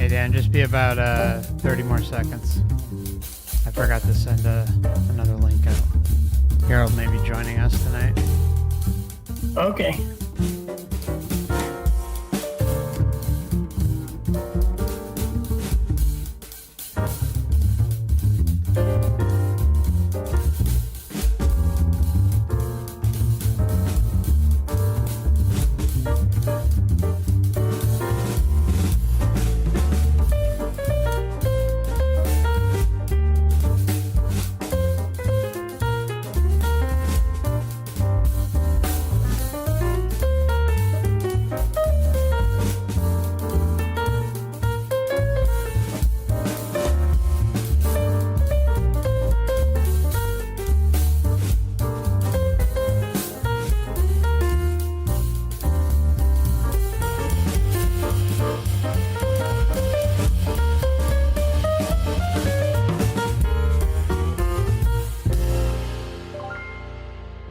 Hey Dan, just be about 30 more seconds. I forgot to send another link out. Harold may be joining us tonight. Okay.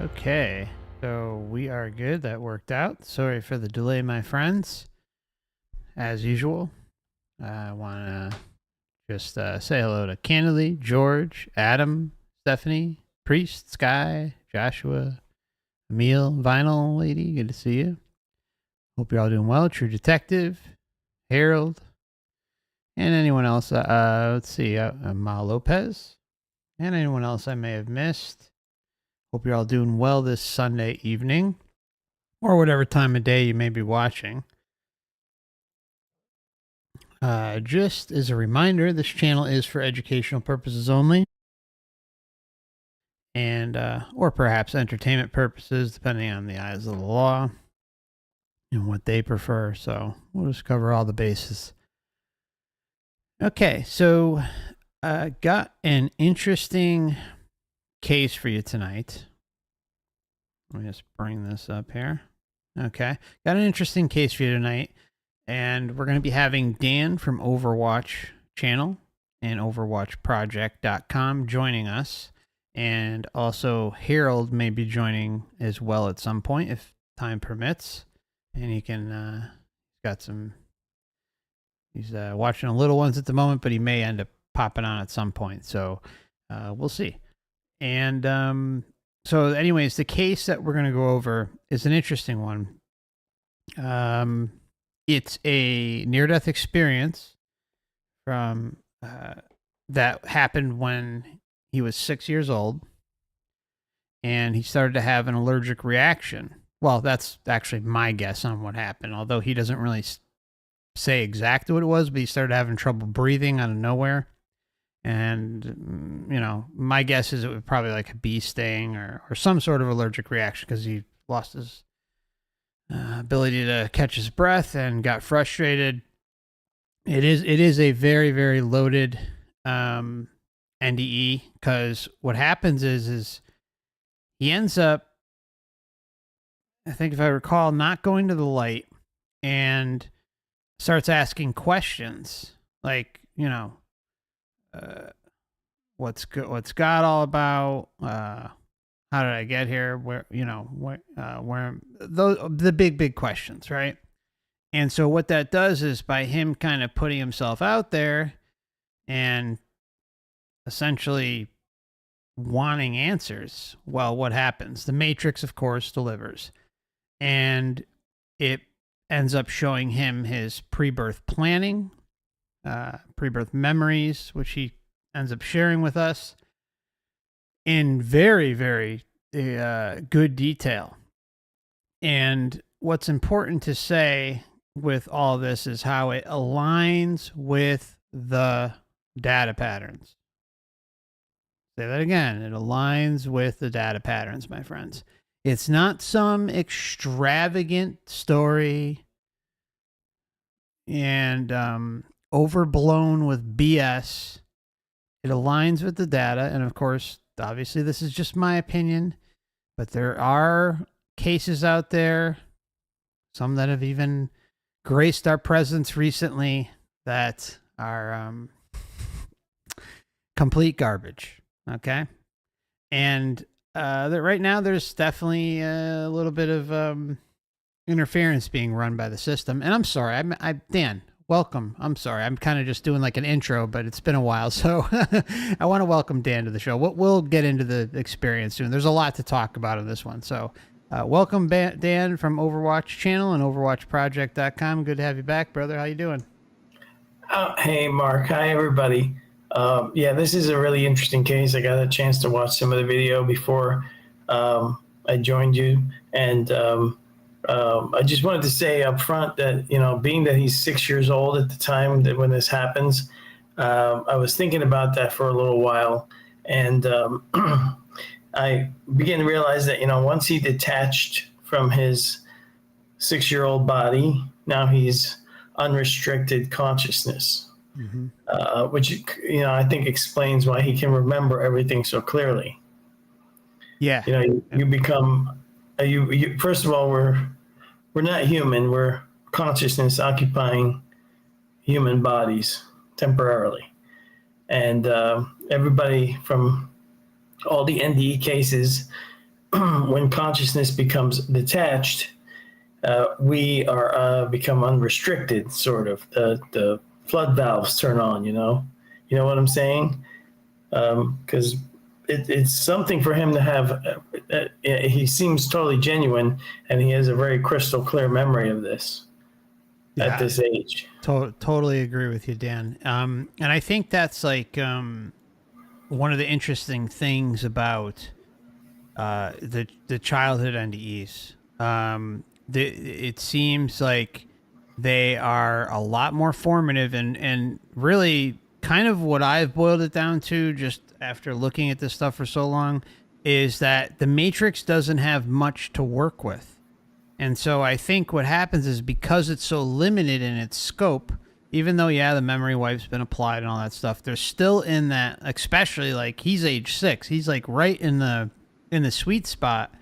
Okay, so we are good. That worked out. Sorry for the delay, my friends. As usual, I want to just say hello to Candidly, George, Adam, Stephanie, Priest, Sky, Joshua, Emil, Vinyl Lady. Good to see you. Hope you're all doing well. True Detective, Harold, and anyone else. Let's see, Ma Lopez, and anyone else I may have missed. Hope you're all doing well this Sunday evening, or whatever time of day you may be watching. Just as a reminder, this channel is for educational purposes only, and or perhaps entertainment purposes, depending on the eyes of the law and what they prefer. So we'll just cover all the bases. Okay, so got an interesting case for you tonight. Let me just bring this up here. Okay, got an interesting case for you tonight, and we're going to be having Dan from OverWatchChannel and OverWatchProject.com joining us, and also Harold may be joining as well at some point if time permits, and he can he's watching the little ones at the moment, but he may end up popping on at some point, so we'll see. And so anyways, the case that we're going to go over is an interesting one. It's a near-death experience from that happened when he was 6 years old, and he started to have an allergic reaction. Well, that's actually my guess on what happened, although he doesn't really say exactly what it was, but he started having trouble breathing out of nowhere. And, you know, my guess is it was probably like a bee sting or some sort of allergic reaction because he lost his ability to catch his breath and got frustrated. It is a very, very loaded NDE because what happens is he ends up, I think if I recall, not going to the light and starts asking questions like, you know, what's God all about? How did I get here? Where, you know, where the big questions, right? And so what that does is by him kind of putting himself out there and essentially wanting answers, well, what happens? The Matrix, of course, delivers, and it ends up showing him his pre-birth planning, pre-birth memories, which he ends up sharing with us in very, very good detail. And what's important to say with all this is how it aligns with the data patterns. Say that again. It aligns with the data patterns, my friends. It's not some extravagant story and overblown with BS. It aligns with the data. And of course, obviously, this is just my opinion, but there are cases out there, some that have even graced our presence recently, that are complete garbage. Okay. And that right now there's definitely a little bit of interference being run by the system. And I'm sorry, Dan, welcome. I'm sorry. I'm kind of just doing like an intro, but it's been a while. So I want to welcome Dan to the show. We'll get into the experience soon. There's a lot to talk about in this one. So welcome, Dan from OverWatchChannel and OverWatchProject.com. Good to have you back, brother. How you doing? Hey, Mark. Hi, everybody. Yeah, this is a really interesting case. I got a chance to watch some of the video before I joined you. And I just wanted to say up front that, being that he's 6 years old at the time that when this happens, I was thinking about that for a little while. And I began to realize that, once he detached from his 6-year-old body, now he's unrestricted consciousness, which, I think explains why he can remember everything so clearly. Yeah. You become, you first of all, we're not human. We're consciousness occupying human bodies temporarily. And everybody from all the NDE cases, when consciousness becomes detached, we are become unrestricted, sort of. The flood valves turn on, you know what I'm saying? Because it's something for him to have. He seems totally genuine, and he has a very crystal clear memory of this at this age. Totally agree with you, Dan. And I think that's like one of the interesting things about the childhood NDEs. It seems like they are a lot more formative and really kind of what I've boiled it down to just after looking at this stuff for so long is that the Matrix doesn't have much to work with. And so I think what happens is because it's so limited in its scope, even though, the memory wipe's been applied and all that stuff, they're still in that, especially like he's age 6. He's like right in the sweet spot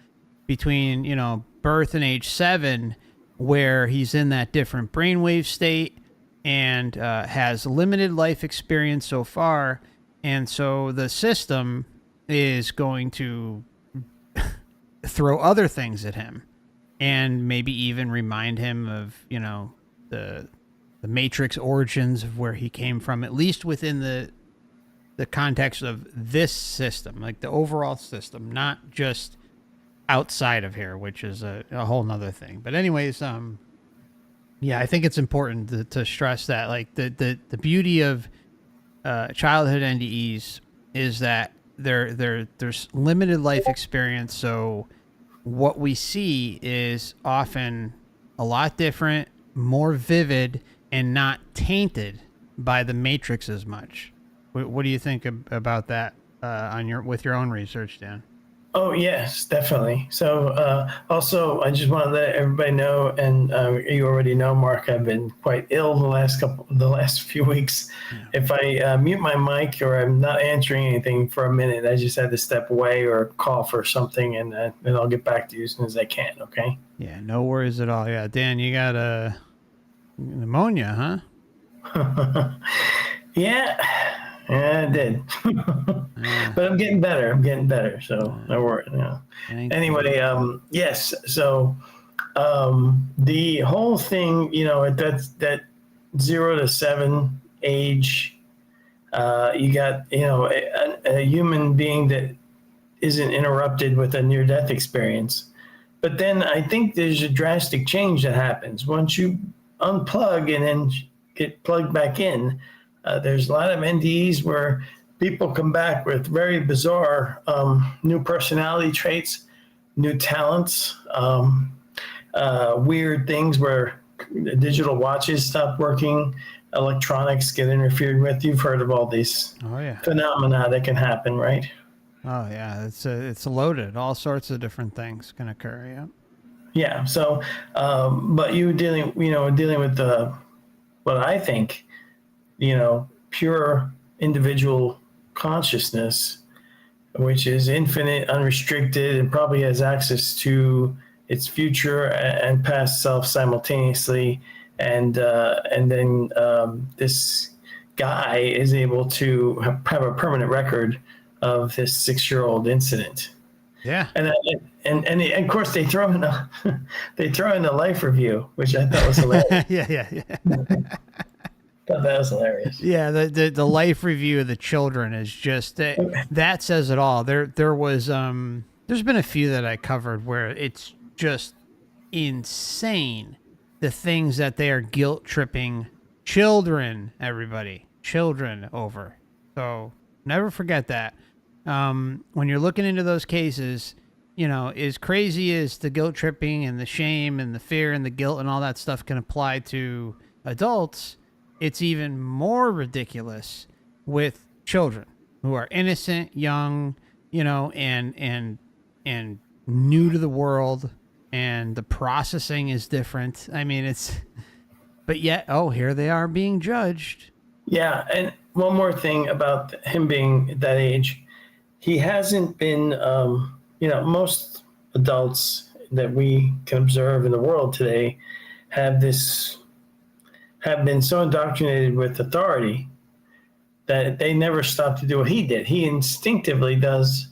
between, birth and age 7, where he's in that different brainwave state and has limited life experience so far. And so the system is going to throw other things at him and maybe even remind him of, the Matrix origins of where he came from, at least within the context of this system, like the overall system, not just outside of here, which is a whole nother thing. But anyways, I think it's important to stress that like the beauty of childhood NDEs is that there's limited life experience. So what we see is often a lot different, more vivid, and not tainted by the Matrix as much. What do you think about that with your own research, Dan? Oh, yes, definitely. So also, I just want to let everybody know, and you already know, Mark, I've been quite ill the last few weeks. Yeah. If I mute my mic or I'm not answering anything for a minute, I just had to step away or cough or something, and then I'll get back to you as soon as I can, okay? Yeah, no worries at all. Yeah, Dan, you got pneumonia, huh? Yeah, I did. But I'm getting better. So no worries. Anyway, yes. So the whole thing, that 0 to 7 age, you got, a human being that isn't interrupted with a near-death experience. But then I think there's a drastic change that happens once you unplug and then get plugged back in. There's a lot of NDEs where people come back with very bizarre new personality traits, new talents, weird things where digital watches stop working, electronics get interfered with. You've heard of all these phenomena that can happen, right? Oh yeah, it's loaded. All sorts of different things can occur. Yeah. Yeah. So, but you dealing with what I think, pure individual consciousness, which is infinite, unrestricted, and probably has access to its future and past self simultaneously. And then this guy is able to have a permanent record of this 6-year-old incident. Yeah. And of course they throw in a life review, which I thought was hilarious. yeah. Thought that was hilarious. Yeah, the life review of the children is just that says it all. There was there's been a few that I covered where it's just insane the things that they are guilt tripping children over. So never forget that. When you're looking into those cases, as crazy as the guilt tripping and the shame and the fear and the guilt and all that stuff can apply to adults, it's even more ridiculous with children who are innocent, young, and new to the world, and the processing is different. I mean, but yet, here they are being judged. Yeah, and one more thing about him being at that age, he hasn't been, most adults that we can observe in the world today have been so indoctrinated with authority that they never stop to do what he did. He instinctively does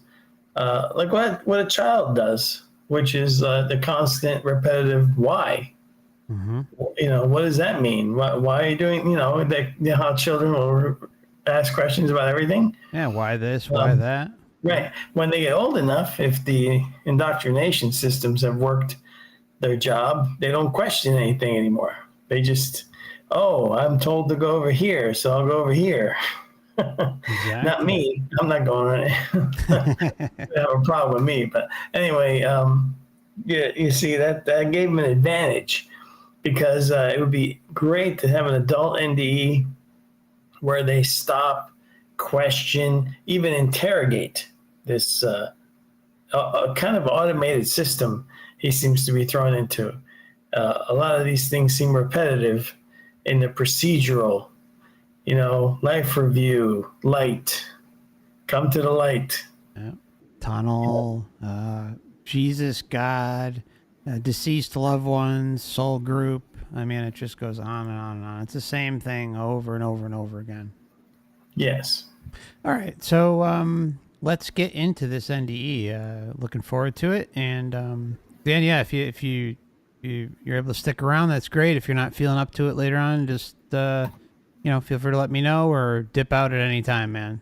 like what a child does, which is the constant repetitive why. Mm-hmm. What does that mean? Why are you doing, how children will ask questions about everything. Yeah, why this, why that? Right. When they get old enough, if the indoctrination systems have worked their job, they don't question anything anymore. They just, I'm told to go over here, so I'll go over here. Exactly. Not me. I'm not going. They have a problem with me. But anyway, you see that gave them an advantage, because it would be great to have an adult NDE where they stop, question, even interrogate this a kind of automated system he seems to be thrown into. A lot of these things seem repetitive in the procedural, life review, light, come to the light. Yeah. Tunnel, Jesus, God, deceased loved ones, soul group. I mean, it just goes on and on and on. It's the same thing over and over and over again. Yes. All right. So let's get into this NDE. Looking forward to it. And Dan, yeah, if you're able to stick around, that's great. If you're not feeling up to it later on, just feel free to let me know or dip out at any time, man.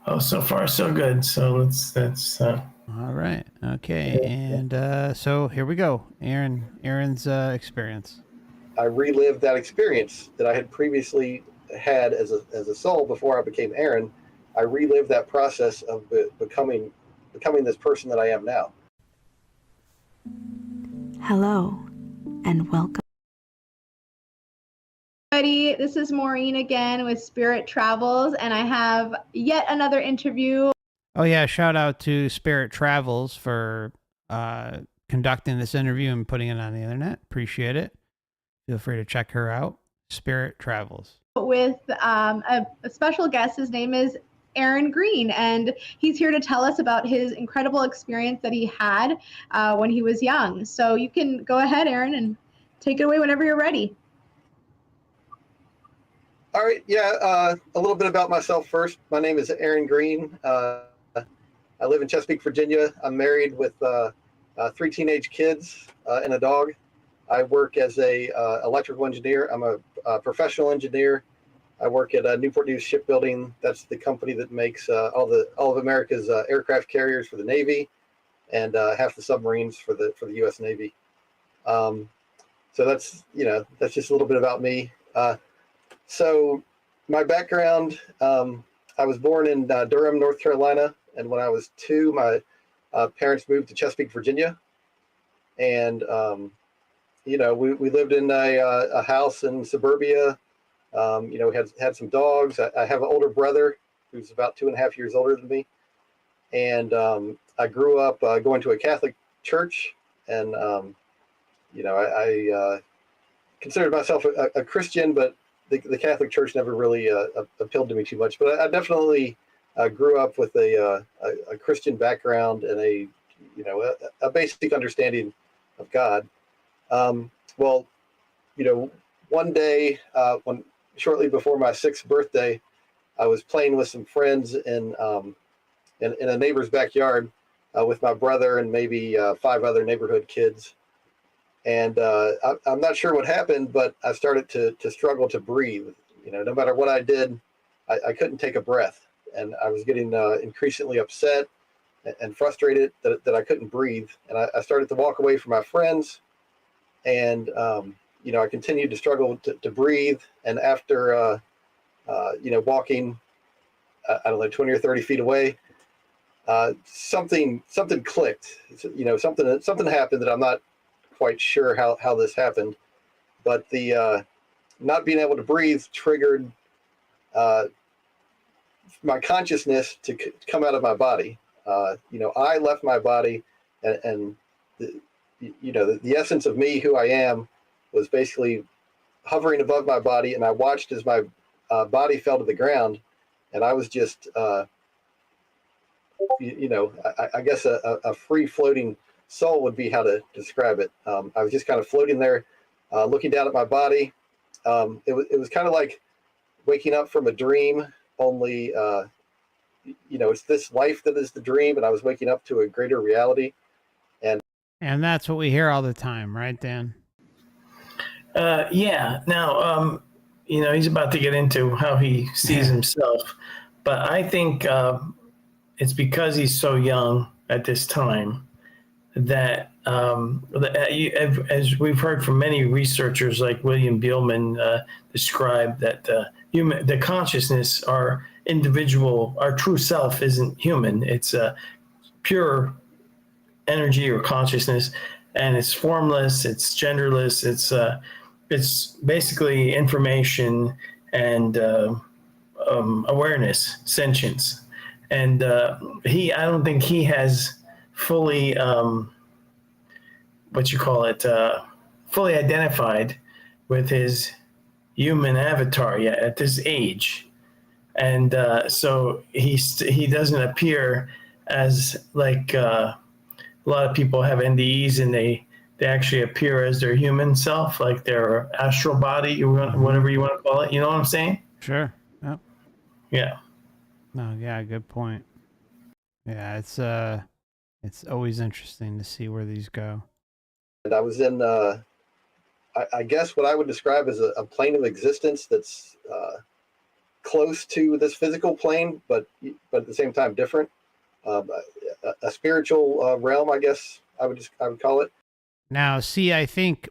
Oh, so far so good. So that's all right. Okay. And so here we go. Aaron's experience. I relived that experience that I had previously had as a soul before I became Aaron. I relived that process of becoming this person that I am now. Hello and welcome. This is Maureen again with Spirit Travels, and I have yet another interview. Oh yeah, shout out to Spirit Travels for conducting this interview and putting it on the internet. Appreciate it. Feel free to check her out. Spirit Travels. With a special guest. His name is Aaron Green, and he's here to tell us about his incredible experience that he had when he was young. So you can go ahead, Aaron, and take it away whenever you're ready. All right. Yeah. A little bit about myself first. My name is Aaron Green. I live in Chesapeake, Virginia. I'm married with 3 teenage kids and a dog. I work as a electrical engineer. I'm a professional engineer. I work at Newport News Shipbuilding. That's the company that makes all of America's aircraft carriers for the Navy, and half the submarines for the U.S. Navy. So that's just a little bit about me. So my background, I was born in Durham, North Carolina, and when I was 2, my parents moved to Chesapeake, Virginia, and we lived in a house in suburbia. We had some dogs. I have an older brother who's about 2.5 years older than me, and I grew up going to a Catholic church, and I considered myself a Christian, but the Catholic Church never really appealed to me too much. But I definitely grew up with a Christian background and a basic understanding of God. One day, shortly before my 6th birthday, I was playing with some friends in a neighbor's backyard with my brother and maybe 5 other neighborhood kids. And I'm not sure what happened, but I started to struggle to breathe. No matter what I did, I couldn't take a breath, and I was getting increasingly upset and frustrated that I couldn't breathe. And I started to walk away from my friends, and I continued to struggle to breathe. And after walking, I don't know, 20 or 30 feet away, something clicked. Something happened that I'm not quite sure how this happened, but the not being able to breathe triggered my consciousness to come out of my body. I left my body, and the essence of me, who I am, was basically hovering above my body, and I watched as my body fell to the ground, and I was just, I guess a free floating soul would be how to describe it. I was just kind of floating there, looking down at my body. It was kind of like waking up from a dream, only it's this life that is the dream, and I was waking up to a greater reality. And that's what we hear all the time, right, Dan? Yeah. Now, he's about to get into how he sees himself, but I think it's because he's so young at this time that, as we've heard from many researchers like William Beelman describe that the consciousness, our true self isn't human. It's pure energy or consciousness, and it's formless, it's genderless, it's basically information and awareness, sentience. And I don't think he has fully fully identified with his human avatar yet at this age. And so he doesn't appear as like a lot of people have NDEs, and they actually appear as their human self, like their astral body, whatever you want to call it. You know what I'm saying? Sure. Yep. Yeah. No, yeah, good point. Yeah, it's always interesting to see where these go. And I was in, I guess what I would describe as a plane of existence that's close to this physical plane, but at the same time different. A spiritual realm, I guess I would call it. Now, see, I think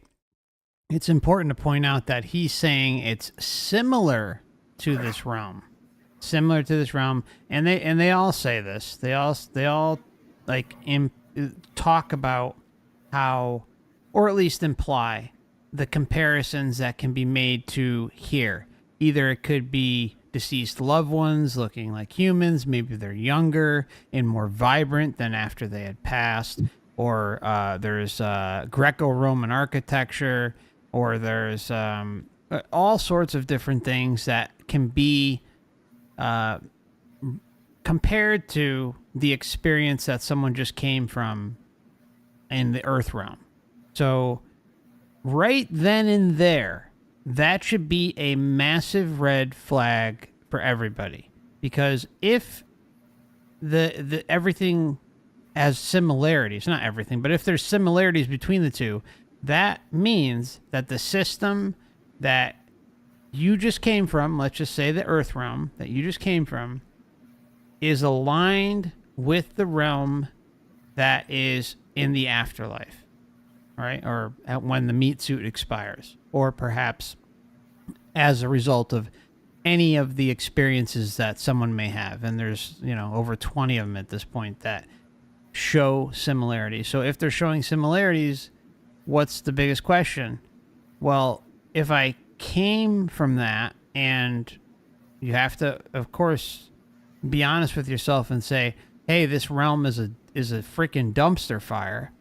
it's important to point out that he's saying it's similar to this realm, and they all say this. They all like talk about how, or at least imply, the comparisons that can be made to here. Either it could be deceased loved ones looking like humans, maybe they're younger and more vibrant than after they had passed, or there's Greco-Roman architecture, or there's all sorts of different things that can be compared to the experience that someone just came from in the earth realm. So right then and there, that should be a massive red flag for everybody, because if the everything has similarities, not everything, but if there's similarities between the two, that means that the system that you just came from, let's just say the earth realm that you just came from, is aligned with the realm that is in the afterlife, right? Or when the meat suit expires, or perhaps as a result of any of the experiences that someone may have. And there's, over 20 of them at this point that show similarities. So if they're showing similarities, what's the biggest question? Well, if I came from that, and you have to, of course, be honest with yourself and say, hey, this realm is a freaking dumpster fire.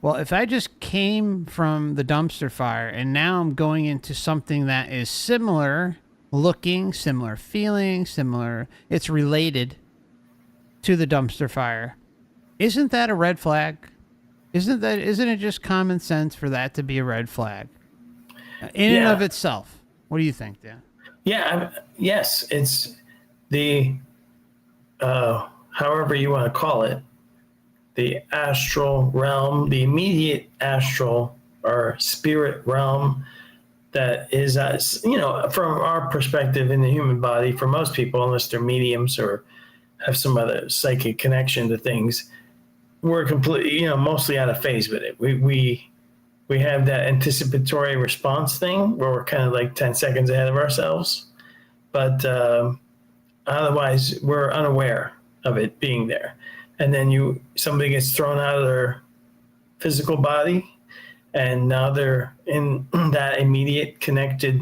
Well, if I just came from the dumpster fire and now I'm going into something that is similar looking, similar feeling, it's related to the dumpster fire, isn't that a red flag? Isn't it just common sense for that to be a red flag in and of itself? What do you think, Dan? Yeah. Yes. It's the, however you want to call it, the astral realm, the immediate astral or spirit realm, that is, from our perspective in the human body, for most people, unless they're mediums or have some other psychic connection to things, we're completely, mostly out of phase with it. We have that anticipatory response thing where we're kind of like 10 seconds ahead of ourselves, but otherwise we're unaware of it being there. And then somebody gets thrown out of their physical body, and now they're in that immediate connected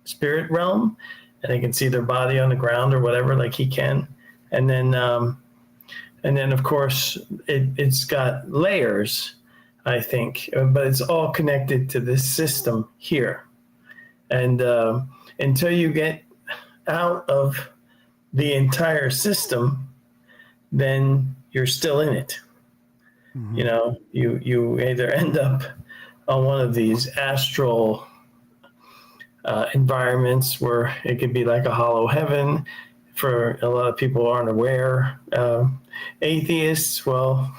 spirit realm, and they can see their body on the ground or whatever, like he can. And then of course it's got layers, I think, but it's all connected to this system here. And until you get out of the entire system, then you're still in it. Mm-hmm. You either end up on one of these astral environments where it could be like a hollow heaven. For a lot of people who aren't aware, atheists, well,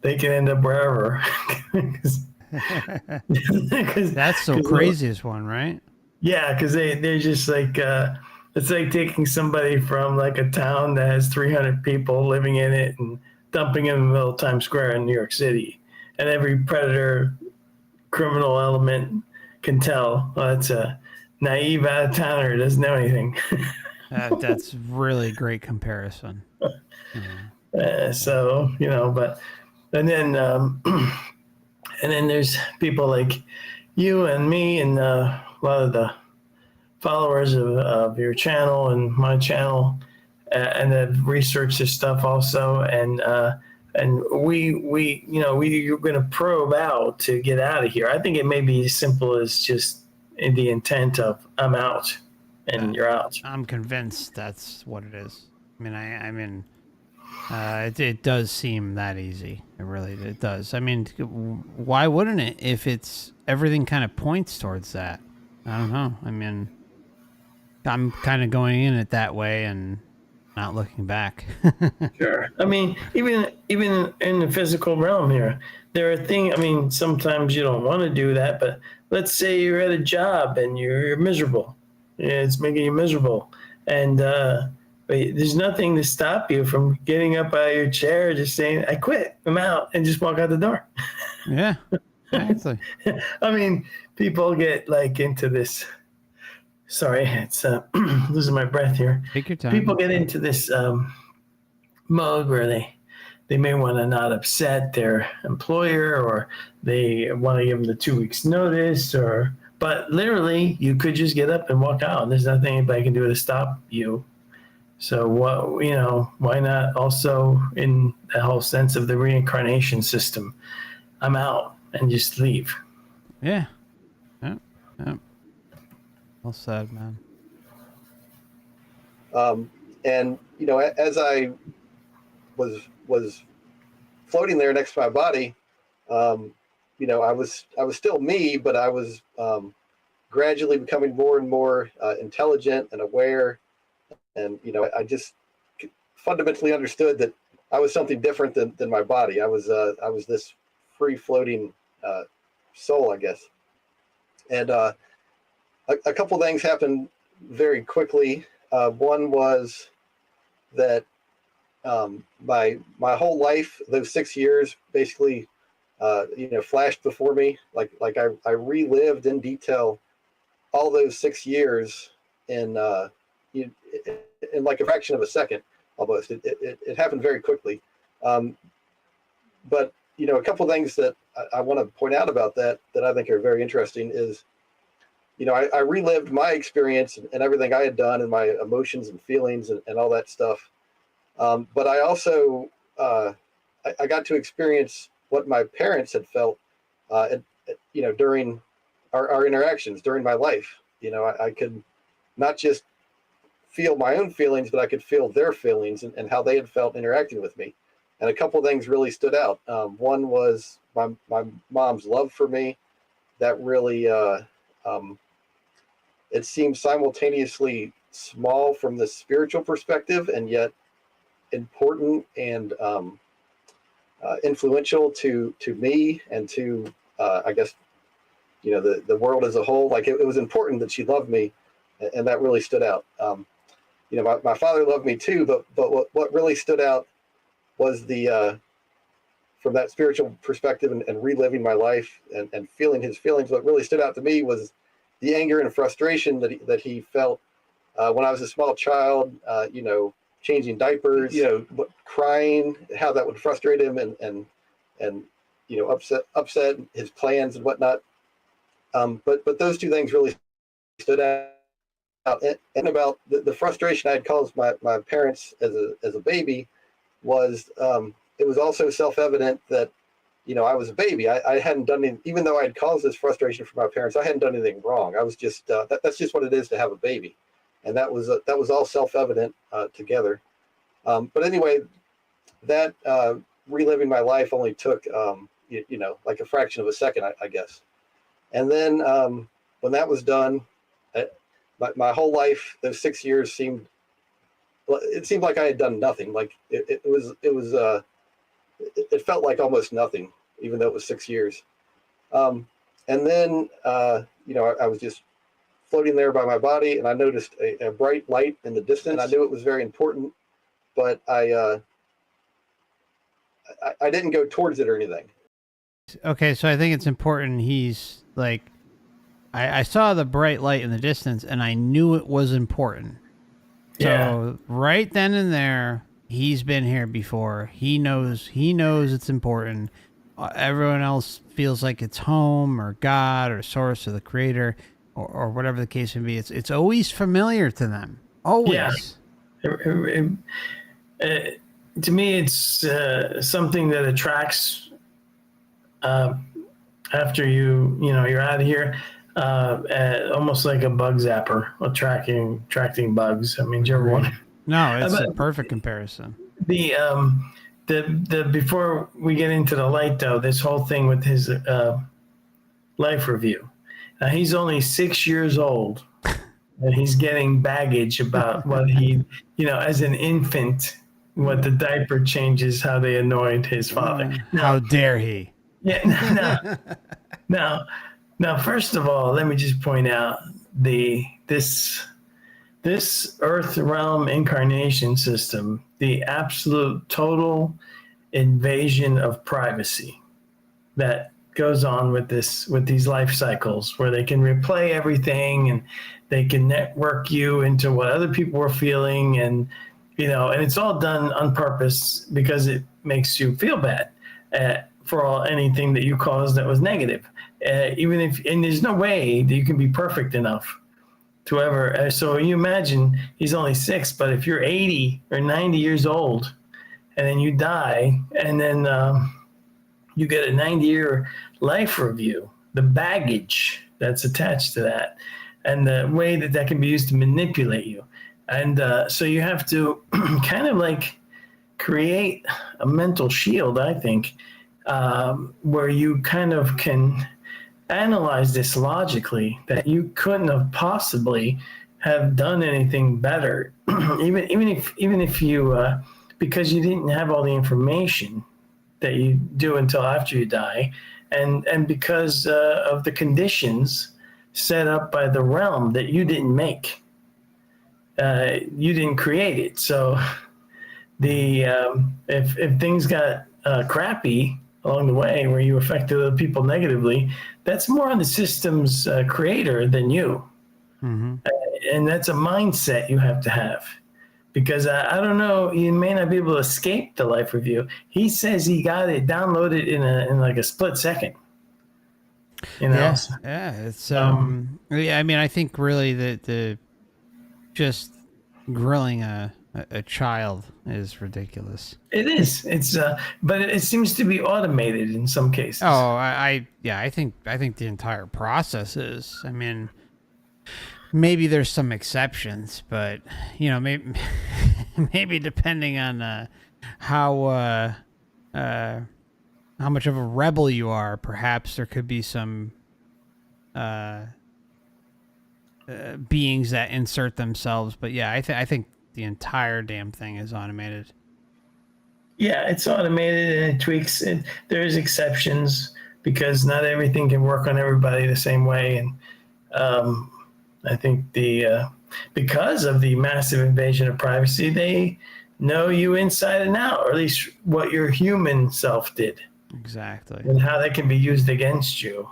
they can end up wherever. That's the craziest one, right? Yeah, because they're just like, it's like taking somebody from like a town that has 300 people living in it and dumping them in the middle of Times Square in New York City. And every predator, criminal element can tell, well, that's a naive out-of-towner who doesn't know anything. That's really great comparison. So, but, and then there's people like you and me and a lot of the followers of your channel and my channel, and have researched this stuff also. And you're going to probe out to get out of here. I think it may be as simple as just in the intent of I'm out. And you're out. I'm convinced that's what it is. I mean, it does seem that easy. It does. I mean, why wouldn't it? If it's everything kind of points towards that. I don't know. I mean, I'm kind of going in it that way and not looking back. Sure. I mean, even in the physical realm here, there are things. I mean, sometimes you don't want to do that, but let's say you're at a job and you're miserable. It's making you miserable, and but there's nothing to stop you from getting up out of your chair, just saying, "I quit, I'm out," and just walk out the door. Yeah, exactly. I mean, people get like into this. Sorry, it's losing my breath here. Take your time. People get into this mode where they may want to not upset their employer, or they want to give them the 2 weeks notice, but literally you could just get up and walk out. There's nothing anybody can do to stop you. So why not also in the whole sense of the reincarnation system, I'm out, and just leave. Yeah. Well said, man. And as I was floating there next to my body, I was still me, but I was gradually becoming more and more intelligent and aware, and I just fundamentally understood that I was something different than my body. I was this free floating soul, I guess. And a couple things happened very quickly. One was that my whole life, those 6 years, basically, flashed before me. Like I relived in detail all those 6 years in like a fraction of a second, almost. It happened very quickly. But a couple of things that I want to point out about that I think are very interesting is, I relived my experience and everything I had done and my emotions and feelings and all that stuff. But I also, I got to experience what my parents had felt, during our interactions during my life. I could not just feel my own feelings, but I could feel their feelings and how they had felt interacting with me. And a couple of things really stood out. One was my mom's love for me. That really, it seemed simultaneously small from the spiritual perspective, and yet important and influential to me and to, I guess, the world as a whole. Like it was important that she loved me, and that really stood out. My father loved me too, but what really stood out was from that spiritual perspective and reliving my life and feeling his feelings. What really stood out to me was the anger and frustration that he felt when I was a small child, changing diapers, crying, how that would frustrate him and upset his plans and whatnot. But those two things really stood out. And about the frustration I had caused my parents as a baby was it was also self-evident that I was a baby. I hadn't done anything, even though I had caused this frustration for my parents. I hadn't done anything wrong. I was just that's just what it is to have a baby, and that was all self-evident together. But anyway, that reliving my life only took like a fraction of a second, I guess. And then when that was done, my whole life, those 6 years seemed like I had done nothing. Like it felt like almost nothing, even though it was 6 years. And then I was just floating there by my body, and I noticed a bright light in the distance. I knew it was very important, but I didn't go towards it or anything. Okay, so I think it's important. He's like, I saw the bright light in the distance, and I knew it was important. So right then and there, he's been here before. He knows it's important. Everyone else feels like it's home or God or source or the creator or whatever the case may be. It's always familiar to them. Always. Yeah. To me, it's something that attracts after you're out of here. Almost like a bug zapper, attracting bugs. I mean, do you ever want? No, it's a perfect comparison. The before we get into the light, though, this whole thing with his life review. Now, he's only 6 years old, and he's getting baggage about what he, as an infant, what the diaper changes, how they annoyed his father. How dare he? Yeah. Now, first of all, let me just point out this Earth realm incarnation system, the absolute total invasion of privacy that goes on with these life cycles, where they can replay everything and they can network you into what other people are feeling, and and it's all done on purpose because it makes you feel bad for anything that you caused that was negative. And there's no way that you can be perfect enough to ever. So you imagine he's only 6, but if you're 80 or 90 years old, and then you die, and then you get a 90-year life review, the baggage that's attached to that, and the way that can be used to manipulate you, and so you have to kind of like create a mental shield, I think, where you kind of can analyze this logically, that you couldn't have possibly have done anything better, even if you because you didn't have all the information that you do until after you die, and because of the conditions set up by the realm that you didn't make, you didn't create it. So if things got crappy along the way, where you affected other people negatively, that's more on the system's creator than you. Mm-hmm. And that's a mindset you have to have, because I don't know, you may not be able to escape the life review. He says he got it downloaded in like a split second. Yeah, it's I mean, I think really the just grilling a child is ridiculous. It is. It's but it seems to be automated in some cases. Oh, I think the entire process is. I mean, maybe there's some exceptions, but maybe depending on how much of a rebel you are, perhaps there could be some beings that insert themselves. But yeah, I think the entire damn thing is automated. Yeah, it's automated and it tweaks. There's exceptions, because not everything can work on everybody the same way. And I think because of the massive invasion of privacy, they know you inside and out, or at least what your human self did. Exactly. And how that can be used against you.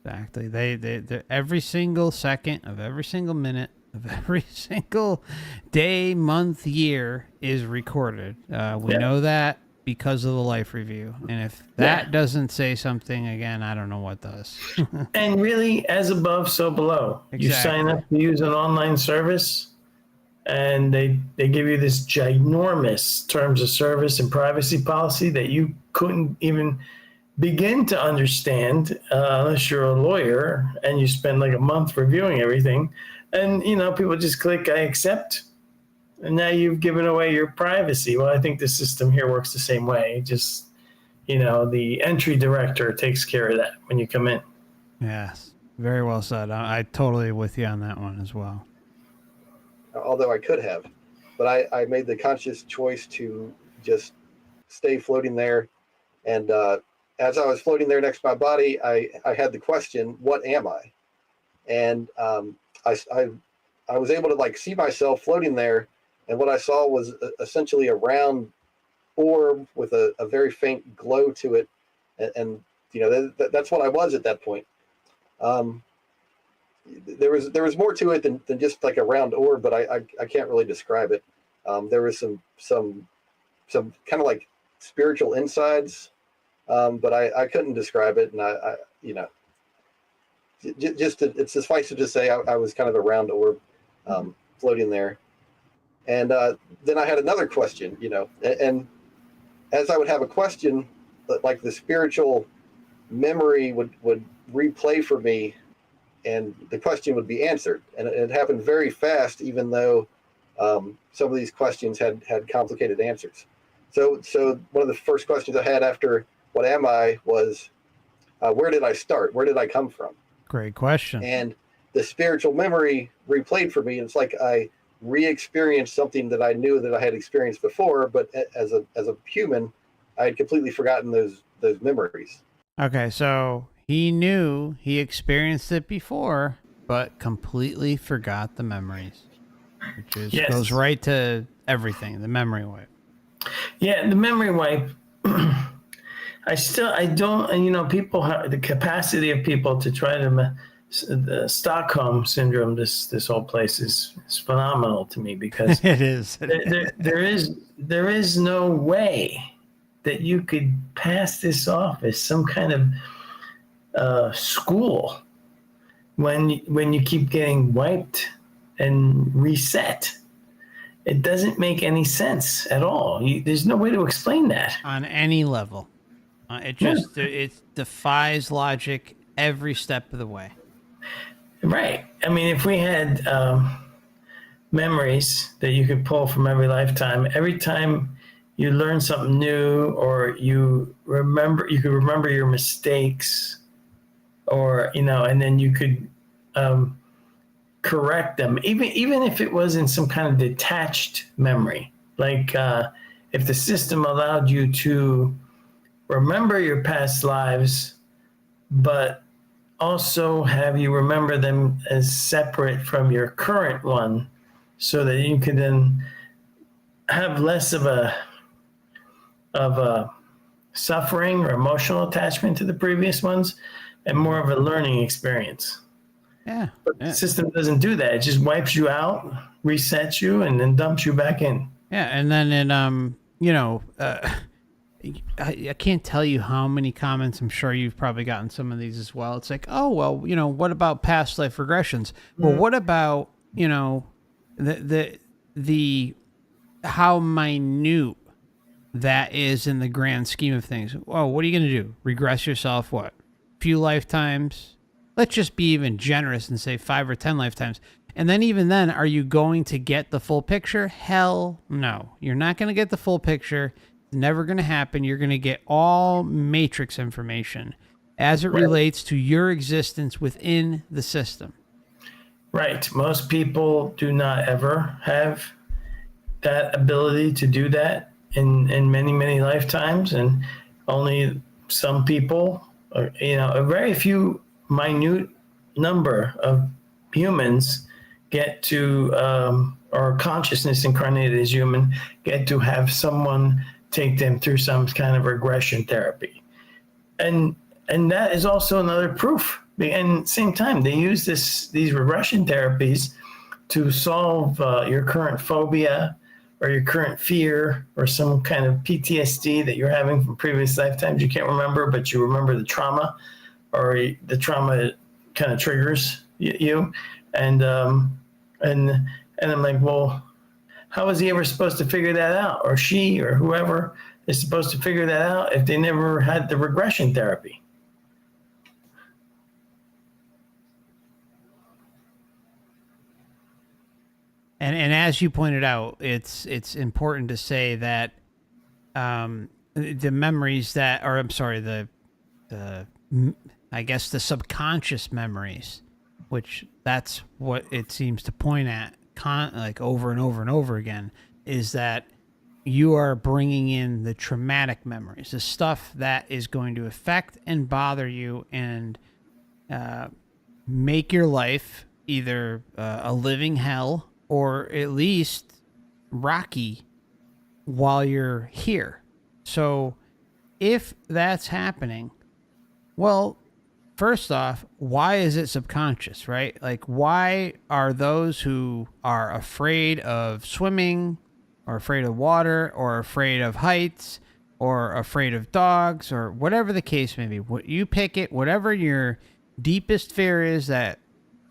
Exactly. They every single second of every single minute of every single day, month, year is recorded. We know that because of the life review. And if that doesn't say something, again, I don't know what does. And really, as above, so below. Exactly. You sign up to use an online service, and they give you this ginormous terms of service and privacy policy that you couldn't even begin to understand unless you're a lawyer and you spend like a month reviewing everything. And, people just click, I accept. And now you've given away your privacy. Well, I think the system here works the same way. Just, the entry director takes care of that when you come in. Yes. Very well said. I totally with you on that one as well. Although I could have, but I made the conscious choice to just stay floating there. And as I was floating there next to my body, I had the question, what am I? And I was able to see myself floating there. And what I saw was essentially a round orb with a very faint glow to it. And that's what I was at that point. There was more to it than just like a round orb, but I can't really describe it. There was some kind of like spiritual insides, but I couldn't describe it. And it's suffice it to say I was kind of a round orb floating there. And then I had another question, and as I would have a question, like the spiritual memory would replay for me, and the question would be answered. And it happened very fast, even though some of these questions had complicated answers. So one of the first questions I had after what am I was, where did I start? Where did I come from? Great question. And the spiritual memory replayed for me. And it's like I re-experienced something that I knew that I had experienced before, but as a human, I had completely forgotten those memories. Okay, so he knew he experienced it before, but completely forgot the memories, which goes right to everything, the memory wipe. Yeah, the memory wipe. I don't, and people have the capacity of people to try to, the Stockholm syndrome, this whole place is phenomenal to me, because it is. There is no way that you could pass this off as some kind of school when you keep getting wiped and reset. It doesn't make any sense at all. There's no way to explain that on any level. It defies logic every step of the way. Right. I mean, if we had memories that you could pull from every lifetime, every time you learn something new, or you could remember your mistakes, or and then you could correct them, even if it was in some kind of detached memory, like if the system allowed you to remember your past lives, but also have you remember them as separate from your current one, so that you could then have less of a suffering or emotional attachment to the previous ones, and more of a learning experience. Yeah. But the system doesn't do that. It just wipes you out, resets you, and then dumps you back in. Yeah, and then I can't tell you how many comments. I'm sure you've probably gotten some of these as well. It's like, oh, well, what about past life regressions? Well, what about, the how minute that is in the grand scheme of things. Oh, what are you going to do? Regress yourself, what? Few lifetimes? Let's just be even generous and say 5 or 10 lifetimes. And then even then, are you going to get the full picture? Hell no. You're not going to get the full picture. Never going to happen. You're going to get all Matrix information as it relates to your existence within the system. Right. Most people do not ever have that ability to do that in many, many lifetimes. And only some people a very few minute number of humans get to, or consciousness incarnated as human, get to have someone take them through some kind of regression therapy. And that is also another proof. And at the same time, they use these regression therapies to solve your current phobia or your current fear or some kind of PTSD that you're having from previous lifetimes you can't remember, but you remember the trauma, or the trauma kind of triggers you. And I'm like, well, how is he ever supposed to figure that out? Or she or whoever is supposed to figure that out if they never had the regression therapy? And as you pointed out, it's important to say that the memories that, or I'm sorry, the I guess the subconscious memories, which that's what it seems to point at, like over and over and over again, is that you are bringing in the traumatic memories, the stuff that is going to affect and bother you and make your life either a living hell or at least rocky while you're here. So if that's happening, well, first off, why is it subconscious, right? Like, why are those who are afraid of swimming or afraid of water or afraid of heights or afraid of dogs or whatever the case may be, what you pick it, whatever your deepest fear is that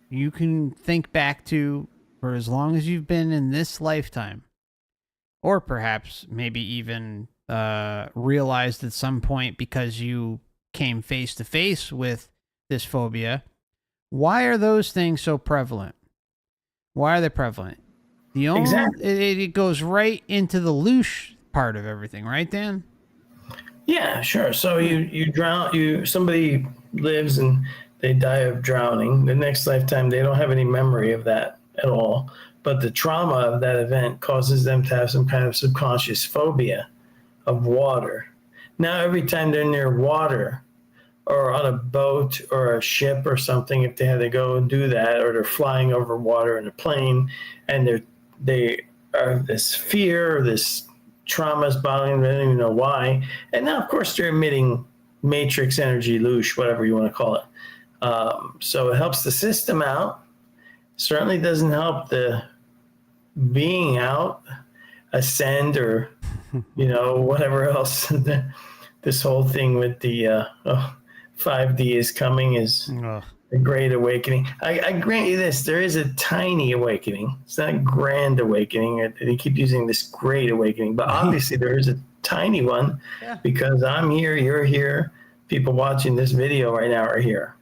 you can think back to for as long as you've been in this lifetime, or perhaps maybe even realized at some point because you came face to face with this phobia. Why are those things so prevalent? Why are they prevalent? The only it goes right into the loosh part of everything, right, Dan? Yeah, sure. So you drown. Somebody lives and they die of drowning. The next lifetime, they don't have any memory of that at all. But the trauma of that event causes them to have some kind of subconscious phobia of water. Now, every time they're near water or on a boat or a ship or something, if they had to go and do that, or they're flying over water in a plane, and they are this fear, or this trauma is bothering them, they don't even know why. And now, of course, they're emitting matrix energy, loosh, whatever you want to call it. So it helps the system out. Certainly doesn't help the being out, ascend, or whatever else. This whole thing with the 5D is coming is a great awakening. I grant you this: there is a tiny awakening. It's not a grand awakening. They keep using this great awakening, but obviously there is a tiny one, because I'm here, you're here, people watching this video right now are here.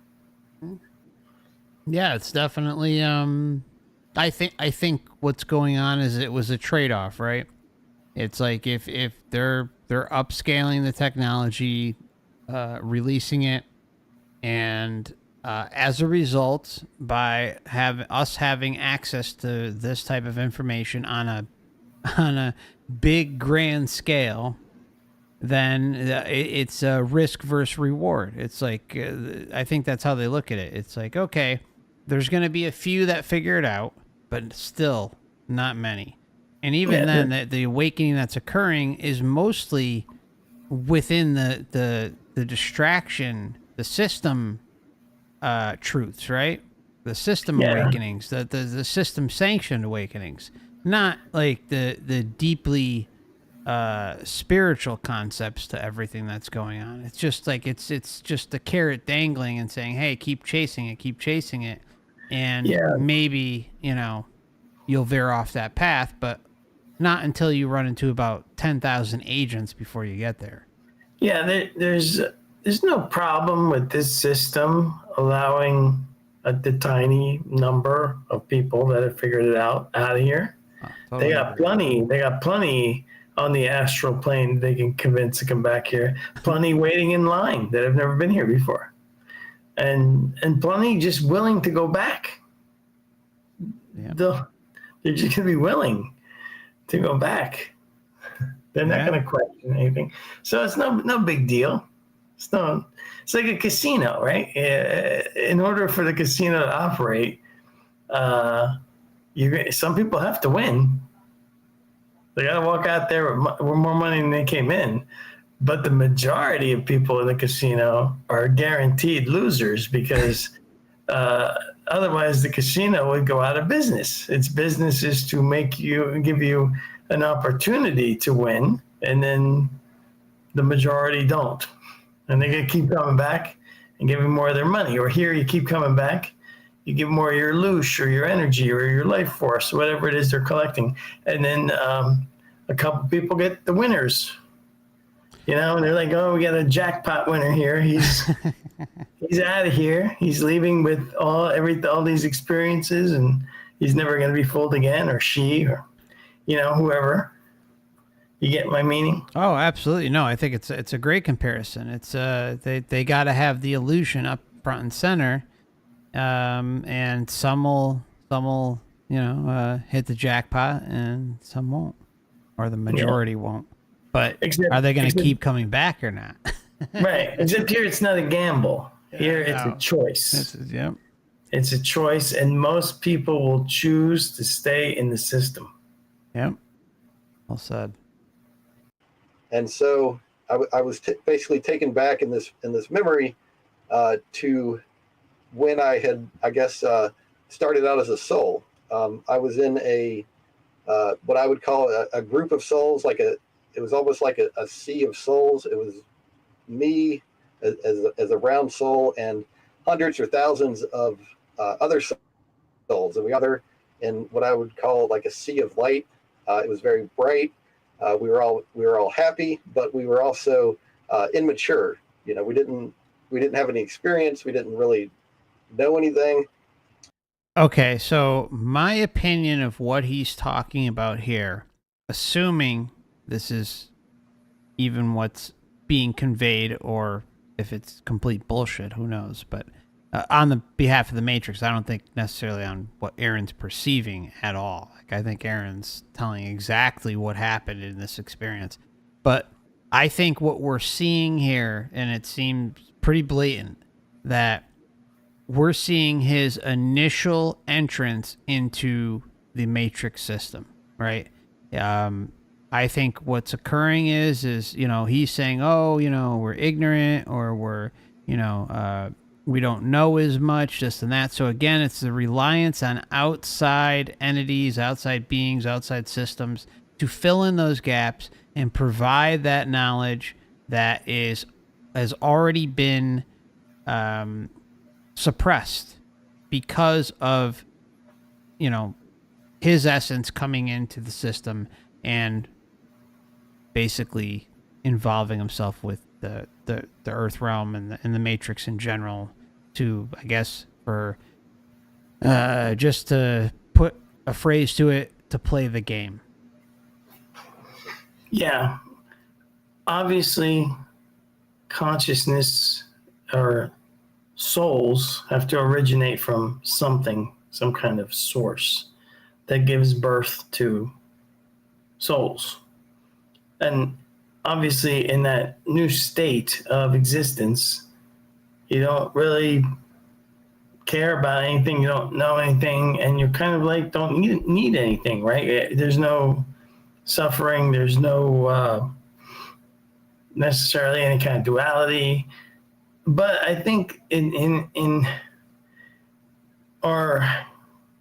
Yeah, it's definitely. I think what's going on is it was a trade-off, right? It's like if they're upscaling the technology, releasing it, and as a result, by having access to this type of information on a big grand scale, then it's a risk versus reward. It's like I think that's how they look at it. It's like, okay, there's going to be a few that figure it out, but still not many. And even then, the awakening that's occurring is mostly within the distraction, the system truths, right? The system awakenings, the system sanctioned awakenings, not like the deeply spiritual concepts to everything that's going on. It's just like it's just the carrot dangling and saying, hey, keep chasing it, and maybe you'll veer off that path, but not until you run into about 10,000 agents before you get there. Yeah, there's no problem with this system allowing the tiny number of people that have figured it out of here. Totally. They got plenty on the astral plane they can convince to come back here. Plenty waiting in line that have never been here before. And plenty just willing to go back. Yeah. They're just going to be willing to go back. They're not going to question anything. So it's no big deal. It's like a casino, right? In order for the casino to operate, some people have to win. They got to walk out there with more money than they came in. But the majority of people in the casino are guaranteed losers because otherwise the casino would go out of business. Its business is to give you an opportunity to win, and then the majority don't. And they keep coming back and giving more of their money. Or here you keep coming back, you give more of your loosh or your energy or your life force, whatever it is they're collecting. And then a couple people get the winners. And they're like, oh, we got a jackpot winner here. He's out of here. He's leaving with all these experiences, and he's never going to be fooled again, or she, or whoever. You get my meaning? Oh, absolutely. No, I think it's a great comparison. It's they got to have the illusion up front and center, and some will hit the jackpot, and some won't, or the majority won't. But are they going to keep coming back or not? Right. Except here, it's not a gamble. Here, it's a choice. It's a choice, and most people will choose to stay in the system. Yep. Well said. And so I was basically taken back in this memory to when I had, I guess, started out as a soul. I was in what I would call a group of souls, it was almost like a sea of souls. It was me as a round soul and hundreds or thousands of other souls. And we were in what I would call like a sea of light. It was very bright. We were all happy, but we were also immature. We didn't have any experience. We didn't really know anything. Okay, so my opinion of what he's talking about here, assuming this is even what's being conveyed, or if it's complete bullshit, who knows? But on the behalf of the Matrix, I don't think necessarily on what Aaron's perceiving at all. I think Aaron's telling exactly what happened in this experience. But I think what we're seeing here, and it seems pretty blatant, that we're seeing his initial entrance into the Matrix system, right? I think what's occurring is he's saying, oh, we're ignorant, or we're, we don't know as much, this and that. So again, it's the reliance on outside entities, outside beings, outside systems to fill in those gaps and provide that knowledge that has already been suppressed because of, his essence coming into the system and basically involving himself with the Earth realm and the Matrix in general, to, I guess, for just to put a phrase to it, to play the game. Yeah. Obviously, consciousness or souls have to originate from something, some kind of source that gives birth to souls. And obviously, in that new state of existence, you don't really care about anything, you don't know anything, and you kind of like don't need anything, right? There's no suffering, there's no necessarily any kind of duality. But I think in our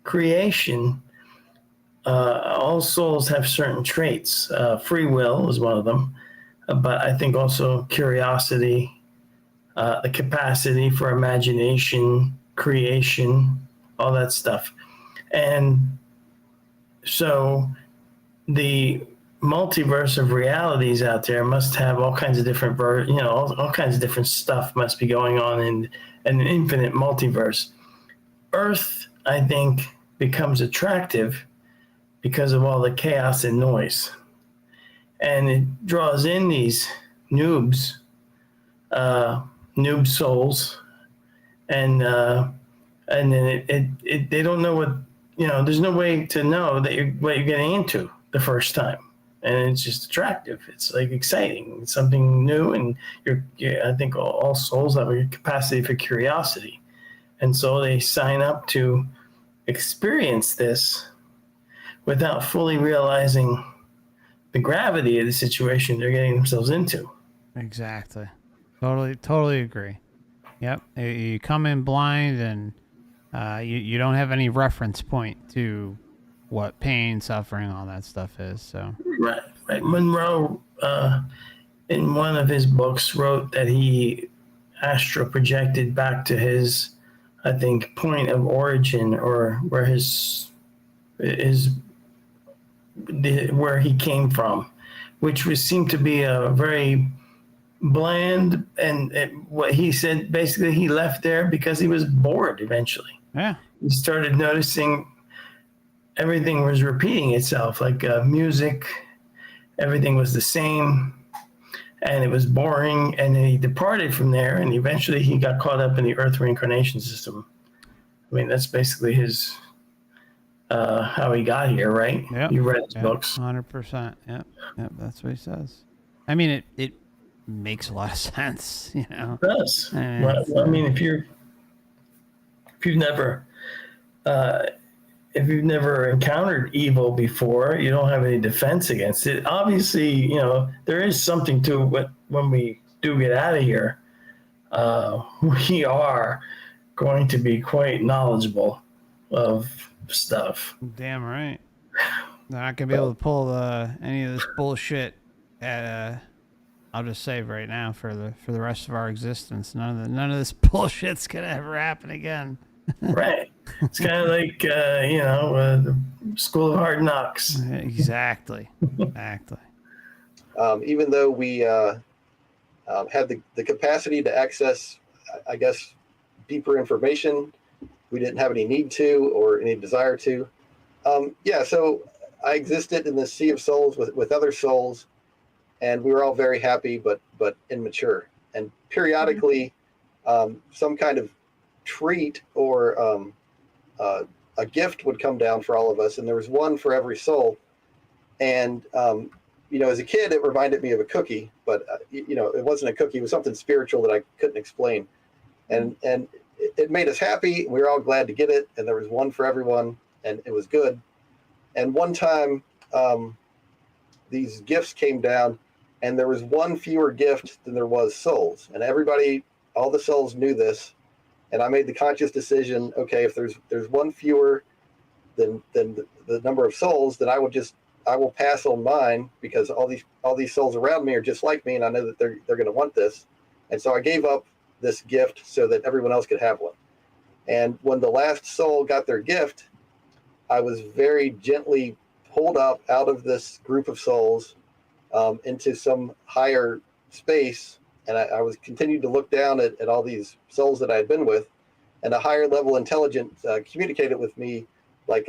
creation, all souls have certain traits. Free will is one of them, but I think also curiosity, the capacity for imagination, creation, all that stuff. And so the multiverse of realities out there must have all kinds of different, all kinds of different stuff must be going on in an infinite multiverse. Earth, I think, becomes attractive because of all the chaos and noise. And it draws in these noob souls, and then they don't know what, there's no way to know that what you're getting into the first time. and it's just attractive. It's like exciting. It's something new, and I think all souls have a capacity for curiosity, and so they sign up to experience this without fully realizing the gravity of the situation they're getting themselves into. Exactly. Totally agree. Yep. You come in blind, and you don't have any reference point to what pain, suffering, all that stuff is. So Right. Monroe, in one of his books, wrote that he astral projected back to his, I think, point of origin, or where where he came from, which seemed to be a very bland, and what he said, basically he left there because he was bored eventually. yeah. He started noticing everything was repeating itself, like music, everything was the same, and it was boring, and then he departed from there, and eventually he got caught up in the Earth reincarnation system. I mean, that's basically his how he got here, right? Yep. You read his books. 100%. Yep. That's what he says. I mean, it makes a lot of sense, you know. It does. I mean, if you've never encountered evil before, you don't have any defense against it. Obviously, you know, there is something to what when we do get out of here, we are going to be quite knowledgeable of stuff. Damn right. They're not gonna be able to pull any of this bullshit. I'll just say right now, for the rest of our existence, none of this bullshit's gonna ever happen again. Right. It's kind of like the School of Hard Knocks. Exactly. Even though we had the capacity to access, I guess, deeper information, we didn't have any need to or any desire to. So I existed in the sea of souls with other souls, and we were all very happy, but immature. And periodically, some kind of treat or a gift would come down for all of us, and there was one for every soul. And as a kid, it reminded me of a cookie, but it wasn't a cookie. It was something spiritual that I couldn't explain, and it made us happy. We were all glad to get it, and there was one for everyone, and it was good. And one time, these gifts came down, and there was one fewer gift than there was souls, and all the souls knew this. And I made the conscious decision, okay, if there's one fewer than the number of souls, then I will pass on mine, because all these souls around me are just like me, and I know that they're going to want this. And so I gave up this gift so that everyone else could have one. And when the last soul got their gift, I was very gently pulled up out of this group of souls into some higher space. And I was continued to look down at all these souls that I had been with, and a higher level intelligence communicated with me, like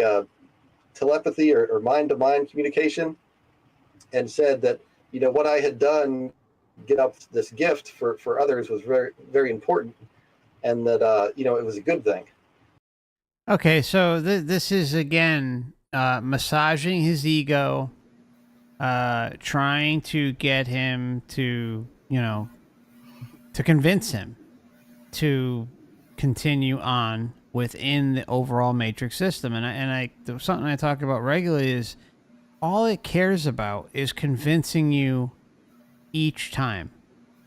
telepathy or mind-to-mind communication, and said that, what I had done, get up this gift for others, was very, very important, and that, it was a good thing. Okay, so this is, again, massaging his ego, trying to get him to, to convince him to continue on within the overall Matrix system. And something I talk about regularly is all it cares about is convincing you each time.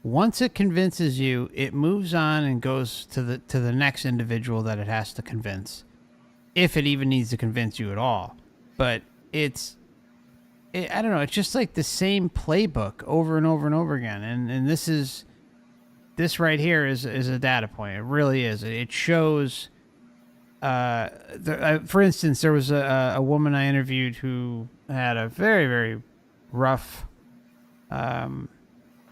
Once it convinces you, it moves on and goes to the next individual that it has to convince, if it even needs to convince you at all. But I don't know, it's just like the same playbook over and over and over again. And this right here is a data point. It really is. It shows, for instance, there was a woman I interviewed who had a very, very rough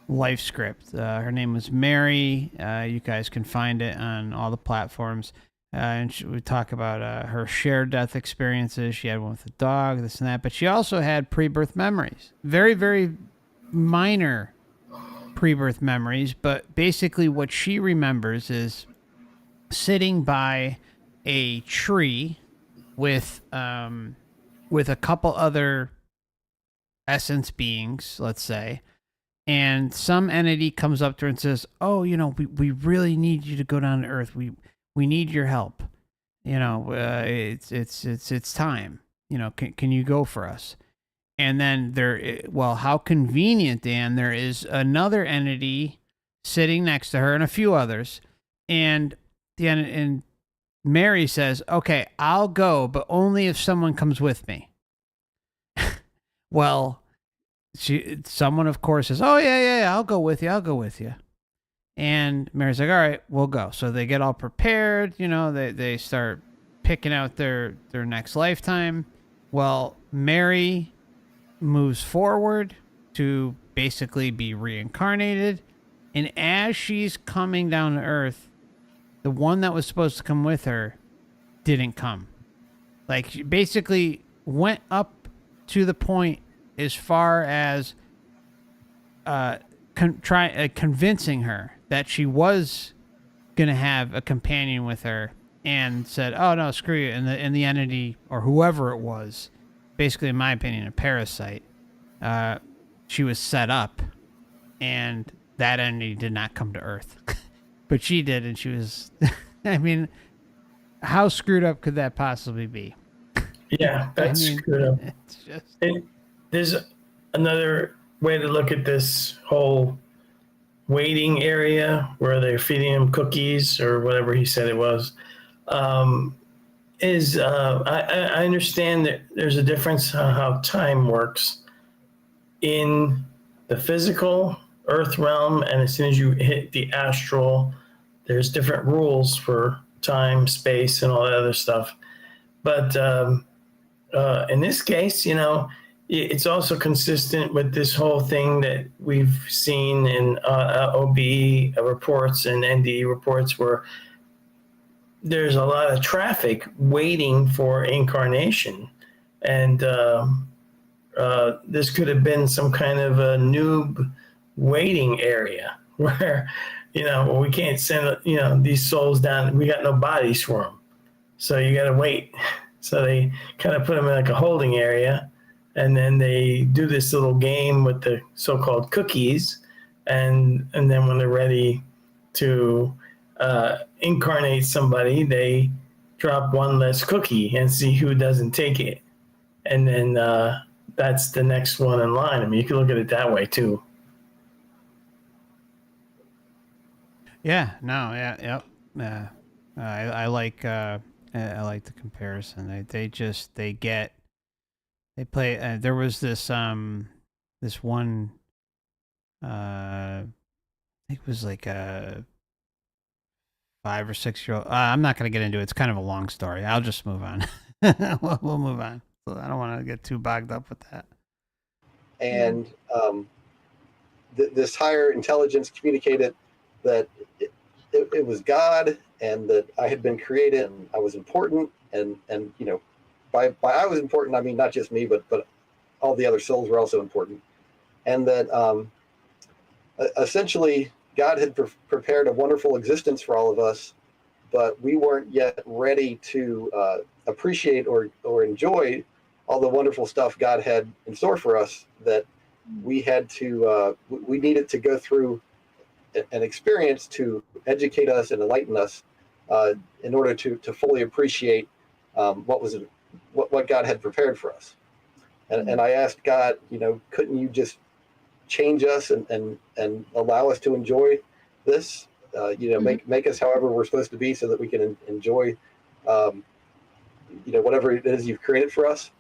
life script. Her name was Mary. You guys can find it on all the platforms. And we talk about her shared death experiences. She had one with a dog, this and that. But she also had pre-birth memories. Very, very minor pre-birth memories. But basically what she remembers is sitting by a tree with a couple other essence beings, let's say, and some entity comes up to her and says, "Oh, we really need you to go down to Earth. We need your help. It's time. Can you go for us?" And then how convenient, Dan, there is another entity sitting next to her and a few others. And Mary says, "Okay, I'll go, but only if someone comes with me." Well, someone of course says, "Oh yeah, I'll go with you. And Mary's like, "All right, we'll go." So they get all prepared, they start picking out their next lifetime. Well, Mary moves forward to basically be reincarnated, and as she's coming down to Earth, the one that was supposed to come with her didn't come. Like, she basically went up to the point as far as convincing her that she was gonna have a companion with her, and said, "Oh no, screw you." And the entity, or whoever it was, basically, in my opinion, a parasite, she was set up, and that entity did not come to Earth. But she did, and she was... I mean, how screwed up could that possibly be? Yeah, that's screwed up. It's just... And there's another way to look at this whole waiting area where they're feeding him cookies or whatever he said it was. I understand that there's a difference on how time works in the physical Earth realm, and as soon as you hit the astral, there's different rules for time, space, and all that other stuff. But in this case, it's also consistent with this whole thing that we've seen in OB reports and NDE reports, where there's a lot of traffic waiting for incarnation. And this could have been some kind of a noob waiting area where, we can't send, these souls down. We got no bodies for them. So you got to wait. So they kind of put them in like a holding area. And then they do this little game with the so-called cookies. And then when they're ready to incarnate somebody, they drop one less cookie and see who doesn't take it. And then that's the next one in line. I mean, you can look at it that way too. Yeah, no, yeah, yep. I like the comparison. They play. There was this one. I think it was like a 5 or 6 year old. I'm not going to get into it. It's kind of a long story. I'll just move on. We'll move on. I don't want to get too bogged up with that. And this higher intelligence communicated that it was God, and that I had been created, and I was important, and by I was important, I mean not just me, but all the other souls were also important, and that essentially God had prepared a wonderful existence for all of us, but we weren't yet ready to appreciate or enjoy all the wonderful stuff God had in store for us. That we had to we needed to go through an experience to educate us and enlighten us in order to fully appreciate what God had prepared for us. And I asked God, couldn't you just change us and allow us to enjoy this? Make us however we're supposed to be, so that we can enjoy whatever it is you've created for us.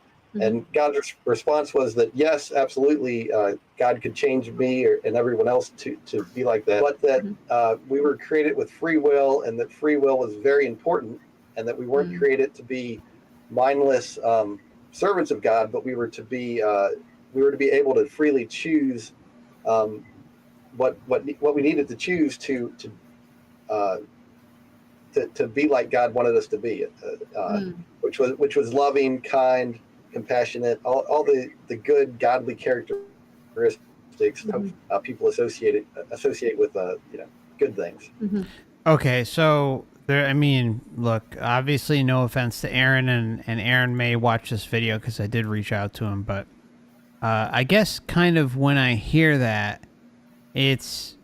And God's response was that yes, absolutely, God could change me and everyone else to be like that, but that we were created with free will, and that free will was very important, and that we weren't created to be mindless servants of God, but we were to be able to freely choose what we needed to choose to be like God wanted us to be, which was loving, kind, compassionate, all the good godly characteristics people associate with good things. Okay, so there. I mean, look. Obviously, no offense to Aaron, and Aaron may watch this video because I did reach out to him, but I guess kind of when I hear that, it's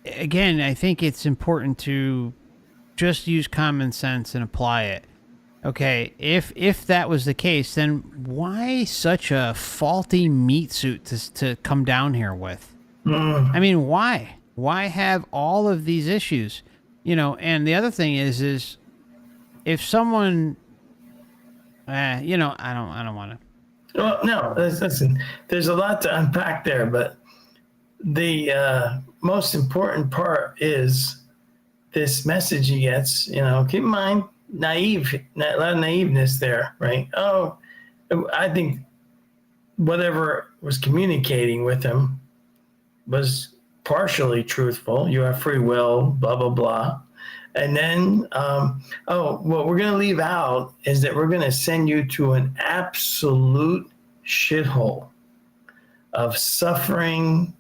again, I think it's important to just use common sense and apply it. Okay, if that was the case, then why such a faulty meat suit to come down here with? I mean, why? Why have all of these issues? You know, and the other thing is if someone, you know, I don't want to. Well, no, listen, there's a lot to unpack there, but the most important part is this message he gets. You know, keep in mind, a lot of naiveness there, right? Oh, I think whatever was communicating with him was partially truthful. You have free will, blah, blah, blah. And then, what we're going to leave out is that we're going to send you to an absolute shithole of suffering,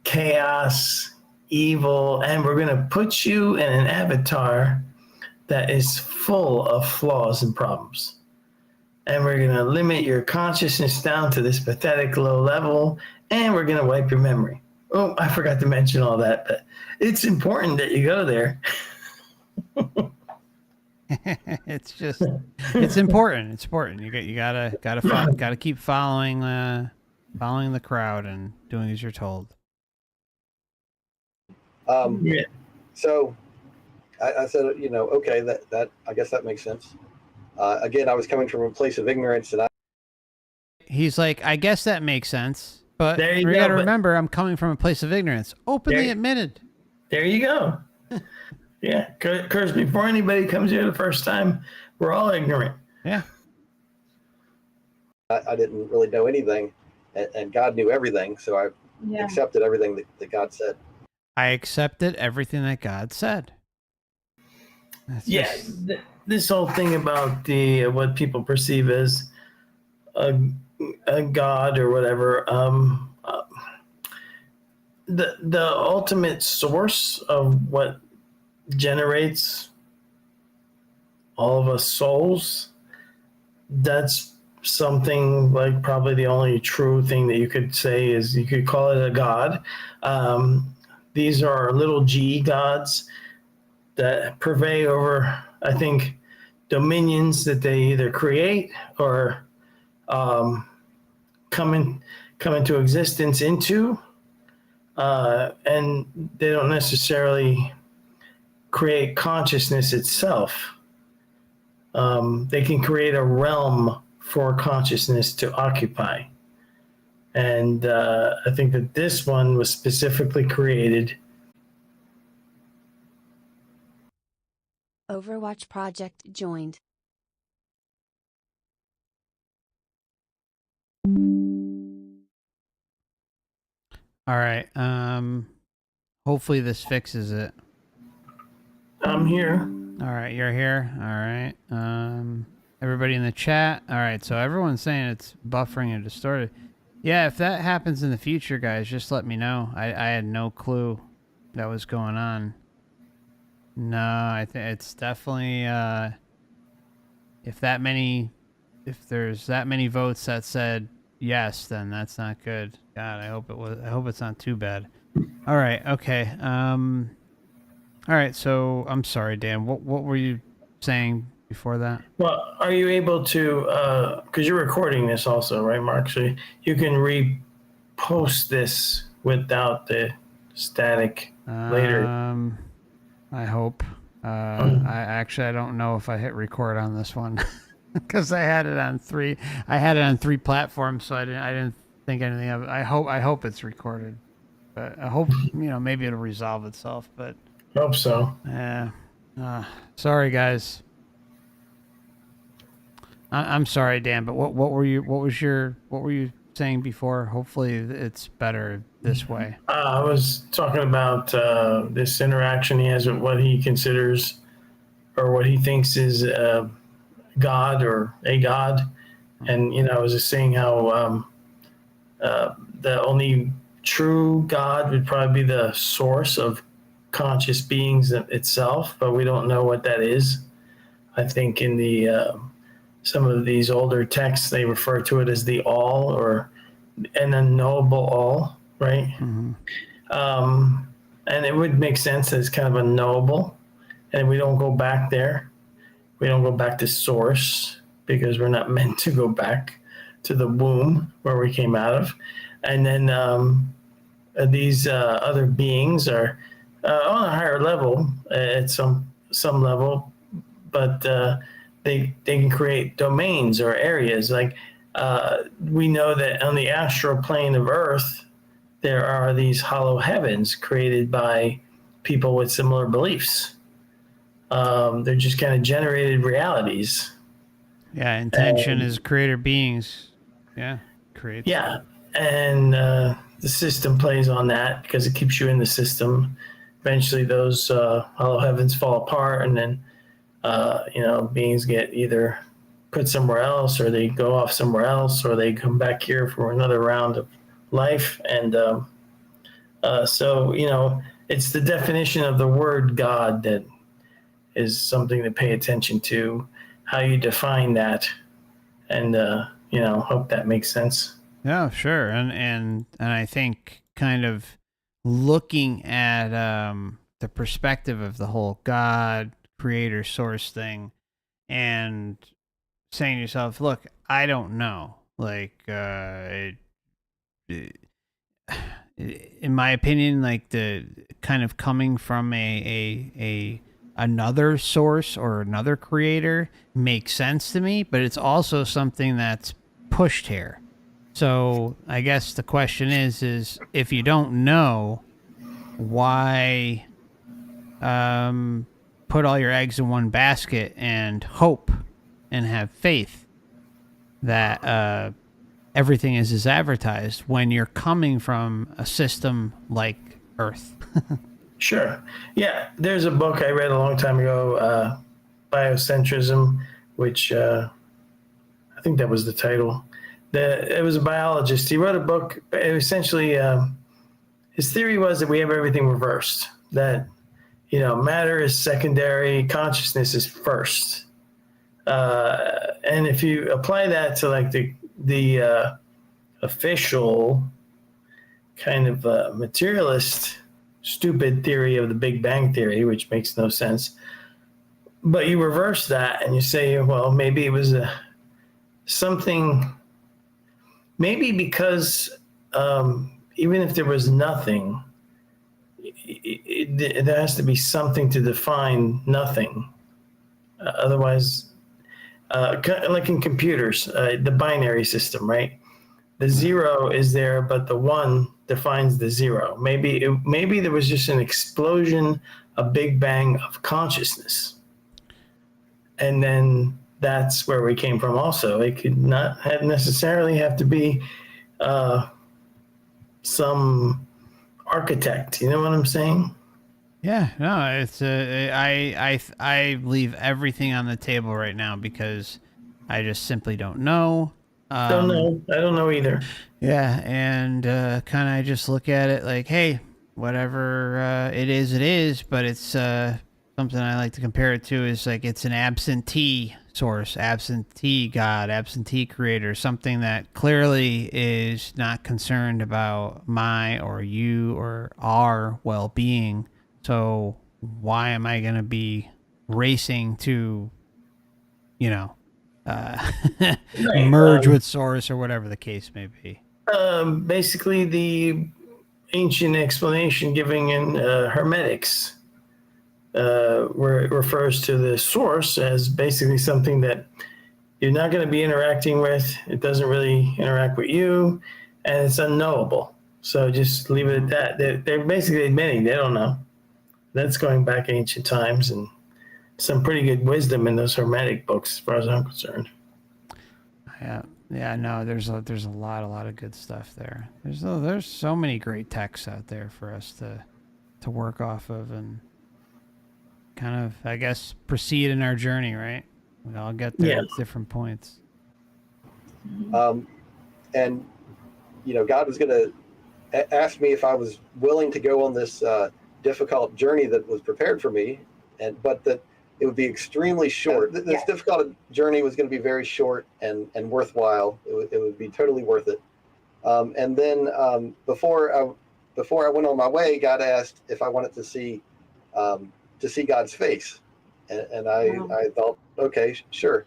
chaos, evil, and we're going to put you in an avatar that is full of flaws and problems. And we're going to limit your consciousness down to this pathetic low level, and we're going to wipe your memory. Oh, I forgot to mention all that, but it's important that you go there. It's just, it's important. It's important. You gotta keep following the crowd and doing as you're told. Yeah. So I said, you know, okay, that I guess that makes sense. Again, I was coming from a place of ignorance, and He's like, I guess that makes sense, but There you you go, gotta but- remember, I'm coming from a place of ignorance. Openly There- admitted. There you go. Yeah, because before anybody comes here the first time, we're all ignorant. Yeah. I didn't really know anything, and God knew everything, so I Yeah. accepted everything that God said. I accepted everything that God said. That's Yeah, just- this whole thing about the what people perceive as a god or whatever. The ultimate source of what generates all of us souls, that's something like probably the only true thing that you could say is you could call it a god. These are little g gods that purvey over, I think, dominions that they either create or come into existence into, and they don't necessarily create consciousness itself. They can create a realm for consciousness to occupy. And I think that this one was specifically created. OverWatchProject joined. All right. Hopefully this fixes it. I'm here. All right, you're here. All right. Everybody in the chat. All right, so everyone's saying it's buffering and distorted. Yeah, if that happens in the future, guys, just let me know. I had no clue that was going on. No, I think it's definitely if there's that many votes that said yes, then that's not good. God, I hope it's not too bad. All right, okay. All right, so I'm sorry, Dan. What were you saying before that? Well, are you able to, because you're recording this also, right, Mark? So you can repost this without the static later. I hope. I don't know if I hit record on this one because I had it on three platforms, so I didn't think anything of it. I hope it's recorded, but I hope maybe it'll resolve itself. But Hope so. yeah, sorry guys. I'm sorry, Dan. But what were you saying before? Hopefully it's better this way. I was talking about this interaction he has with what he considers or what he thinks is God or a God. And, I was just saying how the only true God would probably be the source of conscious beings itself, but we don't know what that is. I think in the some of these older texts, they refer to it as the all, or an unknowable all, right? Mm-hmm. And it would make sense as kind of unknowable, and we don't go back there. We don't go back to source because we're not meant to go back to the womb where we came out of. And then these other beings are on a higher level at some level, but they can create domains or areas. Like we know that on the astral plane of Earth, there are these hollow heavens created by people with similar beliefs. They're just kind of generated realities. Yeah, intention is creator beings. Yeah, creates. Yeah, and the system plays on that because it keeps you in the system. Eventually, those hollow heavens fall apart, and then beings get either put somewhere else, or they go off somewhere else, or they come back here for another round of life. And so it's the definition of the word God that is something to pay attention to, how you define that, and hope that makes sense. Yeah, sure. And I think kind of looking at the perspective of the whole God creator source thing, and saying to yourself, look, I don't know. Like in my opinion, like the kind of coming from a another source or another creator makes sense to me, but it's also something that's pushed here. So I guess the question is if you don't know, why put all your eggs in one basket and hope and have faith that everything is as advertised when you're coming from a system like Earth? Sure. Yeah, there's a book I read a long time ago, Biocentrism, which I think that was the title. It was a biologist. He wrote a book. Essentially, his theory was that we have everything reversed, that matter is secondary, consciousness is first. And if you apply that to like the official kind of materialist stupid theory of the Big Bang Theory, which makes no sense, but you reverse that and you say, well, maybe it was something, maybe because even if there was nothing, there has to be something to define nothing. Otherwise, like in computers, the binary system, right? The zero is there, but the one defines the zero. Maybe there was just an explosion, a big bang of consciousness. And then that's where we came from also. It could not necessarily have to be some architect. You know what I'm saying? Yeah, no, it's I leave everything on the table right now because I just simply don't know. Don't know. I don't know either. Yeah, and kind of just look at it like, hey, whatever it is, but it's something I like to compare it to is like it's an absentee source, absentee God, absentee creator, something that clearly is not concerned about my or you or our well-being. So why am I going to be racing to, merge with source or whatever the case may be? Basically, the ancient explanation given in Hermetics where it refers to the source as basically something that you're not going to be interacting with. It doesn't really interact with you, and it's unknowable. So just leave it at that. They're basically admitting they don't know. That's going back ancient times, and some pretty good wisdom in those Hermetic books, as far as I'm concerned. Yeah, no, there's a lot of good stuff there. There's so many great texts out there for us to work off of and kind of, I guess, proceed in our journey, right? We all get there at different points. And God was going to ask me if I was willing to go on this difficult journey that was prepared for me, but that it would be extremely short. This difficult journey was going to be very short and worthwhile. It would be totally worth it. And then before I went on my way, God asked if I wanted to see God's face, and I thought, okay, sure.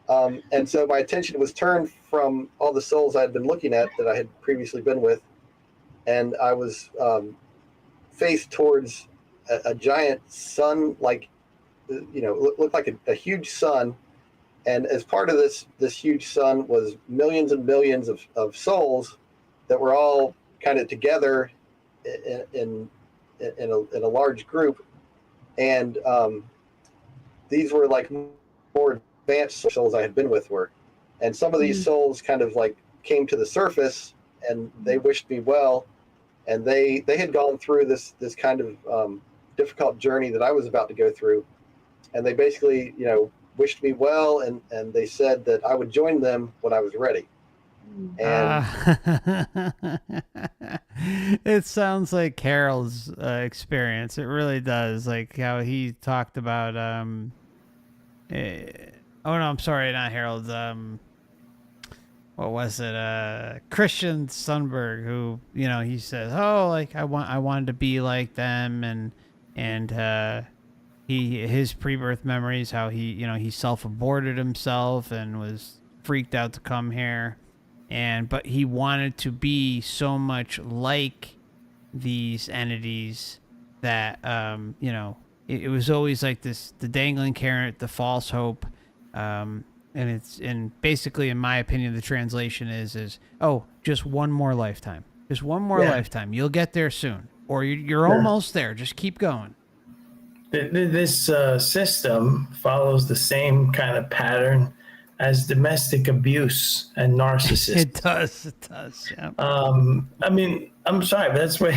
And so my attention was turned from all the souls I had been looking at that I had previously been with, and I was faced towards a giant sun, like, looked like a huge sun. And as part of this huge sun was millions and millions of souls that were all kind of together in a large group. And these were like more advanced souls I had been with were. And some of these souls kind of like came to the surface and they wished me well. And they had gone through this kind of difficult journey that I was about to go through. And they basically, wished me well, and they said that I would join them when I was ready. And it sounds like Harold's experience. It really does. Like how he talked about. Oh no, I'm sorry, not Harold. What was it? Christian Sundberg, who he says, "Oh, like I wanted to be like them," and his pre-birth memories, how he self-aborted himself and was freaked out to come here, but he wanted to be so much like these entities that it was always like this, the dangling carrot, the false hope, and basically, in my opinion, the translation is oh, just one more lifetime, lifetime, you'll get there soon, or you're almost there, just keep going. This system follows the same kind of pattern as domestic abuse and narcissism. It does, yeah. I mean, I'm sorry, but that's what.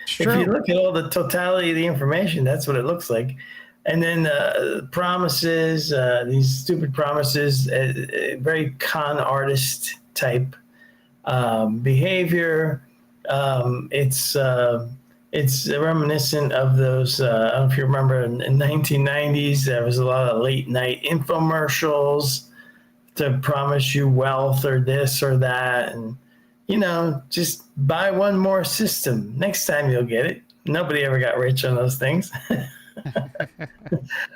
If you look at all the totality of the information, that's what it looks like. And then promises, these stupid promises, very con artist type behavior. It's reminiscent of those, I don't know if you remember, in the 1990s, there was a lot of late night infomercials to promise you wealth or this or that. And, just buy one more system. Next time you'll get it. Nobody ever got rich on those things.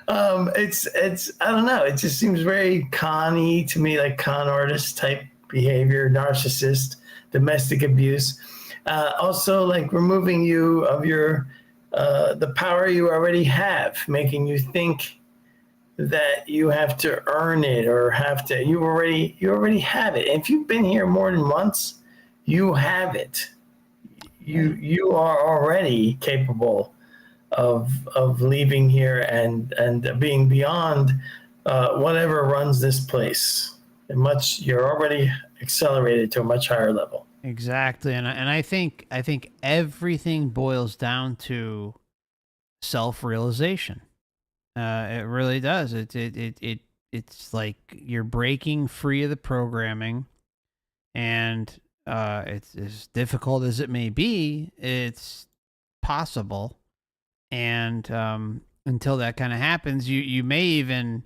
It's I don't know. It just seems very con-y to me, like con artist type behavior, narcissist, domestic abuse. Also, like removing you of your the power you already have, making you think that you have to earn it or you already have it. And if you've been here more than once, you have it. You are already capable of leaving here and being beyond whatever runs this place. You're already accelerated to a much higher level. Exactly, and I think everything boils down to self-realization. It really does. It's like you're breaking free of the programming, and it's as difficult as it may be. It's possible, and until that kind of happens, you may even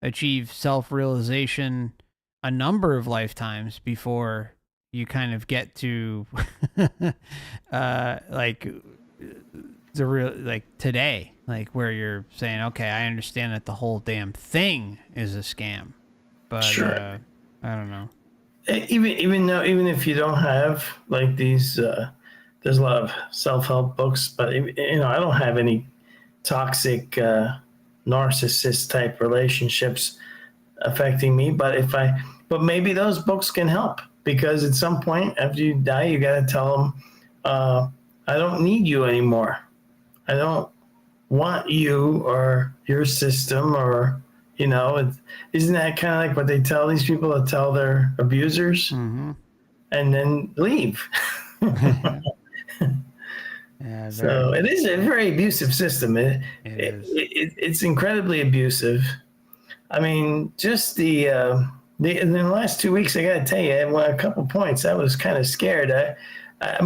achieve self-realization a number of lifetimes before you kind of get to like the real, like today, like where you're saying, okay, I understand that the whole damn thing is a scam, but sure. I don't know. Even if you don't have like these, there's a lot of self-help books, but I don't have any toxic narcissist type relationships affecting me. But maybe those books can help. Because at some point after you die, you got to tell them, I don't need you anymore. I don't want you or your system or, isn't that kind of like what they tell these people to tell their abusers? Mm-hmm. And then leave. Yeah, so it is a very abusive system. It's incredibly abusive. I mean, just in the last 2 weeks, I got to tell you, a couple points, I was kind of scared. I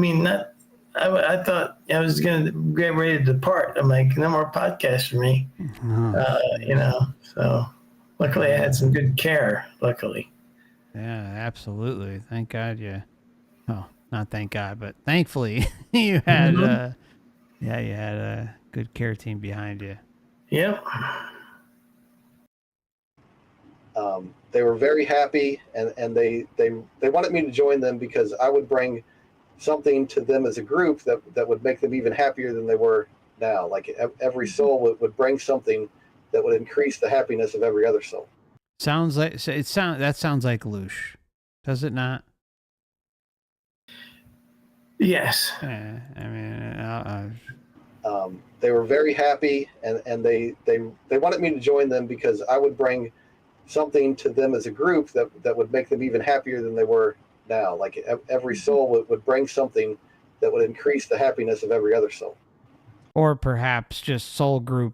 I thought I was going to get ready to depart. I'm like, no more podcasts for me. So luckily I had some good care, luckily. Yeah, absolutely. Thank God well, not thank God, but thankfully you had you had a good care team behind you. Yep. They were very happy, and they wanted me to join them because I would bring something to them as a group that would make them even happier than they were now. Like every soul would bring something that would increase the happiness of every other soul. Sounds like that sounds like Loosh, does it not? Yes. Yeah, I mean, They were very happy, and they wanted me to join them because I would bring something to them as a group that would make them even happier than they were now. Like every soul would bring something that would increase the happiness of every other soul. or perhaps just soul group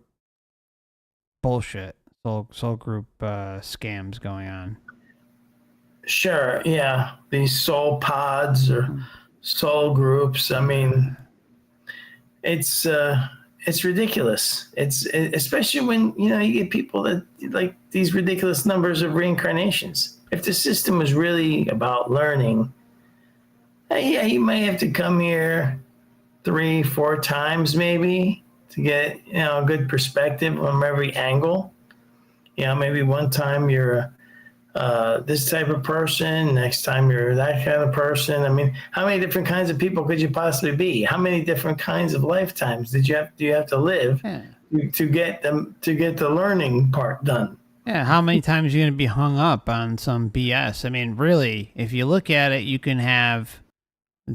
bullshit, soul group scams going on. Sure. Yeah. These soul pods or soul groups. I mean, it's ridiculous. It's especially when you get people that like these ridiculous numbers of reincarnations. If the system was really about learning, yeah, you may have to come here 3-4 times maybe to get a good perspective from every angle. Maybe one time you're this type of person, next time you're that kind of person. I mean, how many different kinds of people could you possibly be? How many different kinds of lifetimes do you have to live to get the learning part done? Yeah, how many times are you going to be hung up on some BS? I mean, really, if you look at it, you can have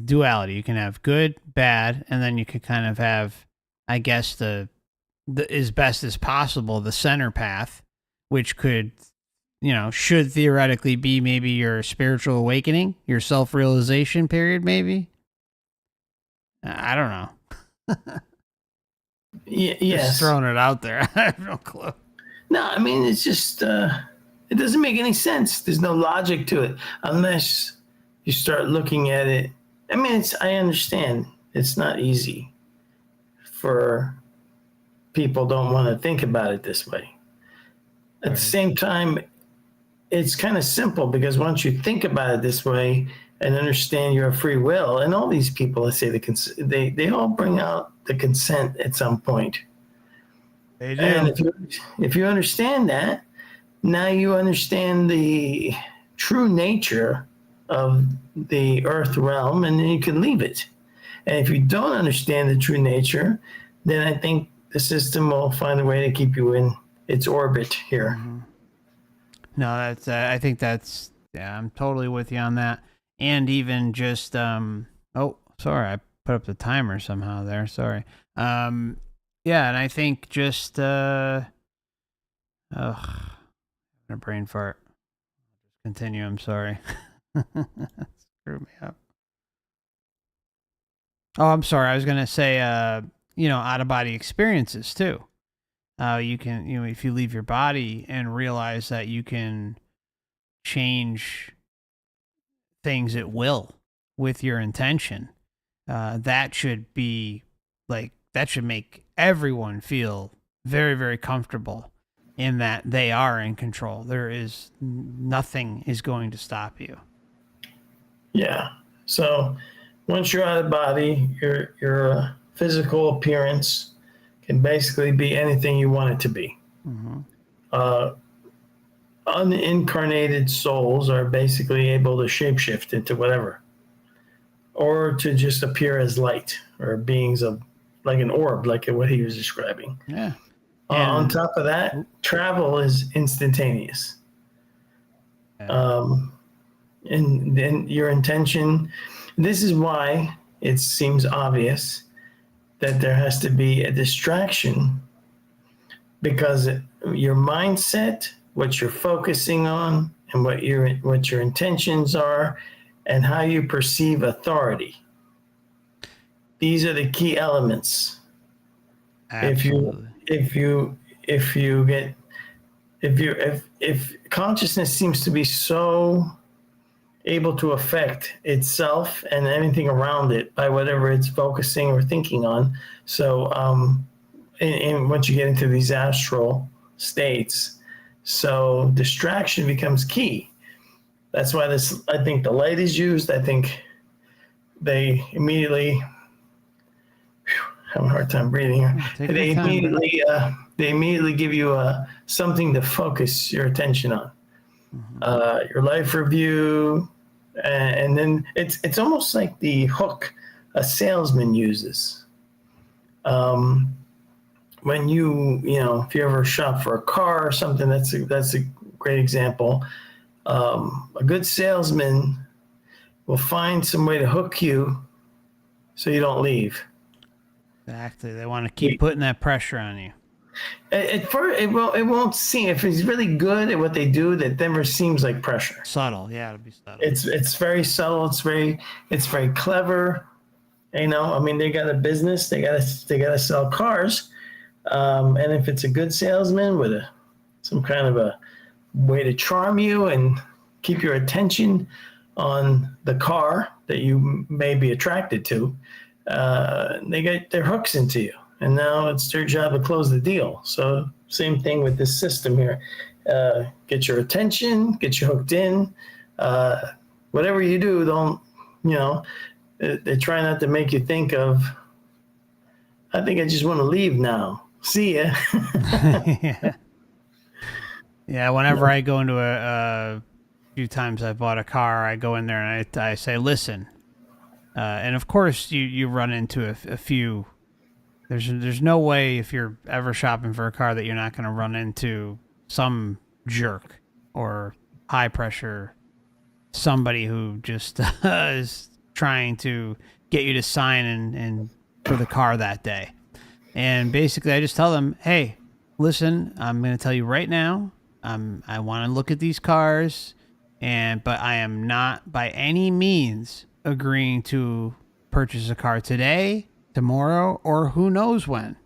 duality. You can have good, bad, and then you could kind of have, I guess, the as best as possible, the center path, which could, should theoretically be maybe your spiritual awakening, your self-realization period, maybe. I don't know. Yes. Just throwing it out there. I have no clue. No, I mean, it's just, it doesn't make any sense. There's no logic to it unless you start looking at it. I mean, I understand it's not easy for people don't want to think about it this way. At the same time, it's kind of simple because once you think about it this way and understand your free will, and all these people, let's say they all bring out the consent at some point. They do. And if you understand that, now you understand the true nature of the earth realm, and then you can leave it. And if you don't understand the true nature, then I think the system will find a way to keep you in its orbit here. Mm-hmm. No, that's. I think that's. Yeah, I'm totally with you on that. And even just. Oh, sorry, I put up the timer somehow there. Sorry. Yeah, and I think just. A brain fart. Continue. I'm sorry. Screw me up. Oh, I'm sorry. I was gonna say. Out of body experiences too. You can, if you leave your body and realize that you can change things at will with your intention, that should be that should make everyone feel very, very comfortable in that they are in control. Nothing is going to stop you. Yeah. So once you're out of body, your physical appearance can basically be anything you want it to be. Mm-hmm. Unincarnated souls are basically able to shapeshift into whatever, or to just appear as light or beings of like an orb, like what he was describing. Yeah. On top of that, travel is instantaneous. Yeah. And then your intention. This is why it seems obvious that there has to be a distraction, because your mindset, what you're focusing on, and what your intentions are, and how you perceive authority. These are the key elements. Absolutely. If consciousness seems to be so able to affect itself and anything around it by whatever it's focusing or thinking on. So once you get into these astral states, so distraction becomes key. That's why I think the light is used. I think they immediately having a hard time breathing here. They immediately give you something to focus your attention on. Your life review, and then it's almost like the hook a salesman uses. When if you ever shop for a car or something, that's a great example. A good salesman will find some way to hook you so you don't leave. Exactly. They want to keep putting that pressure on you. It won't seem, if he's really good at what they do, that never seems like pressure. Subtle, yeah, it'll be subtle. It's very subtle. It's very clever. I mean, they got a business. They gotta sell cars, and if it's a good salesman with some kind of a way to charm you and keep your attention on the car that you may be attracted to, they get their hooks into you. And now it's their job to close the deal. So same thing with this system here. Get your attention, get you hooked in. Whatever you do, they try not to make you think of, I think I just want to leave now. See ya. Yeah, whenever I go into a few times I bought a car, I go in there and I say, listen. And of course you run into a few. There's no way if you're ever shopping for a car that you're not going to run into some jerk or high pressure somebody who just is trying to get you to sign in for the car that day. And basically I just tell them, hey, listen, I'm going to tell you right now, I want to look at these cars, but I am not by any means agreeing to purchase a car today, tomorrow, or who knows when.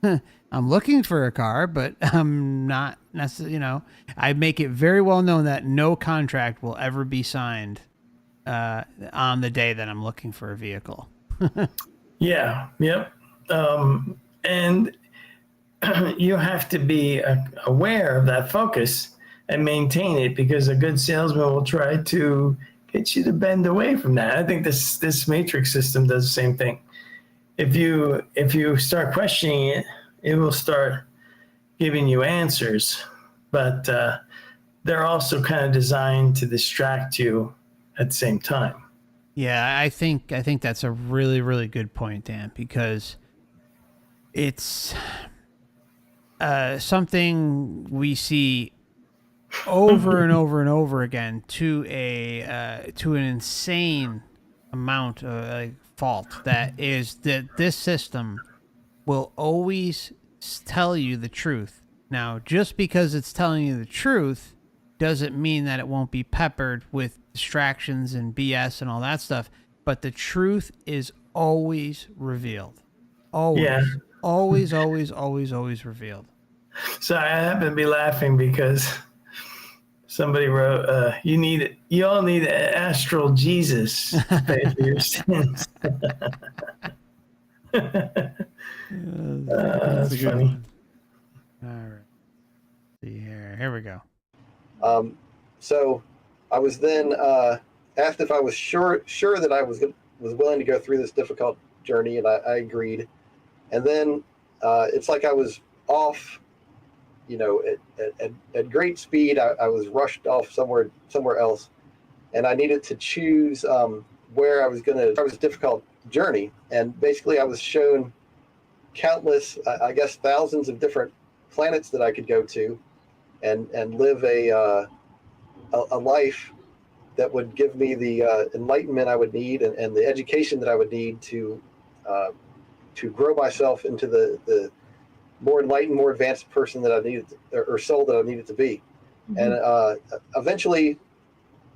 I'm looking for a car, but I'm not necessarily, I make it very well known that no contract will ever be signed on the day that I'm looking for a vehicle. Yeah. Yep. And you have to be aware of that focus and maintain it, because a good salesman will try to get you to bend away from that. I think this matrix system does the same thing. If you start questioning it, it will start giving you answers, but they're also kind of designed to distract you at the same time. Yeah, I think that's a really, really good point, Dan, because it's something we see over and over and over again to an insane amount of fault, that is that this system will always tell you the truth. Now, just because it's telling you the truth doesn't mean that it won't be peppered with distractions and BS and all that stuff, but the truth is always revealed. Always. Yeah. Always, always, always, always revealed. So I happen to be laughing because somebody wrote, you all need an astral Jesus to pay for your sins. That's funny. All right. See here. Here we go. So I was then asked if I was sure that I was willing to go through this difficult journey, and I agreed. And then it's like I was off, at great speed. I was rushed off somewhere else, and I needed to choose where I was going to start this difficult journey. And basically, I was shown countless, I guess, thousands of different planets that I could go to, and live a life that would give me the enlightenment I would need and the education that I would need to grow myself into the more enlightened, more advanced person that I needed, or soul that I needed to be. Mm-hmm. And eventually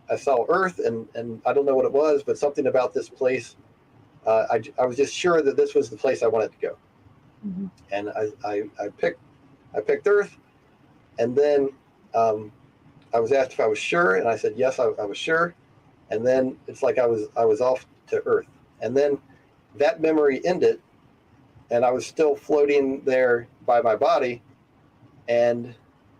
I saw Earth, and I don't know what it was, but something about this place, I was just sure that this was the place I wanted to go. Mm-hmm. And I picked Earth, and then I was asked if I was sure, and I said yes, I was sure. and then it's like I was off to Earth, and then that memory ended, and I was still floating there by my body, and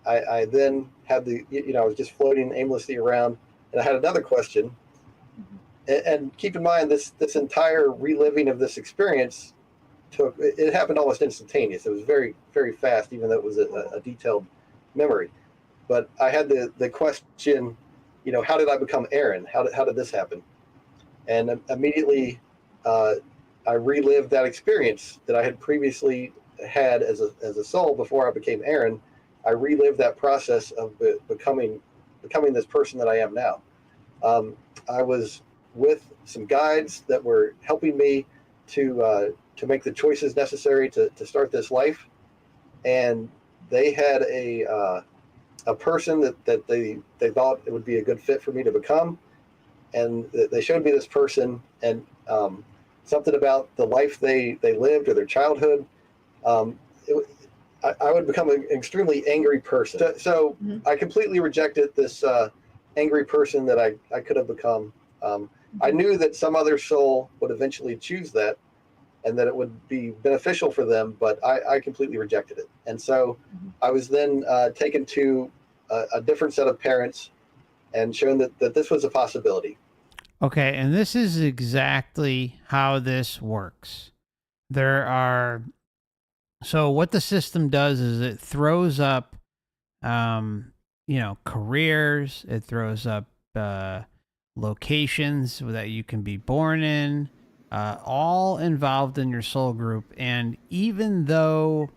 I then had I was just floating aimlessly around, and I had another question. And keep in mind, this entire reliving of this experience it happened almost instantaneous. It was very, very fast, even though it was a detailed memory. But I had the question, how did I become Aaron? How did this happen? And immediately I relived that experience that I had previously had as a soul before I became Aaron. I relived that process of becoming this person that I am now. I was with some guides that were helping me to make the choices necessary to start this life, and they had a person that they thought it would be a good fit for me to become, and they showed me this person, and something about the life they lived or their childhood. I would become an extremely angry person. So I completely rejected this angry person that I could have become. I knew that some other soul would eventually choose that, and that it would be beneficial for them, but I completely rejected it. And so I was then taken to a different set of parents and shown that this was a possibility. Okay, and this is exactly how this works. So what the system does is it throws up, careers. It throws up locations that you can be born in, all involved in your soul group. And even though,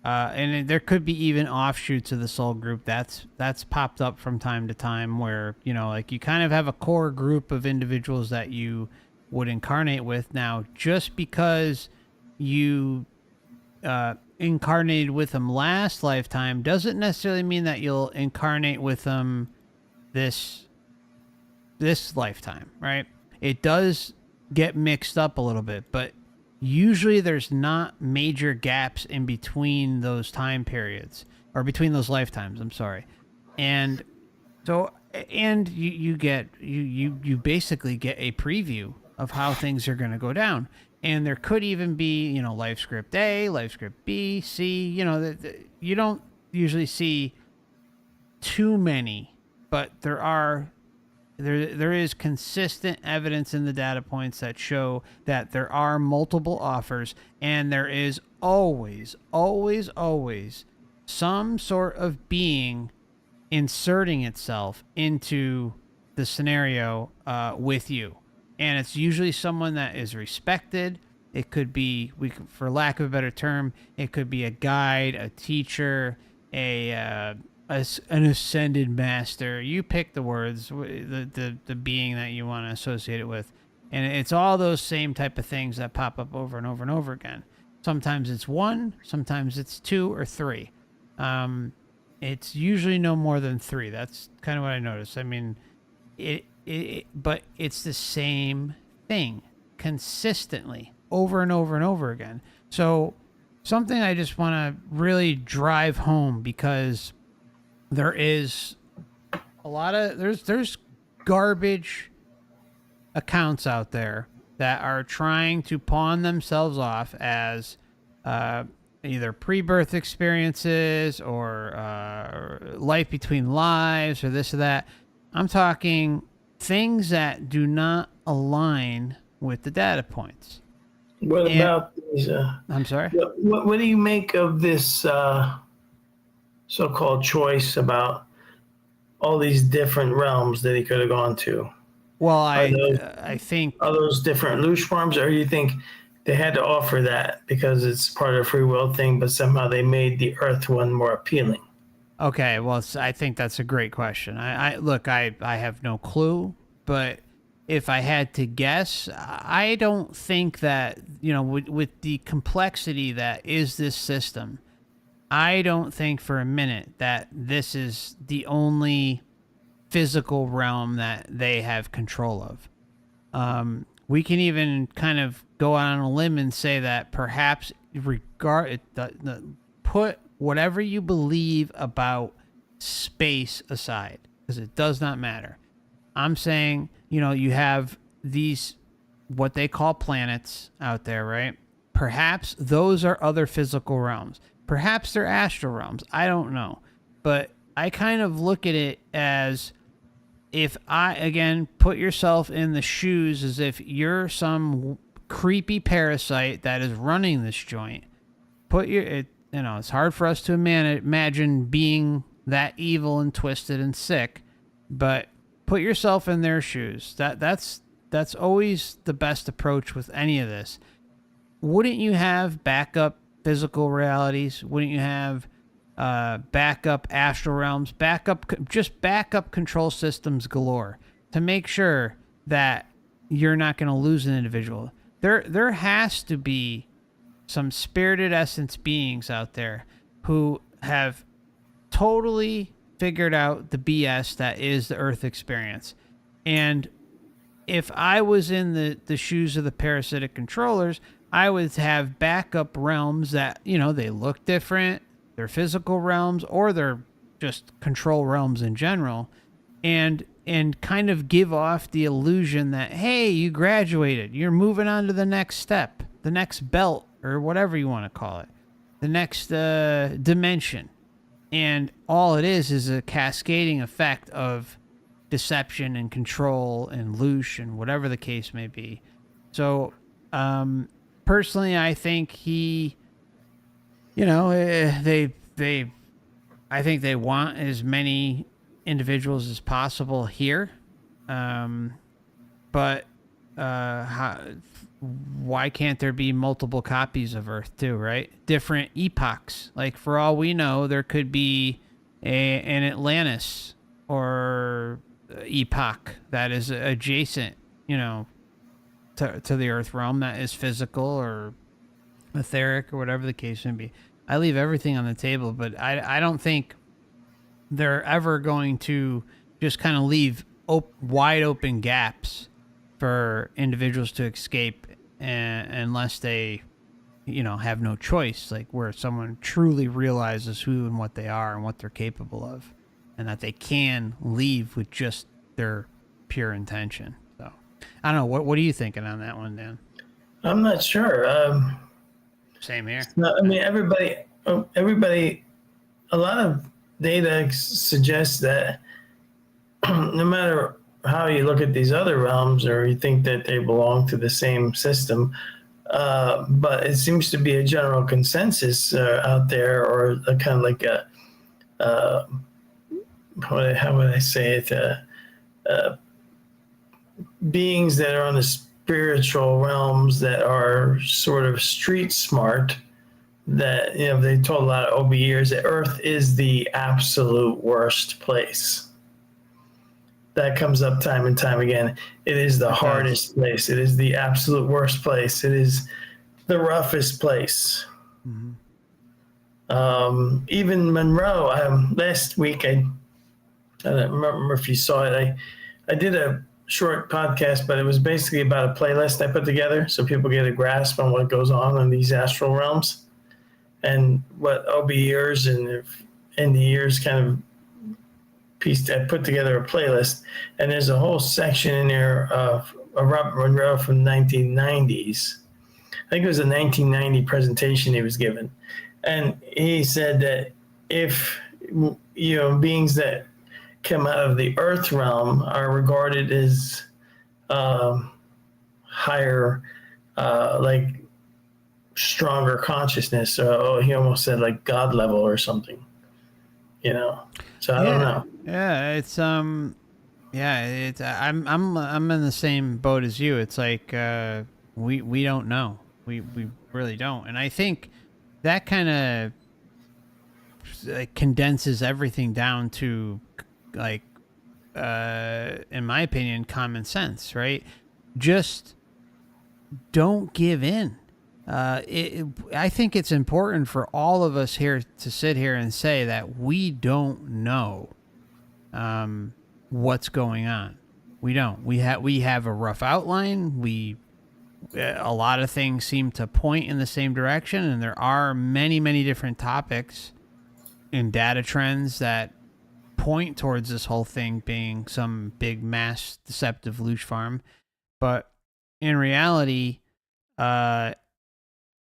there could be even offshoots of the soul group that's popped up from time to time where, like you kind of have a core group of individuals that you would incarnate with. Now, just because you incarnated with them last lifetime doesn't necessarily mean that you'll incarnate with them this lifetime, right? It does get mixed up a little bit, but usually there's not major gaps in between those time periods, or between those lifetimes, I'm sorry. And so, and you basically get a preview of how things are going to go down. And there could even be, life script A, life script B, C, you don't usually see too many, but there is consistent evidence in the data points that show that there are multiple offers, and there is always, always, always some sort of being inserting itself into the scenario with you. And it's usually someone that is respected. It could be, for lack of a better term, it could be a guide, a teacher, an ascended master. You pick the words, the being that you want to associate it with. And it's all those same type of things that pop up over and over and over again. Sometimes it's one, sometimes it's two or three. It's usually no more than three. That's kind of what I noticed. I mean, but it's the same thing consistently over and over and over again. So something I just want to really drive home, because there is a lot of there's garbage accounts out there that are trying to pawn themselves off as either pre-birth experiences or life between lives or this or that. I'm talking things that do not align with the data points. What about these? I'm sorry? What do you make of this so-called choice about all these different realms that he could have gone to? Well, I think... Are those different loose forms, or do you think they had to offer that because it's part of a free will thing, but somehow they made the Earth one more appealing? Okay, well, I think that's a great question. I have no clue, but if I had to guess, I don't think that, with the complexity that is this system, I don't think for a minute that this is the only physical realm that they have control of. We can even kind of go out on a limb and say that perhaps put whatever you believe about space aside, because it does not matter. I'm saying, you know, you have these, what they call planets out there, right? Perhaps those are other physical realms. Perhaps they're astral realms. I don't know. But I kind of look at it as, if I, again, put yourself in the shoes as if you're some creepy parasite that is running this joint. You know, it's hard for us to imagine being that evil and twisted and sick, but put yourself in their shoes. That's always the best approach with any of this. Wouldn't you have backup physical realities? Wouldn't you have backup astral realms, backup control systems galore to make sure that you're not going to lose an individual? There has to be some spirited essence beings out there who have totally figured out the BS that is the Earth experience. And if I was in the shoes of the parasitic controllers, I would have backup realms that, you know, they look different. They're physical realms, or they're just control realms in general, and kind of give off the illusion that, hey, you graduated, you're moving on to the next step, the next belt, or whatever you want to call it, the next dimension. And all it is a cascading effect of deception and control and loosh and whatever the case may be. So personally, I think he, you know, I think they want as many individuals as possible here. But why can't there be multiple copies of Earth too, right? Different epochs. Like, for all we know, there could be an Atlantis or epoch that is adjacent, you know, to the Earth realm, that is physical or etheric or whatever the case may be. I leave everything on the table, but I don't think they're ever going to just kind of leave wide open gaps for individuals to escape, unless they, you know, have no choice, like where someone truly realizes who and what they are and what they're capable of, and that they can leave with just their pure intention. So I don't know. What are you thinking on that one, Dan? I'm not sure. Same here. No, I mean, everybody, a lot of data suggests that no matter how you look at these other realms, or you think that they belong to the same system, but it seems to be a general consensus out there, or a kind of like a, how would I say it? Beings that are on the spiritual realms that are sort of street smart, that, you know, they told a lot of OBEers that Earth is the absolute worst place. That comes up time and time again. It is the hardest place. It is the absolute worst place. It is the roughest place. Mm-hmm. Even Monroe, last week, I don't remember if you saw it. I did a short podcast, but it was basically about a playlist I put together so people get a grasp on what goes on in these astral realms, and what OBEers and NDEers kind of I put together a playlist, and there's a whole section in there of Robert Monroe from the 1990s. I think it was a 1990 presentation he was given. And he said that if, you know, beings that come out of the Earth realm are regarded as higher, like stronger consciousness. He almost said like God level or something, you know? So I don't know. Yeah, it's I'm in the same boat as you. It's like we don't know. We really don't. And I think that kind of condenses everything down to, like, in my opinion, common sense, right? Just don't give in. I think it's important for all of us here to sit here and say that we don't know what's going on. We don't. We have a rough outline. A lot of things seem to point in the same direction, and there are many, many different topics and data trends that point towards this whole thing being some big mass deceptive loosh farm, but in reality, I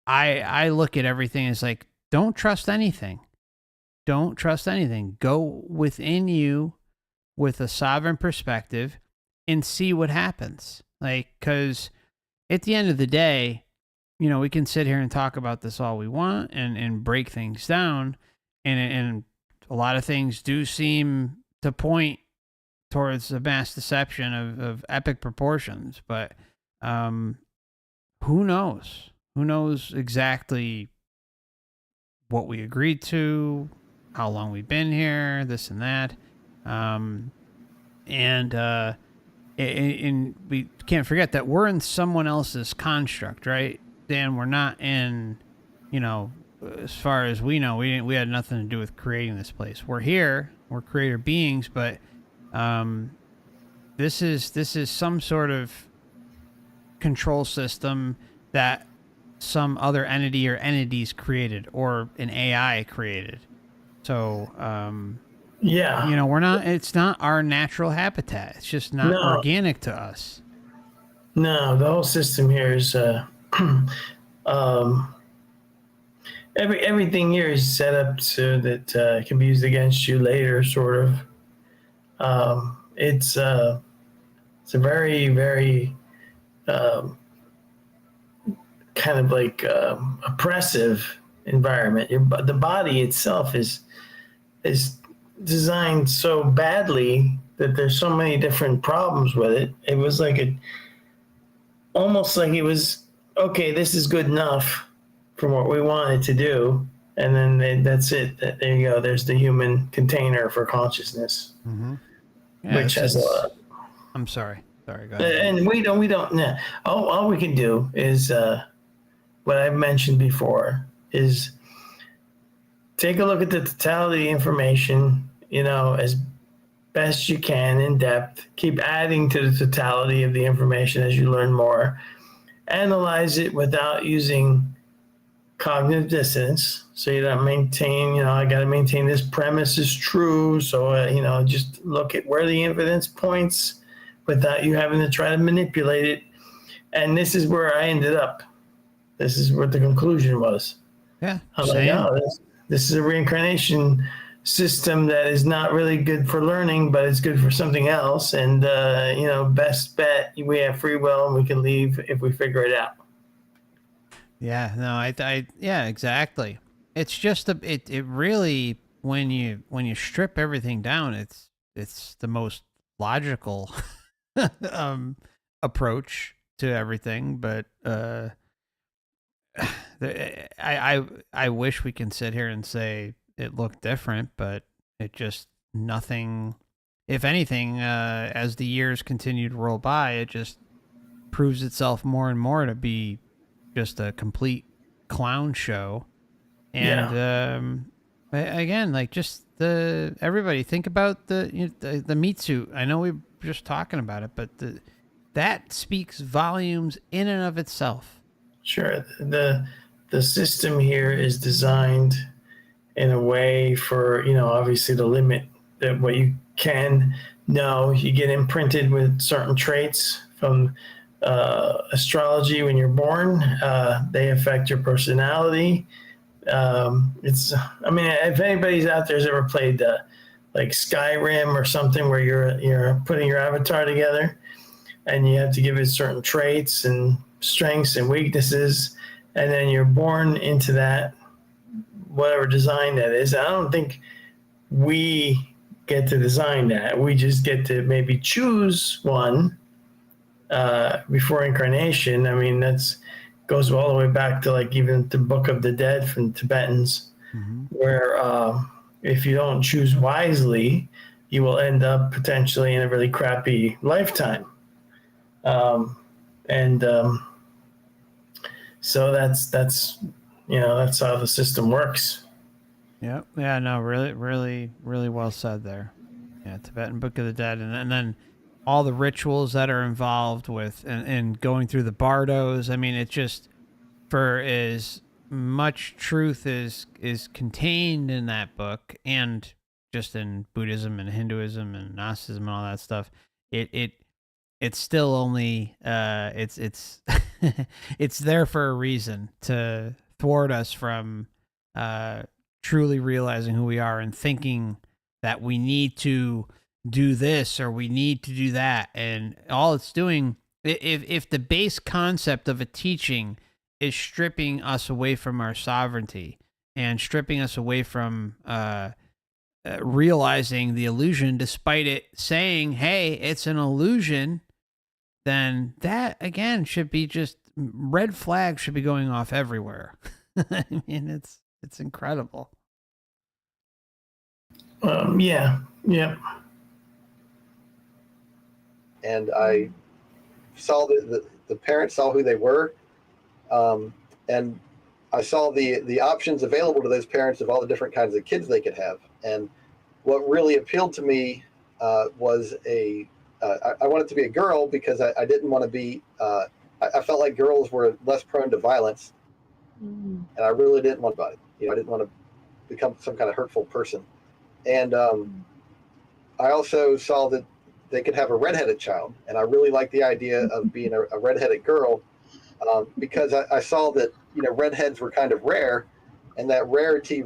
look at everything as like, don't trust anything. Don't trust anything. Go within you with a sovereign perspective and see what happens. Like, because at the end of the day, you know, we can sit here and talk about this all we want and break things down. And a lot of things do seem to point towards a mass deception of epic proportions. But who knows? Who knows exactly what we agreed to, how long we've been here, this and that. And we can't forget that we're in someone else's construct, right? Dan, we're not in, you know, as far as we know, we had nothing to do with creating this place. We're here, we're creator beings, but this is some sort of control system that some other entity or entities created, or an AI created. So, yeah, you know, it's not our natural habitat. It's just not organic to us. No, the whole system here is, everything here is set up so that it can be used against you later, sort of. It's a very, very kind of like oppressive environment. The body itself is designed so badly that there's so many different problems with it. It was like almost like it was, okay, this is good enough for what we wanted to do, and then that's it. There you go. There's the human container for consciousness, yeah, which has a lot. I'm sorry. Go ahead. And we don't. Nah. All we can do is what I've mentioned before is take a look at the totality of the information, you know, as best you can in depth. Keep adding to the totality of the information as you learn more. Analyze it without using cognitive dissonance. So you don't maintain, you know, I got to maintain this premise is true. So, you know, just look at where the evidence points without you having to try to manipulate it. And this is where I ended up. This is what the conclusion was. Yeah. I'm like, oh, this is a reincarnation system that is not really good for learning, but it's good for something else. And, you know, best bet, we have free will and we can leave if we figure it out. Yeah, no, yeah, exactly. It's just it really, when you strip everything down, it's the most logical approach to everything. But I wish we can sit here and say it looked different, but it just nothing. If anything, as the years continue to roll by, it just proves itself more and more to be just a complete clown show. And again, like, just everybody think about the meat suit. I know we were just talking about it, but that speaks volumes in and of itself. Sure. The system here is designed in a way for, you know, obviously to limit what you can know. You get imprinted with certain traits from astrology when you're born. They affect your personality. I mean, if anybody's out there's ever played like Skyrim or something where you're putting your avatar together and you have to give it certain traits and strengths and weaknesses, and then you're born into that, whatever design that is. I don't think we get to design that. We just get to maybe choose one before incarnation. I mean, that's goes all the way back to like even the Book of the Dead from Tibetans, where if you don't choose wisely, you will end up potentially in a really crappy lifetime. So that's you know, that's how the system works. Yep. Yeah. No. Really, really, really well said there. Yeah. Tibetan Book of the Dead, and then all the rituals that are involved with and going through the bardos. I mean, it's just, for as much truth is contained in that book, and just in Buddhism and Hinduism and Gnosticism and all that stuff, it's still only it's it's there for a reason, to thwart us from truly realizing who we are and thinking that we need to do this or we need to do that. And all it's doing, if the base concept of a teaching is stripping us away from our sovereignty and stripping us away from realizing the illusion, despite it saying, hey, it's an illusion, then that again should be just red flags should be going off everywhere. I mean, it's incredible. Yeah. And I saw the parents saw who they were, and I saw the options available to those parents of all the different kinds of kids they could have. And what really appealed to me was I wanted to be a girl because I didn't want to be, I felt like girls were less prone to violence, and I really didn't want to, I didn't want to become some kind of hurtful person. And I also saw that they could have a redheaded child, and I really liked the idea of being a redheaded girl, because I saw that redheads were kind of rare, and that rarity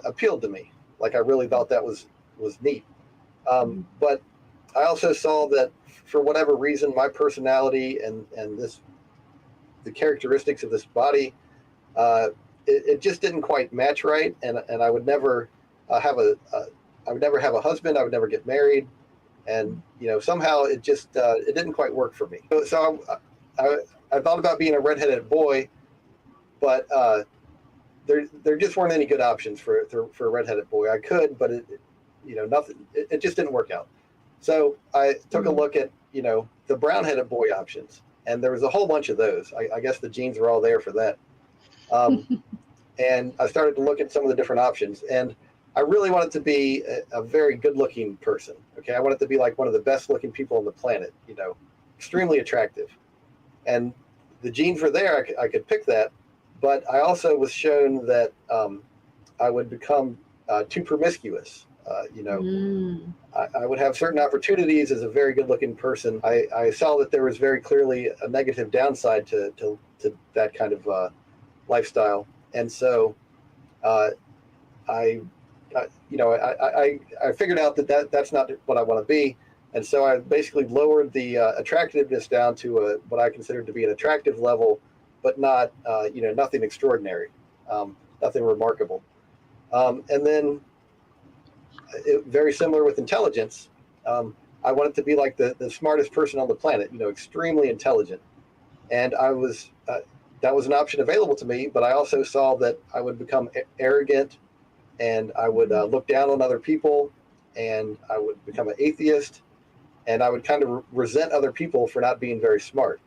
appealed to me. Like I really thought that was neat. But I also saw that for whatever reason, my personality and the characteristics of this body, it just didn't quite match right, and I would never have I would never have a husband. I would never get married, and somehow it just it didn't quite work for me. So I thought about being a redheaded boy, but there just weren't any good options for a redheaded boy. I could, but nothing. It just didn't work out. So I took a look at the brown-headed boy options, and there was a whole bunch of those. I guess the genes were all there for that. And I started to look at some of the different options, and I really wanted to be a very good-looking person. Okay, I wanted to be like one of the best-looking people on the planet. Extremely attractive, and the genes were there. I could pick that, but I also was shown that I would become too promiscuous. I would have certain opportunities as a very good-looking person. I saw that there was very clearly a negative downside to that kind of lifestyle, and so I figured out that's not what I want to be, and so I basically lowered the attractiveness down to what I considered to be an attractive level, but not nothing extraordinary, nothing remarkable, and then. Very similar with intelligence. I wanted to be like the smartest person on the planet, extremely intelligent. And I was, that was an option available to me, but I also saw that I would become arrogant, and I would look down on other people, and I would become an atheist, and I would kind of resent other people for not being very smart.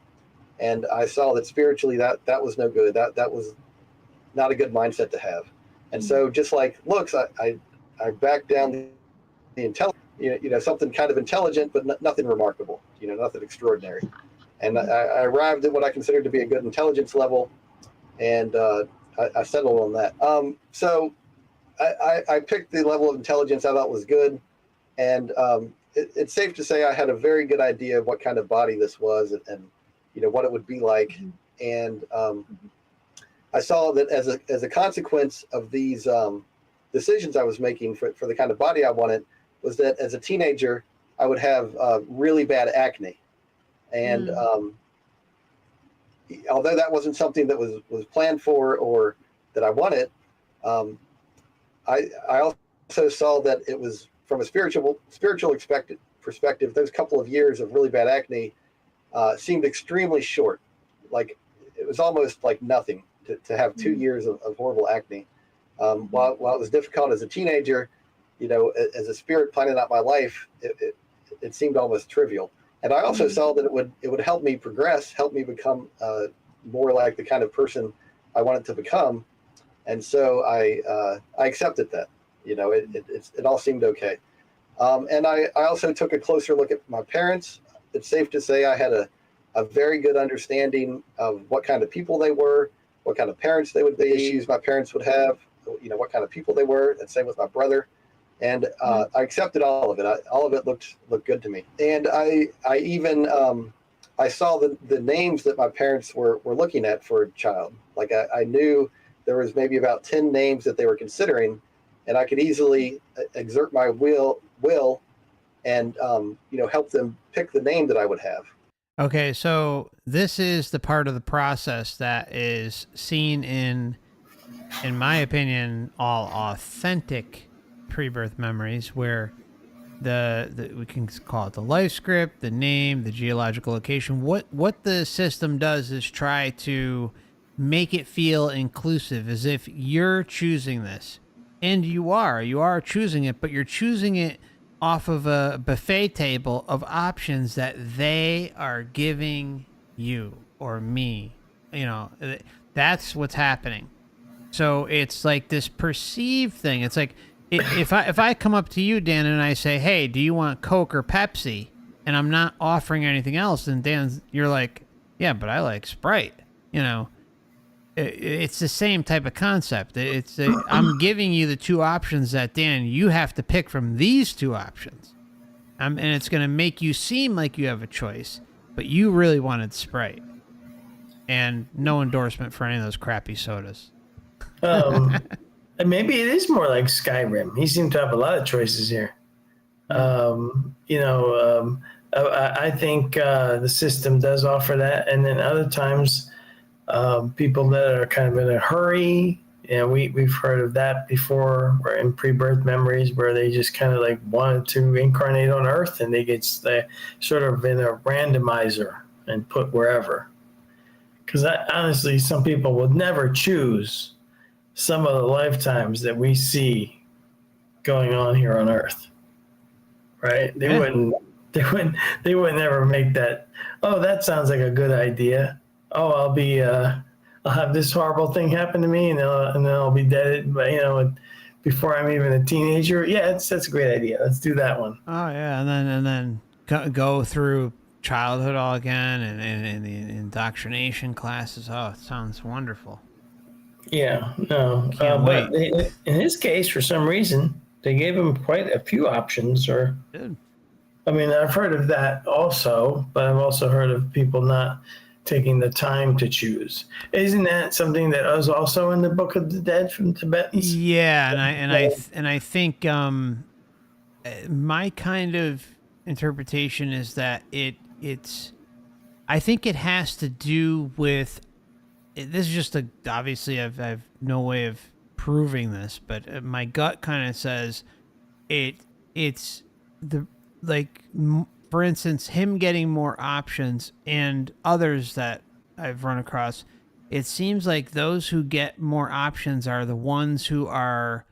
And I saw that spiritually that was no good. That was not a good mindset to have. And so just like looks, I backed down the intelligence, something kind of intelligent, but nothing remarkable, nothing extraordinary. And I arrived at what I considered to be a good intelligence level, and I settled on that. So I picked the level of intelligence I thought was good, and it's safe to say I had a very good idea of what kind of body this was, and what it would be like. And I saw that as a consequence of these decisions I was making for the kind of body I wanted, was that as a teenager, I would have really bad acne. And although that wasn't something that was planned for or that I wanted, I also saw that it was from a spiritual perspective, those couple of years of really bad acne seemed extremely short. Like it was almost like nothing to have 2 years of horrible acne. While it was difficult as a teenager, as a spirit planning out my life, it seemed almost trivial. And I also saw that it would help me progress, help me become more like the kind of person I wanted to become. And so I accepted that. It all seemed okay. And I also took a closer look at my parents. It's safe to say I had a very good understanding of what kind of people they were, what kind of parents they would be, issues my parents would have, what kind of people they were, and same with my brother. and I accepted all of it. All of it looked good to me, and I even I saw the names that my parents were looking at for a child. Like I knew there was maybe about 10 names that they were considering, and I could easily exert my will and help them pick the name that I would have. Okay, so this is the part of the process that is seen in my opinion, all authentic pre-birth memories, where the we can call it the life script, the name, the geological location. What the system does is try to make it feel inclusive, as if you're choosing this, and you are choosing it, but you're choosing it off of a buffet table of options that they are giving you or me. That's what's happening. So it's like this perceived thing. It's like if I come up to you, Dan, and I say, "Hey, do you want Coke or Pepsi?" and I'm not offering anything else, and you're like, "Yeah, but I like Sprite." It's the same type of concept. I'm giving you the two options that, Dan, you have to pick from these two options, and it's going to make you seem like you have a choice, but you really wanted Sprite. And no endorsement for any of those crappy sodas. Maybe it is more like Skyrim. He seemed to have a lot of choices here. I think the system does offer that, and then other times, people that are kind of in a hurry. We've heard of that before, or in pre-birth memories, where they just kind of like wanted to incarnate on Earth, and they get sort of in a randomizer and put wherever. Because honestly, some people would never choose some of the lifetimes that we see going on here on Earth, right? They wouldn't ever make that. Oh, that sounds like a good idea. Oh, I'll have this horrible thing happen to me, and then I'll be dead. But before I'm even a teenager. Yeah, that's a great idea. Let's do that one. Oh yeah, and then go through childhood all again, and the indoctrination classes. Oh, it sounds wonderful. Yeah, no, Can't but wait. in his case, for some reason, they gave him quite a few options. Good. I mean, I've heard of that also, but I've also heard of people not taking the time to choose. Isn't that something that was also in the Book of the Dead from Tibetans? Yeah, and I think my kind of interpretation is that it's. I think it has to do with. This is just obviously I've no way of proving this, but my gut kind of says it's the for instance, him getting more options and others that I've run across. It seems like those who get more options are the ones who are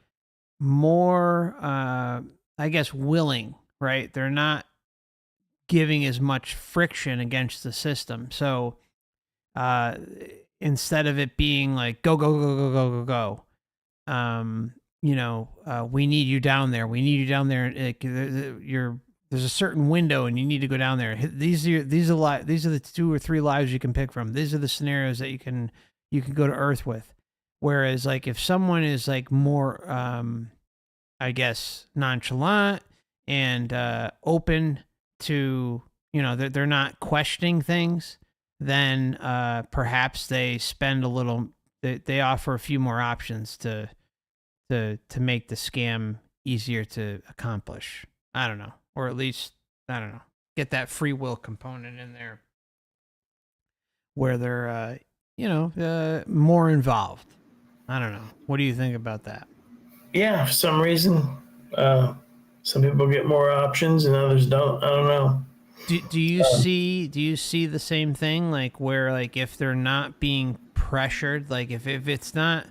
more, I guess, willing, right? They're not giving as much friction against the system. So, instead of it being like go go go go go go go, we need you down there. We need you down there. There's a certain window, and you need to go down there. These are the 2 or 3 lives you can pick from. These are the scenarios that you can go to Earth with. Whereas, like, if someone is like more, I guess, nonchalant and open to, they're not questioning things, then perhaps they spend a little. They offer a few more options to make the scam easier to accomplish. I don't know, or at least I don't know, get that free will component in there where they're more involved. I don't know. What do you think about that? Yeah, for some reason, some people get more options and others don't. I don't know. Do you see the same thing, like where, like, if they're not being pressured, like if it's not,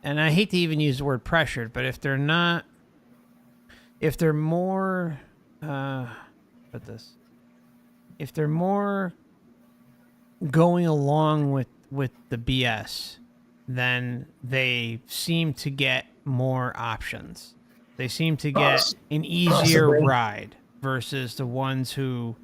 and I hate to even use the word pressured, but if they're more if they're more going along with the BS, then they seem to get more options. They seem to get an easier ride versus the ones who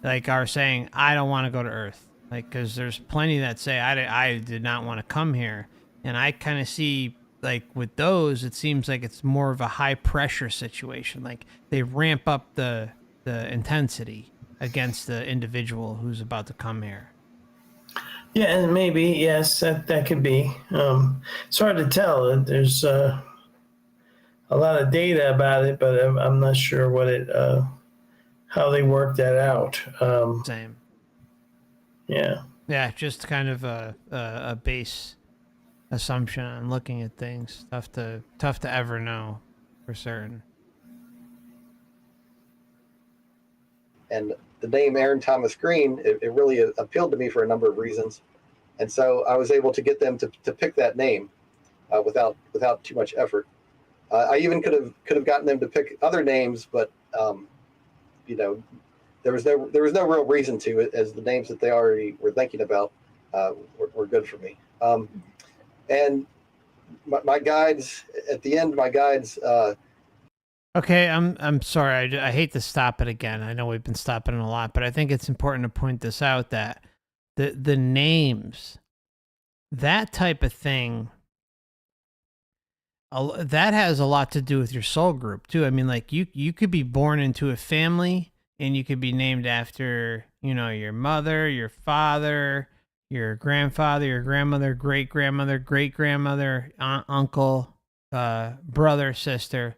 like are saying, I don't want to go to Earth. Like, because there's plenty that say I did not want to come here. And I kind of see like with those, it seems like it's more of a high pressure situation. Like they ramp up the intensity against the individual who's about to come here. Yeah, and maybe, yes, that could be. It's hard to tell. There's a lot of data about it, but I'm not sure how they work that out. Same. Yeah. Yeah, just kind of a base assumption on looking at things. Tough to ever know for certain. And the name Aaron Thomas Green, it really appealed to me for a number of reasons. And so I was able to get them to pick that name without too much effort. I even could have gotten them to pick other names, but you know, there was no real reason to it, as the names that they already were thinking about were good for me. And my guides at the end, Okay, I'm sorry. I hate to stop it again. I know we've been stopping it a lot, but I think it's important to point this out, that the names, that type of thing, that has a lot to do with your soul group too. I mean, like you could be born into a family and you could be named after, your mother, your father, your grandfather, your grandmother, great grandmother, great grandmother, aunt, uncle, brother, sister.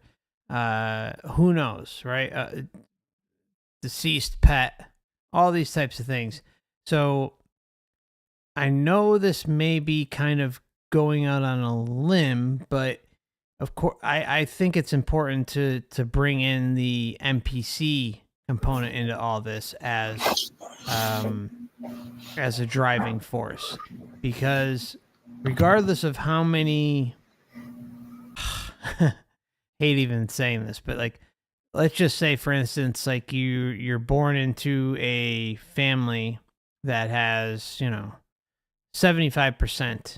Who knows, right? Deceased pet, all these types of things. So I know this may be kind of going out on a limb, but of course, I think it's important to bring in the NPC component into all this as a driving force, because regardless of how many, hate even saying this, but like, let's just say, for instance, like you're born into a family that has 75%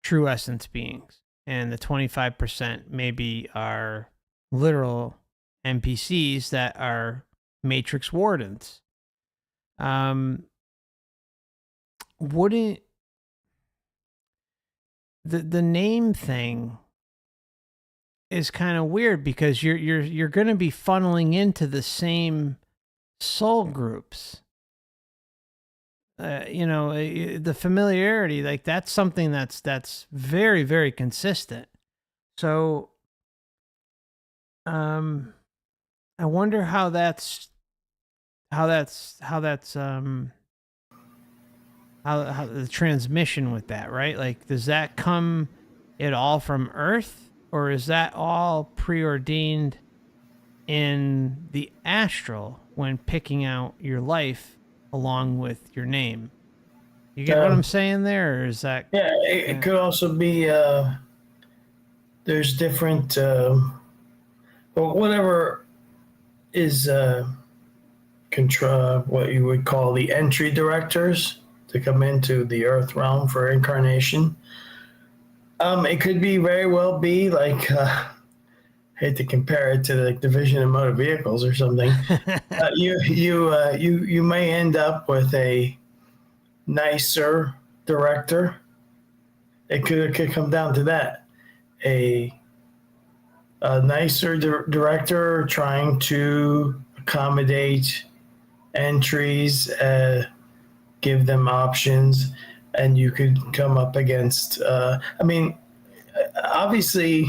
true essence beings, and the 25% maybe are literal NPCs that are Matrix wardens. Wouldn't the name thing is kind of weird, because you're going to be funneling into the same soul groups. The familiarity, like that's something that's very, very consistent. So, I wonder how the transmission with that, right? Like, does that come at all from Earth, or is that all preordained in the astral when picking out your life along with your name? You get what I'm saying there, or is that? Yeah, it could also be. There's different. Whatever is control, what you would call the entry directors to come into the Earth realm for incarnation. It could be very well be like. Hate to compare it to the division of motor vehicles or something. You may end up with a nicer director. It could come down to that. A nicer director trying to accommodate entries, give them options, and you could come up against. Obviously,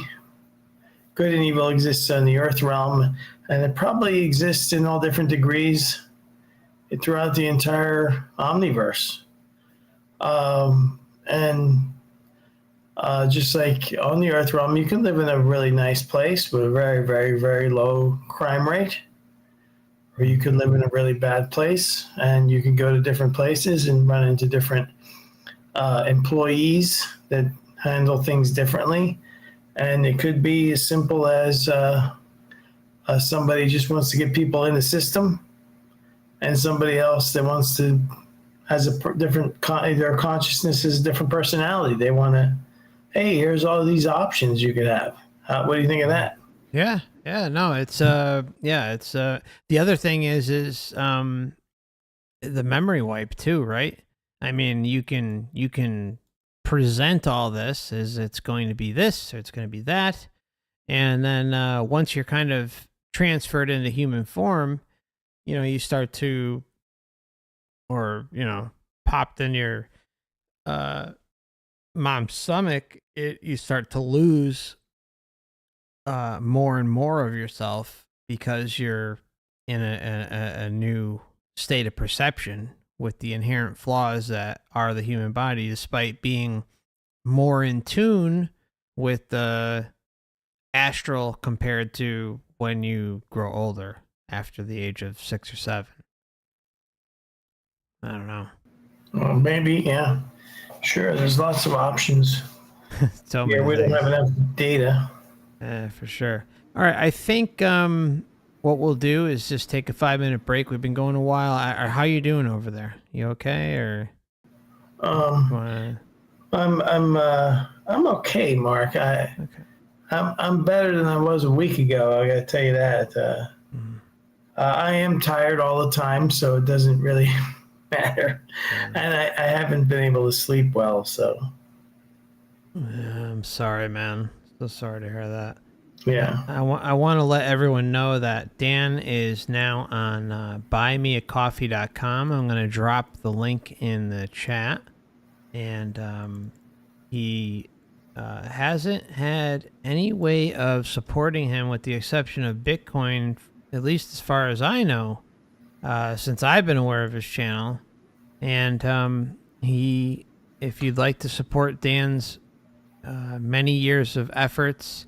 good and evil exists on the Earth realm, and it probably exists in all different degrees throughout the entire omniverse. Just like on the Earth realm, you can live in a really nice place with a very, very, very low crime rate, or you could live in a really bad place, and you can go to different places and run into different employees that handle things differently. And it could be as simple as somebody just wants to get people in the system, and somebody else that has a different, their consciousness is a different personality. They want to, hey, here's all these options you could have. What do you think of that? Yeah, no, it's the other thing is the memory wipe too, right? I mean, you can present all this is it's going to be this or it's going to be that. And then once you're kind of transferred into human form, you know, you start to, or, you know, popped in your mom's stomach, you start to lose more and more of yourself because you're in a new state of perception with the inherent flaws that are the human body, despite being more in tune with the astral compared to when you grow older after the age of 6 or 7. I don't know. Well, maybe, yeah. Sure, there's lots of options. So yeah, we don't have enough data. For sure. All right, I think what we'll do is just take a 5-minute break. We've been going a while. How you doing over there? You okay, or? I'm okay, Mark. I'm better than I was a week ago. I got to tell you that. I am tired all the time, so it doesn't really matter. And I haven't been able to sleep well, so. I'm sorry, man. So sorry to hear that. Yeah. I want to let everyone know that Dan is now on buymeacoffee.com. I'm going to drop the link in the chat. And he hasn't had any way of supporting him with the exception of Bitcoin, at least as far as I know, since I've been aware of his channel. And if you'd like to support Dan's many years of efforts,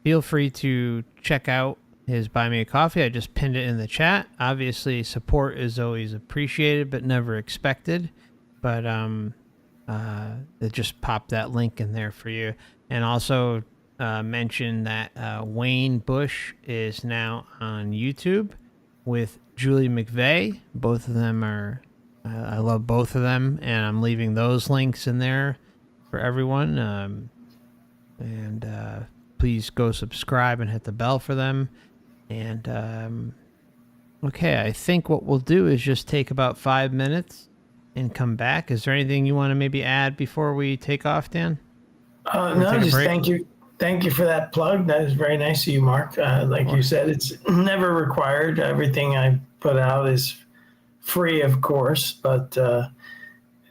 feel free to check out his Buy Me a Coffee. I just pinned it in the chat. Obviously, support is always appreciated, but never expected. But it just popped that link in there for you. And also mention that Wayne Bush is now on YouTube with Julie McVeigh. Both of them are, I love both of them, and I'm leaving those links in there for everyone. And please go subscribe and hit the bell for them. And okay, I think what we'll do is just take about 5 minutes and come back. Is there anything you want to maybe add before we take off, Dan? No, just thank you. Thank you for that plug. That is very nice of you, Mark. Like you said, it's never required. Everything I put out is free, of course, but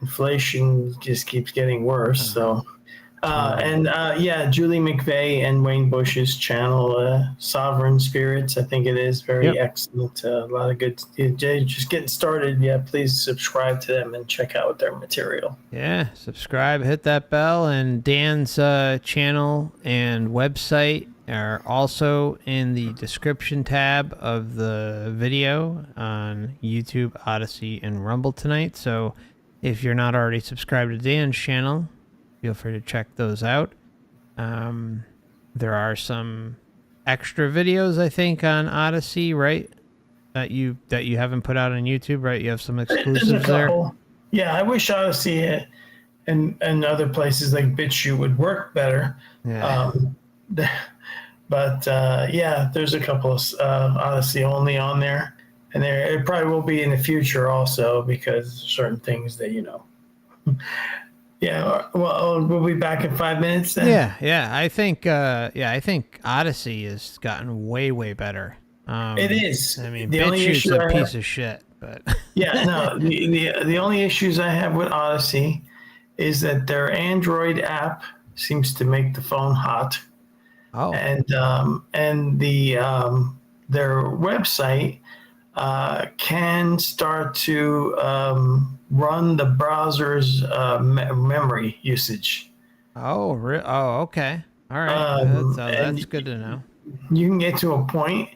inflation just keeps getting worse. So, yeah, Julie McVeigh and Wayne Bush's channel, Sovereign Spirits, I think it is very excellent. A lot of good, just getting started. Yeah, please subscribe to them and check out their material. Yeah, subscribe, hit that bell, and Dan's channel and website are also in the description tab of the video on YouTube, Odysee, and Rumble tonight. So if you're not already subscribed to Dan's channel, feel free to check those out. There are some extra videos, I think, on Odysee, right? That you haven't put out on YouTube, right? You have some exclusives there. Yeah, I wish Odysee and other places like BitChute would work better. Yeah. But yeah, there's a couple of Odysee only on there, and it probably will be in the future also because certain things that Yeah, well, we'll be back in 5 minutes then. Yeah. I think Odysee has gotten way better. It is. I mean, BitChute's a piece of shit, but yeah, no. The only issues I have with Odysee is that their Android app seems to make the phone hot. Oh. And their website can start to run the browser's memory usage. Oh, okay. All right. That's good to know. You can get to a point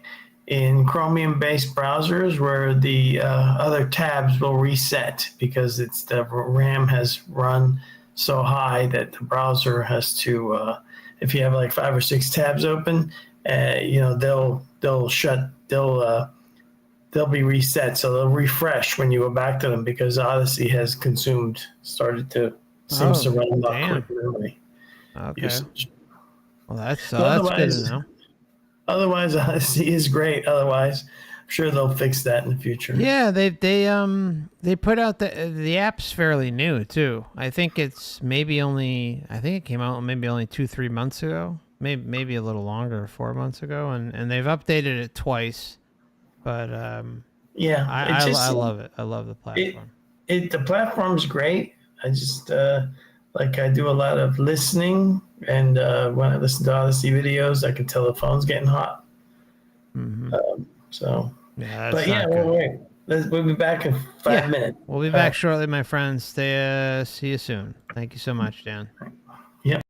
in Chromium-based browsers where the other tabs will reset because the RAM has run so high that the browser has to, if you have like 5 or 6 tabs open, they'll be reset, so they'll refresh when you go back to them because Odysee has started to seems to run a lot quicker memory usage. Well, that's good to know. Otherwise, Odysee is great. Otherwise, sure they'll fix that in the future. Yeah, they put out the app's fairly new too. I think it came out maybe only 2-3 months ago, maybe a little longer, 4 months ago, and they've updated it twice. But yeah, I love it. I love the platform. The platform's great. I just I do a lot of listening, and when I listen to Odysee videos, I can tell the phone's getting hot. Mm-hmm. Yeah, that's we'll be back in 5 minutes. We'll be back shortly, my friends. See you soon. Thank you so much, Dan. Yep.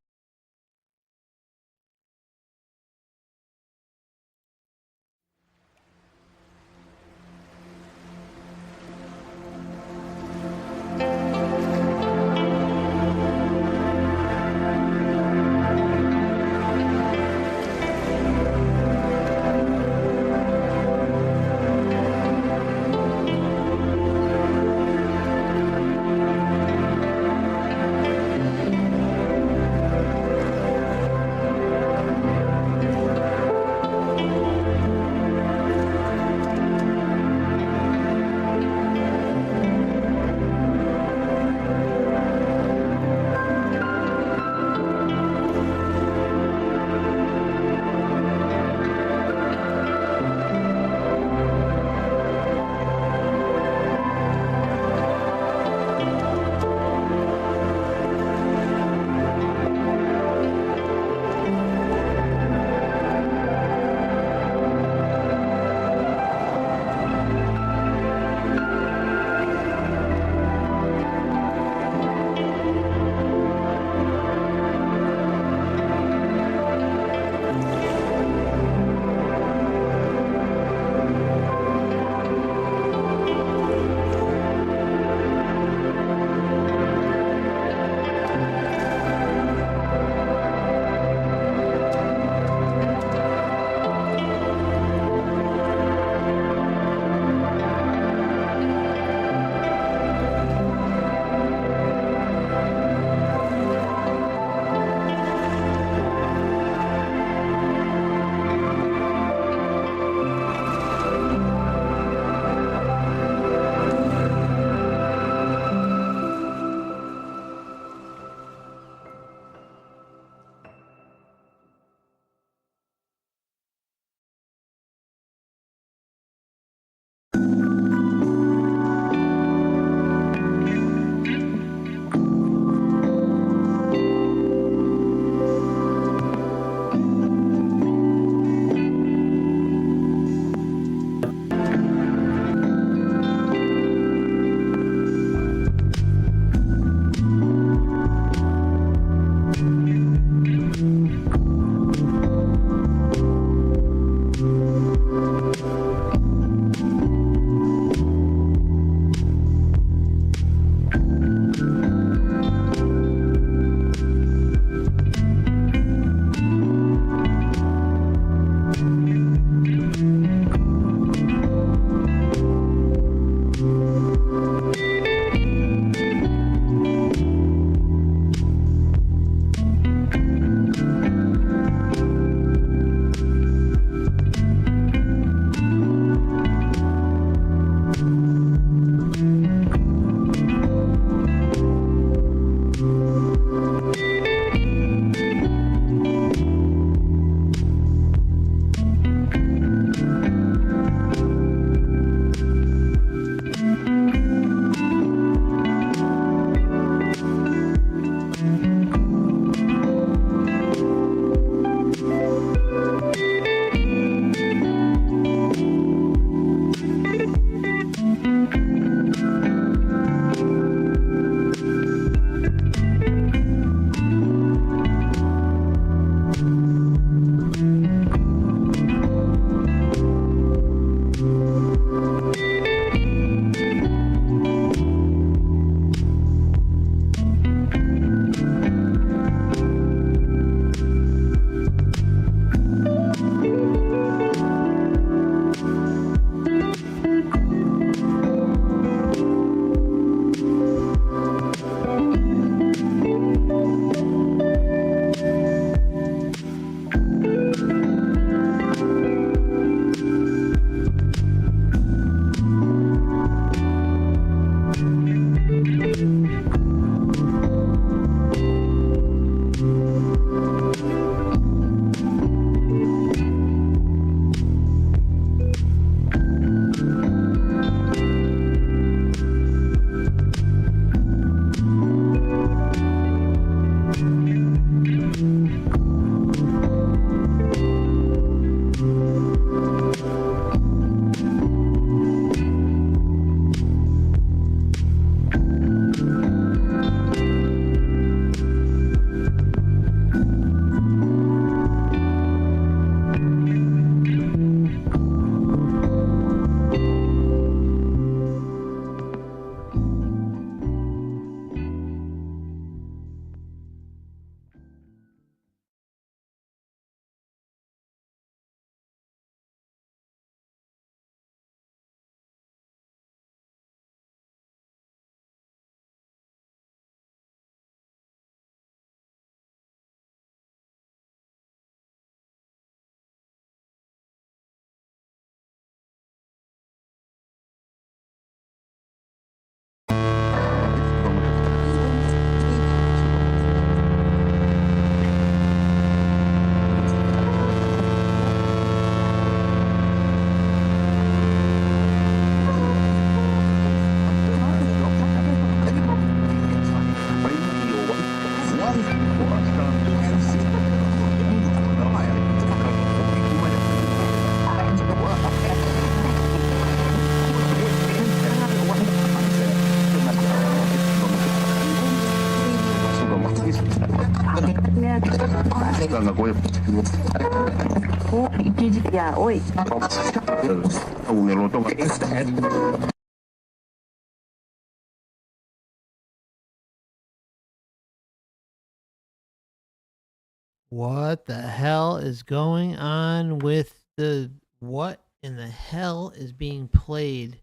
What the hell is going on with the... What in the hell is being played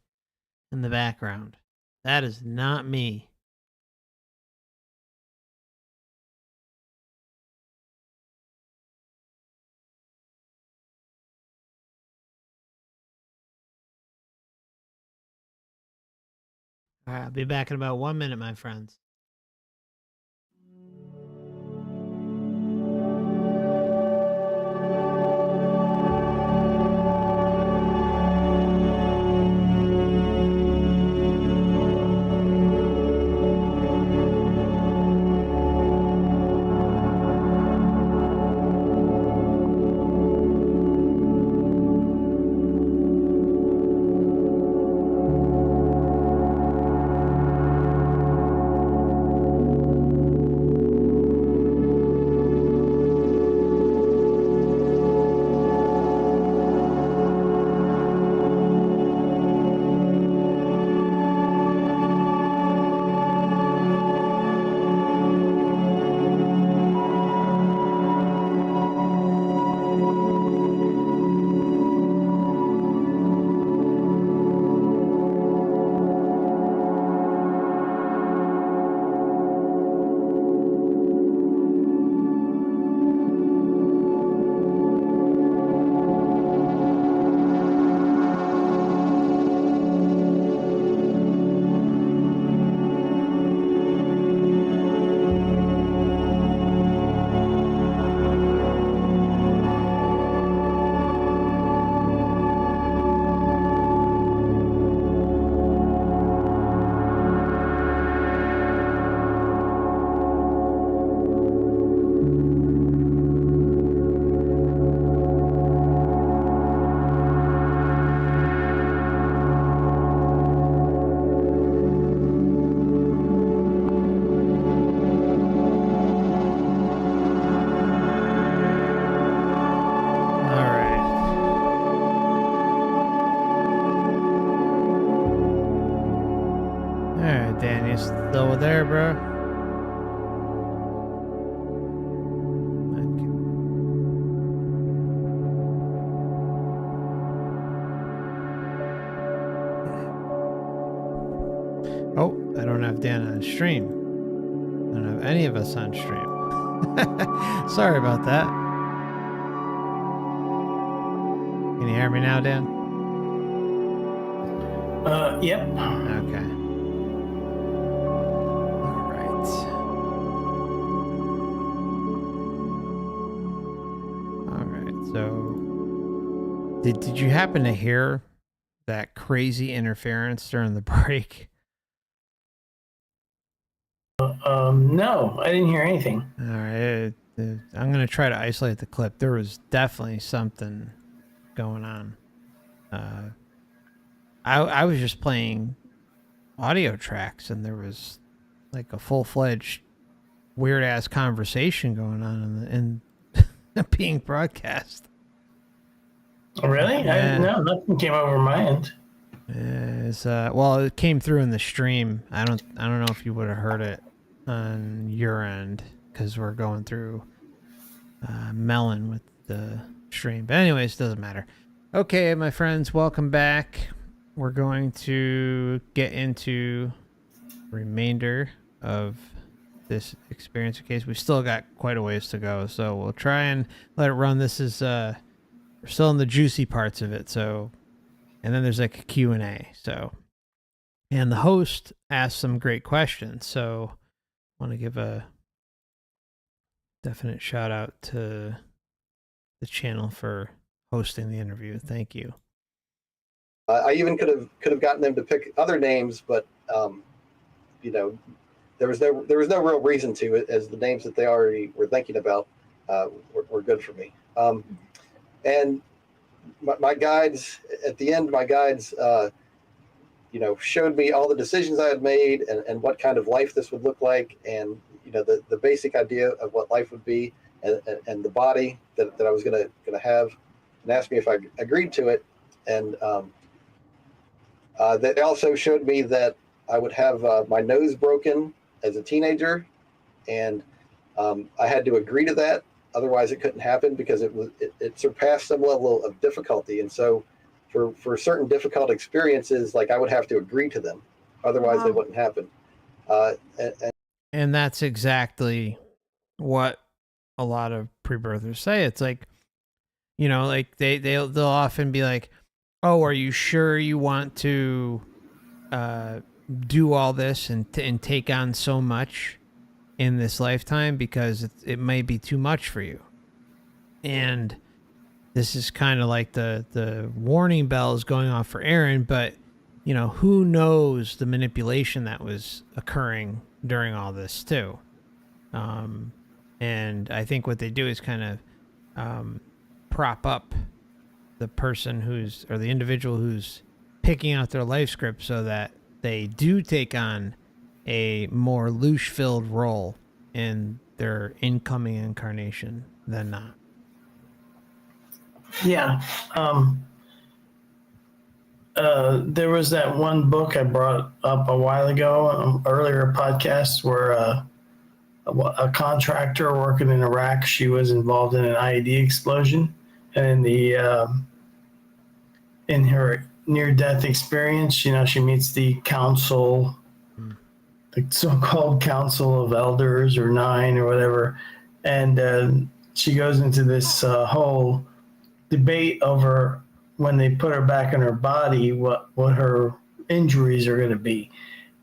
in the background? That is not me. All right, I'll be back in about 1 minute, my friends. Still there, bro? Okay. Oh, I don't have Dan on stream. I don't have any of us on stream. Sorry about that. Can you hear me now, Dan? Yep. Okay. So, did you happen to hear that crazy interference during the break? No, I didn't hear anything. All right, I'm gonna try to isolate the clip. There was definitely something going on. I was just playing audio tracks, and there was like a full-fledged weird ass conversation going on in being broadcast. Oh, really? No, nothing came over my end. Well, it came through in the stream. I don't know if you would have heard it on your end because we're going through Melon with the stream. But anyways, it doesn't matter. Okay, my friends, welcome back. We're going to get into the remainder of this experience case. We still got quite a ways to go, so we'll try and let it run. This is we're still in the juicy parts of it, so, and then there's like a Q&A. So, and the host asked some great questions, so I want to give a definite shout out to the channel for hosting the interview. Thank you. I even could have gotten them to pick other names, but you know, there was no real reason to it, as the names that they already were thinking about were good for me. And my guides at the end, you know, showed me all the decisions I had made and what kind of life this would look like, and you know, the basic idea of what life would be. and the body that I was gonna have, and asked me if I agreed to it. And they also showed me that I would have my nose broken as a teenager, and I had to agree to that. Otherwise, it couldn't happen because it surpassed some level of difficulty. And so, for certain difficult experiences, like I would have to agree to them. Otherwise, they wouldn't happen. And that's exactly what a lot of pre-birthers say. It's like, you know, like they'll often be like, "Oh, are you sure you want to do all this and take on so much in this lifetime, because it may be too much for you?" And this is kind of like the warning bells going off for Aaron, but you know, who knows the manipulation that was occurring during all this too. And I think what they do is kind of prop up the person or the individual who's picking out their life script so that they do take on a more loose-filled role in their incoming incarnation than not. Yeah. There was that one book I brought up a while ago, earlier podcast, where a contractor working in Iraq, she was involved in an IED explosion, and in her near-death experience, you know, she meets the council, the so-called council of elders or 9 or whatever, and she goes into this whole debate over when they put her back in her body, what her injuries are going to be.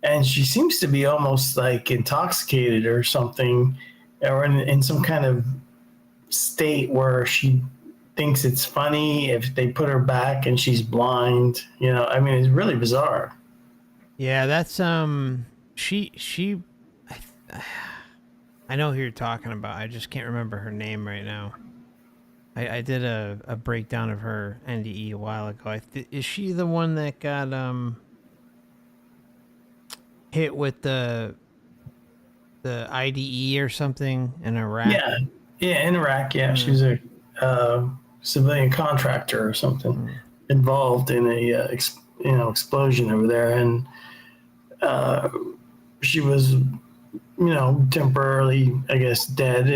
And she seems to be almost like intoxicated or something, or in some kind of state where she thinks it's funny if they put her back and she's blind. You know, I mean, it's really bizarre. Yeah, that's she I know who you're talking about. I just can't remember her name right now. I did a breakdown of her NDE a while ago. Is she the one that got hit with the IDE or something in Iraq? Yeah, in Iraq. Yeah, she was a civilian contractor or something involved in a explosion over there, and she was temporarily, I guess, dead,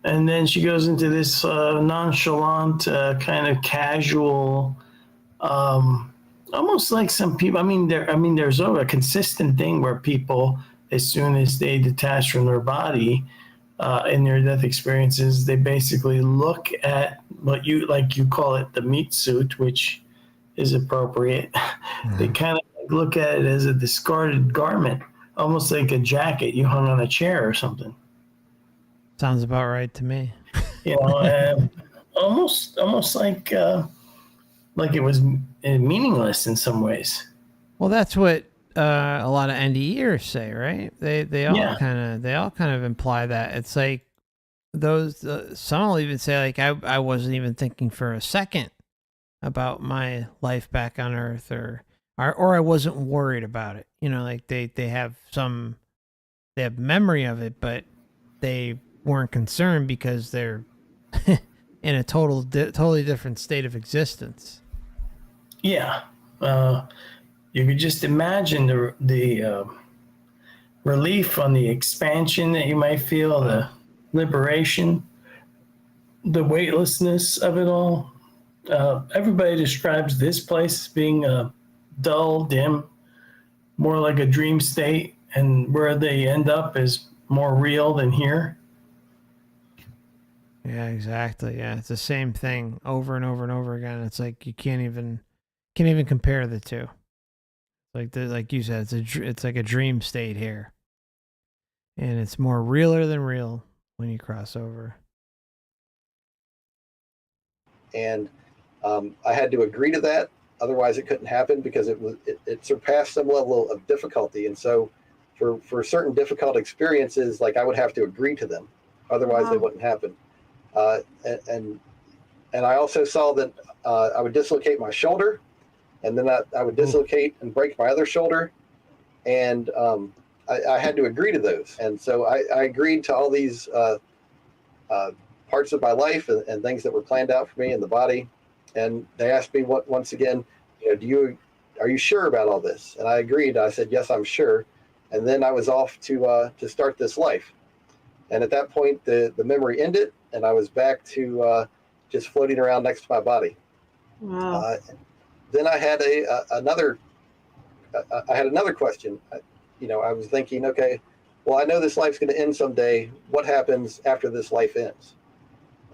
and then she goes into this nonchalant, kind of casual, almost like some people. There's a consistent thing where people, as soon as they detach from their body in their death experiences, they basically look at what you call it the meat suit, which is appropriate. They kind of look at it as a discarded garment, almost like a jacket you hung on a chair or something. Sounds about right to me. Almost like it was meaningless in some ways. Well, that's what a lot of NDEers say, right? They all kind of imply that. It's like those some will even say like I wasn't even thinking for a second about my life back on Earth, or I wasn't worried about it. You know, like they have memory of it, but they weren't concerned because they're in a totally different state of existence. Yeah. You could just imagine the relief on the expansion that you might feel, the liberation, the weightlessness of it all. Everybody describes this place as being dull, dim, more like a dream state, and where they end up is more real than here. Yeah, exactly. Yeah, it's the same thing over and over and over again. It's like you can't even compare the two. Like you said, it's like a dream state here, and it's more realer than real when you cross over. And I had to agree to that. Otherwise, it couldn't happen because it surpassed some level of difficulty. And so, for certain difficult experiences, like I would have to agree to them. Otherwise, they wouldn't happen. And I also saw that I would dislocate my shoulder, and then I would dislocate and break my other shoulder, and I had to agree to those. And so I agreed to all these parts of my life and things that were planned out for me in the body. And they asked me once again, are you sure about all this? And I agreed. I said, yes, I'm sure. And then I was off to start this life. And at that point, the memory ended, and I was back to just floating around next to my body. Wow. Then I had another question. I was thinking, okay, well, I know this life's going to end someday. What happens after this life ends?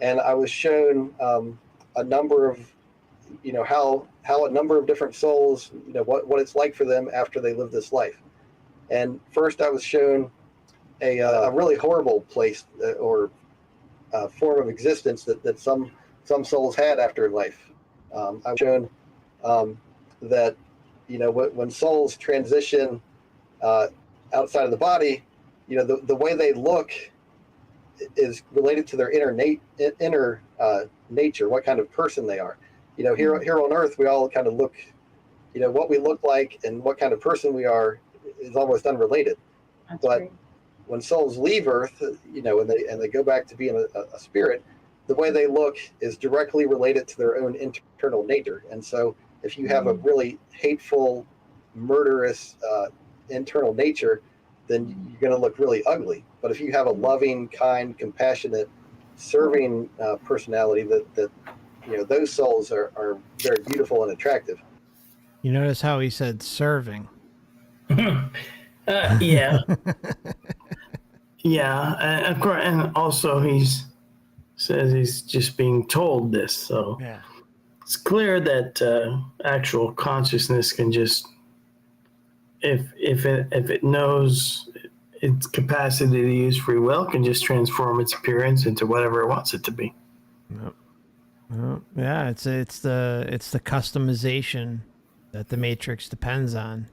And I was shown a number of, how a number of different souls, what it's like for them after they live this life. And first, I was shown a really horrible place or form of existence that some souls had after life. I was shown that when souls transition outside of the body, the way they look is related to their inner nature, what kind of person they are. Here on Earth, we all kind of look, what we look like and what kind of person we are is almost unrelated. But when souls leave Earth, and they go back to being a spirit, the way they look is directly related to their own internal nature. And so if you have a really hateful, murderous internal nature, then you're going to look really ugly. But if you have a loving, kind, compassionate, serving personality, that those souls are very beautiful and attractive. You notice how he said serving? Yeah. Yeah, and of course, and also says he's just being told this, so yeah, it's clear that actual consciousness can just, if it knows its capacity to use free will, can just transform its appearance into whatever it wants it to be. Yep. Well, yeah, it's the customization that the Matrix depends on,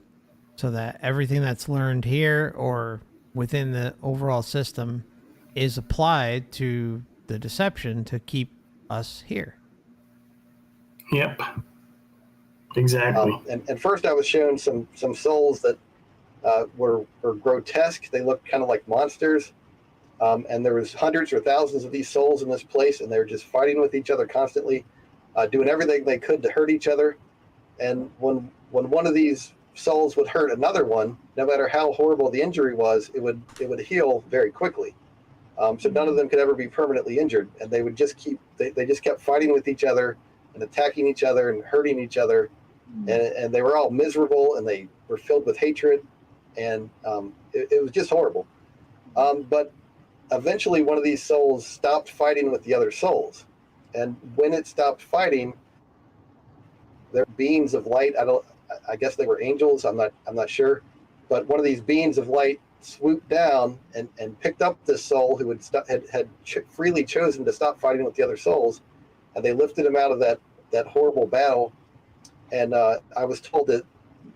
so that everything that's learned here or within the overall system is applied to the deception to keep us here. Yep. Exactly. And first I was shown some souls that were grotesque. They looked kind of like monsters. And there was hundreds or thousands of these souls in this place, and they were just fighting with each other constantly, doing everything they could to hurt each other. And when one of these souls would hurt another one, no matter how horrible the injury was, it would heal very quickly. So none of them could ever be permanently injured, and they would just they just kept fighting with each other and attacking each other and hurting each other, and they were all miserable, and they were filled with hatred, and it was just horrible. But eventually one of these souls stopped fighting with the other souls, and when it stopped fighting, they're beings of light. I guess they were angels. I'm not sure, but one of these beings of light swooped down and picked up this soul who had freely chosen to stop fighting with the other souls, and they lifted him out of that horrible battle. And I was told that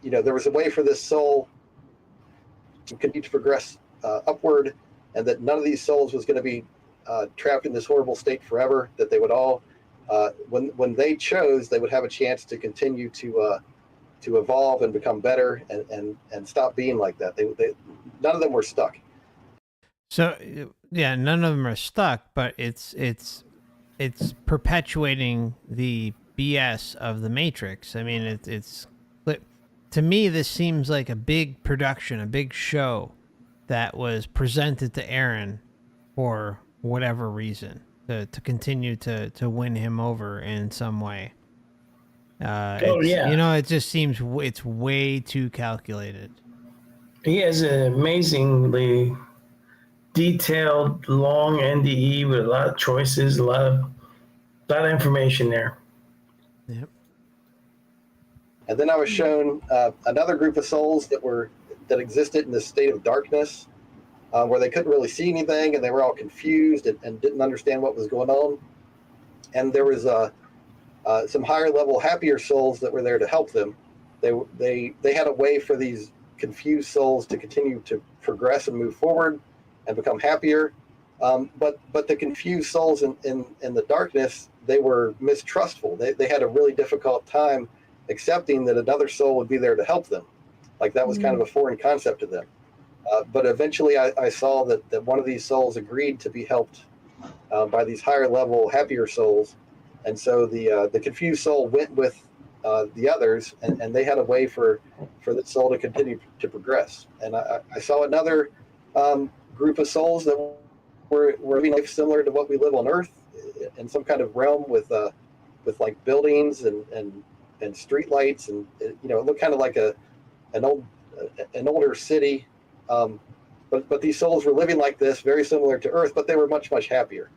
there was a way for this soul to continue to progress upward, and that none of these souls was going to be trapped in this horrible state forever, that they would all, when they chose, they would have a chance to continue to evolve and become better and stop being like that. They none of them were stuck. So yeah, none of them are stuck, but it's perpetuating the BS of the Matrix. I mean, it's to me, this seems like a big production, a big show that was presented to Aaron for whatever reason, to continue to win him over in some way. It just seems it's way too calculated. He has an amazingly detailed, long NDE with a lot of choices, a lot of information there. Yep. And then I was shown another group of souls that existed in this state of darkness, where they couldn't really see anything, and they were all confused and didn't understand what was going on. And there was some higher level, happier souls that were there to help them. They had a way for these confused souls to continue to progress and move forward and become happier. But the confused souls in the darkness, they were mistrustful. They had a really difficult time accepting that another soul would be there to help them. Like that was kind of a foreign concept to them. But eventually I saw that one of these souls agreed to be helped by these higher level, happier souls. And so the confused soul went with the others, and they had a way for the soul to continue to progress. And I saw another group of souls that were living life similar to what we live on Earth, in some kind of realm with like buildings and street lights, and it looked kind of like an older city. But these souls were living like this, very similar to Earth, but they were much, much happier.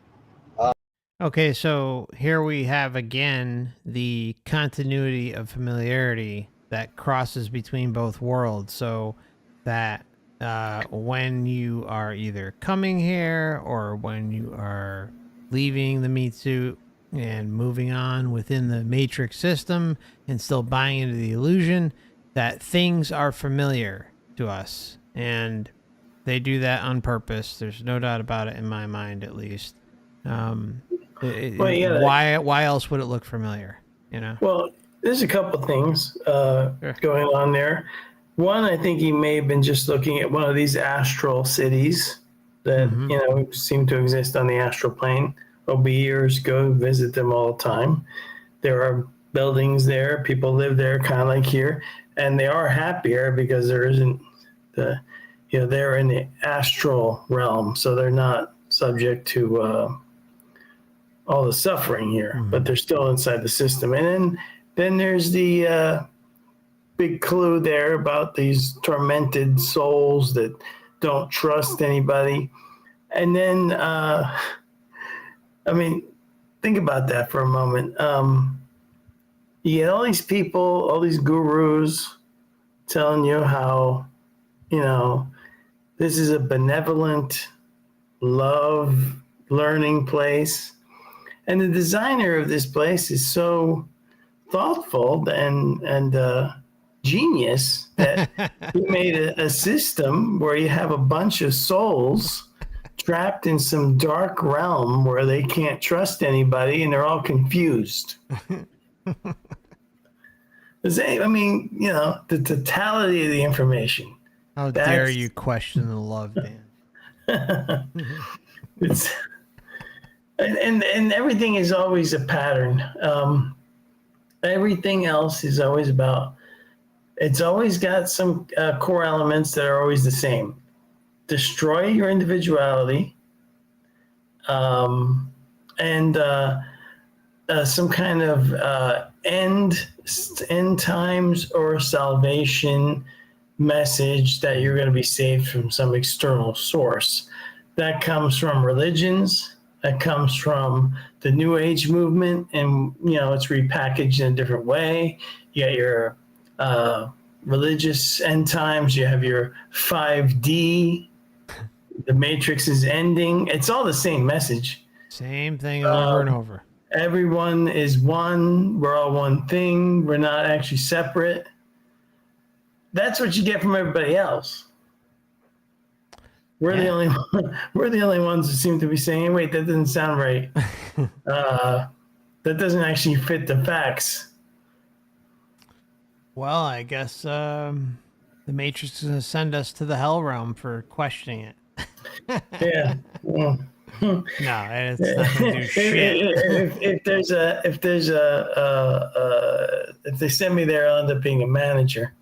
Okay, so here we have again the continuity of familiarity that crosses between both worlds. So that when you are either coming here or when you are leaving the meat suit and moving on within the Matrix system and still buying into the illusion, that things are familiar to us. And they do that on purpose. There's no doubt about it in my mind, at least. Why else would it look familiar? Well, there's a couple things going on there. One, I think he may have been just looking at one of these astral cities that seem to exist on the astral plane. OBers go visit them all the time. There are buildings there, people live there, kind of like here, and they are happier because there isn't they're in the astral realm, so they're not subject to all the suffering here, but they're still inside the system. And then there's the big clue there about these tormented souls that don't trust anybody. And then, think about that for a moment. You get all these people, all these gurus telling you how, this is a benevolent, love, learning place. And the designer of this place is so thoughtful and genius that he made a system where you have a bunch of souls trapped in some dark realm where they can't trust anybody and they're all confused. The totality of the information. How dare you question the love, Dan? It's and everything is always a pattern. Everything else is always about. It's always got some core elements that are always the same. Destroy your individuality, and some kind of end times or salvation message that you're going to be saved from some external source. That comes from religions. That comes from the New Age movement, and it's repackaged in a different way. You got your religious end times. You have your 5D. The Matrix is ending. It's all the same message. Same thing over and over. Everyone is one. We're all one thing. We're not actually separate. That's what you get from everybody else. We're the only ones that seem to be saying, "Wait, that doesn't sound right. That doesn't actually fit the facts." Well, I guess the Matrix is going to send us to the hell realm for questioning it. Yeah. Well, no, it's not going to do shit. If they send me there, I'll end up being a manager.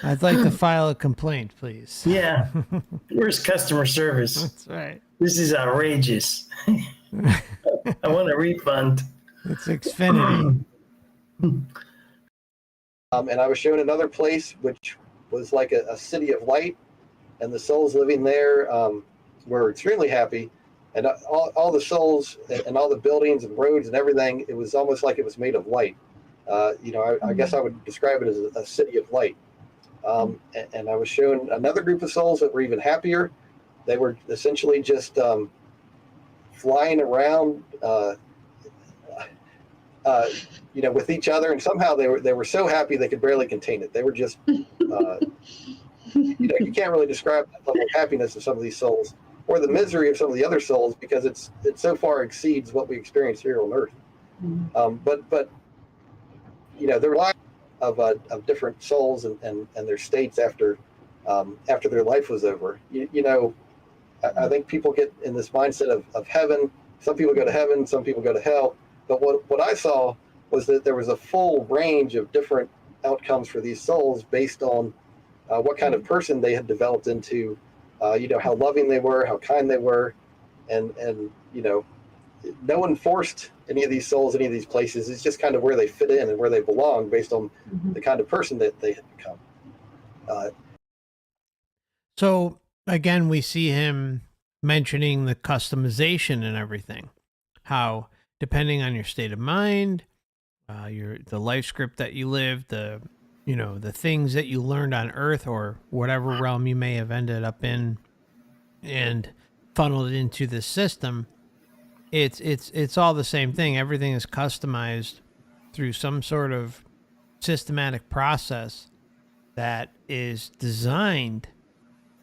I'd like to file a complaint, please. Yeah. Where's customer service? That's right. This is outrageous. I want a refund. It's Xfinity. And I was shown another place which was like a city of light, and the souls living there were extremely happy. And all the souls and all the buildings and roads and everything, it was almost like it was made of light. I guess I would describe it as a city of light. And I was shown another group of souls that were even happier. They were essentially just flying around, with each other, and somehow they were so happy they could barely contain it. They were just, you can't really describe the level of happiness of some of these souls or the misery of some of the other souls, because it so far exceeds what we experience here on Earth. But there were a lot of different souls and their states after their life was over. I think people get in this mindset of heaven. Some people go to heaven, some people go to hell. But what I saw was that there was a full range of different outcomes for these souls based on what kind of person they had developed into, how loving they were, how kind they were, and no one forced any of these souls, any of these places. It's just kind of where they fit in and where they belong based on the kind of person that they had become. So again, we see him mentioning the customization and everything, how depending on your state of mind, the life script that you lived, the things that you learned on Earth or whatever realm you may have ended up in and funneled into the system, it's all the same thing. Everything is customized through some sort of systematic process that is designed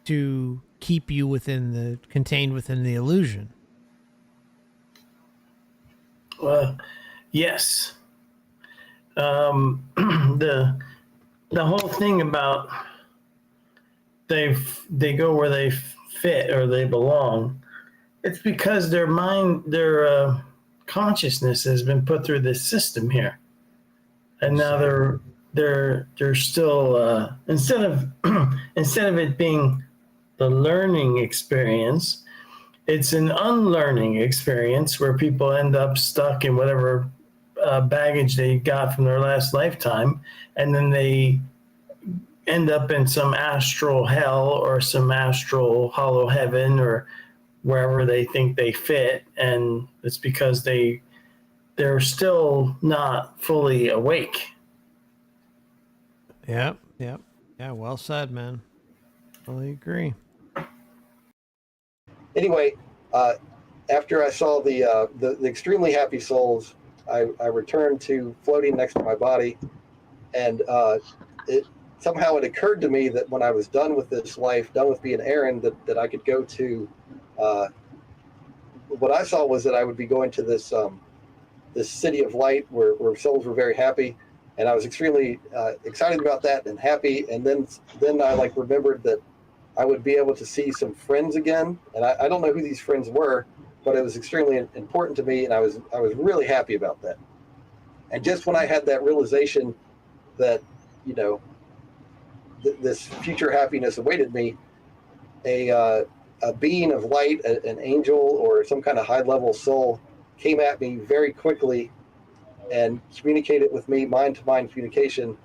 to keep you contained within the illusion. Well, yes. The whole thing about they go where they fit or they belong. It's because their mind, their consciousness has been put through this system here, and now they're still instead of it being the learning experience, it's an unlearning experience where people end up stuck in whatever baggage they got from their last lifetime, and then they end up in some astral hell or some astral hollow heaven or wherever they think they fit, and it's because they're still not fully awake. Yep. Yeah, well said, man. Totally agree. Anyway, after I saw the extremely happy souls, I returned to floating next to my body, and it occurred to me that when I was done with this life, done with being Aaron, that I could go to. What I saw was that I would be going to this city of light where souls were very happy, and I was extremely excited about that and happy. And then I remembered that I would be able to see some friends again, and I don't know who these friends were, but it was extremely important to me, and I was really happy about that. And just when I had that realization that this future happiness awaited me, a being of light, an angel or some kind of high level soul, came at me very quickly and communicated with me, mind to mind communication.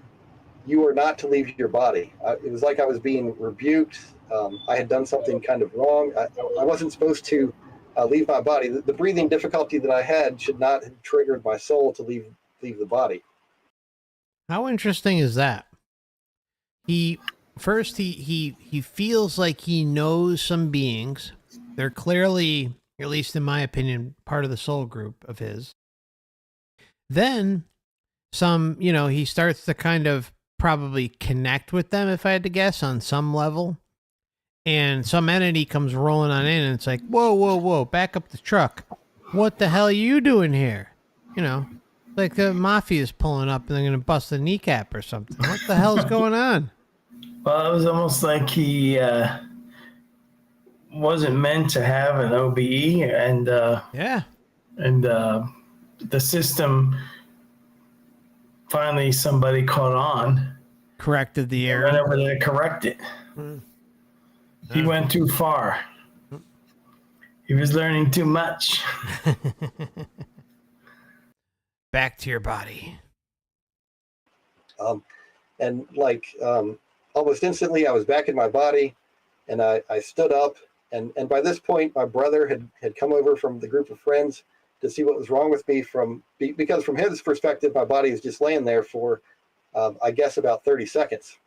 You are not to leave your body. It was like I was being rebuked. I had done something kind of wrong. I wasn't supposed to leave my body. The breathing difficulty that I had should not have triggered my soul to leave the body. How interesting is that? He feels like he knows some beings. They're clearly, at least in my opinion, part of the soul group of his. Then he starts to kind of probably connect with them, if I had to guess, on some level. And some entity comes rolling on in, and it's like, whoa, back up the truck. What the hell are you doing here? Like the mafia is pulling up and they're going to bust a kneecap or something. What the hell's going on? Well, it was almost like he wasn't meant to have an OBE, and the system finally somebody caught on, corrected the error, went over there to correct it. He went too far. He was learning too much. Back to your body. Almost instantly I was back in my body, and I stood up, and by this point my brother had come over from the group of friends to see what was wrong with me, because from his perspective my body was just laying there for I guess about 30 seconds.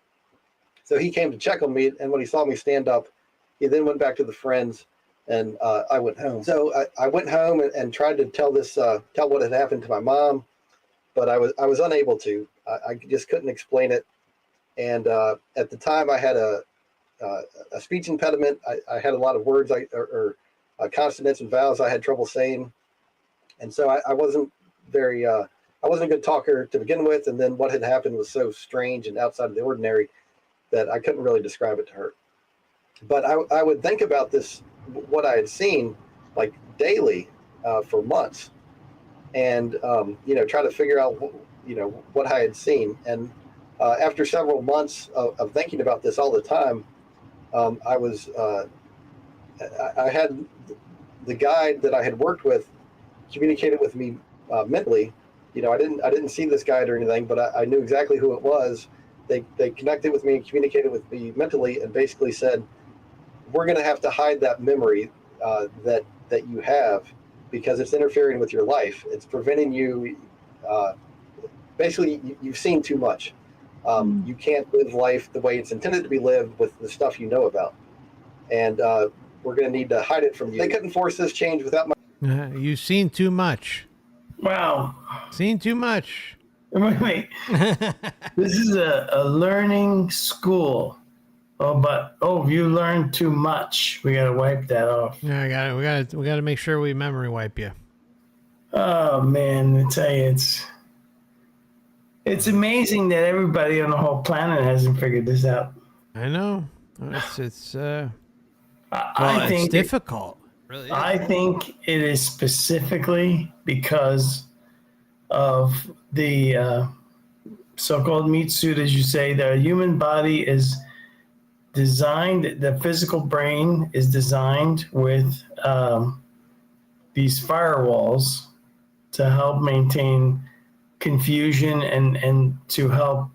So he came to check on me, and when he saw me stand up, he then went back to the friends, and I went home. So I went home and tried to tell what had happened to my mom, but I was unable to. I just couldn't explain it. And at the time I had a speech impediment. I had a lot of words or consonants and vowels I had trouble saying. And so I wasn't I wasn't a good talker to begin with. And then what had happened was so strange and outside of the ordinary that I couldn't really describe it to her. But I would think about this what I had seen like daily for months, and try to figure out what I had seen. And after several months of thinking about this all the time, I had the guide that I had worked with communicated with me mentally. I didn't see this guide or anything, but I knew exactly who it was. They connected with me and communicated with me mentally, and basically said, "We're going to have to hide that memory that you have, because it's interfering with your life. It's preventing you. Basically, you've seen too much. You can't live life the way it's intended to be lived with the stuff you know about, and we're going to need to hide it from you." They couldn't force this change without my. You've seen too much. Wow. Seen too much. Wait. This is a learning school. You learned too much. We gotta wipe that off. Yeah, we gotta make sure we memory wipe you. Oh man, I tell you, it's amazing that everybody on the whole planet hasn't figured this out. I know. I think it's difficult. Really is. I think it is specifically because of the so-called meat suit, as you say. The human body is designed, the physical brain is designed with these firewalls to help maintain confusion and to help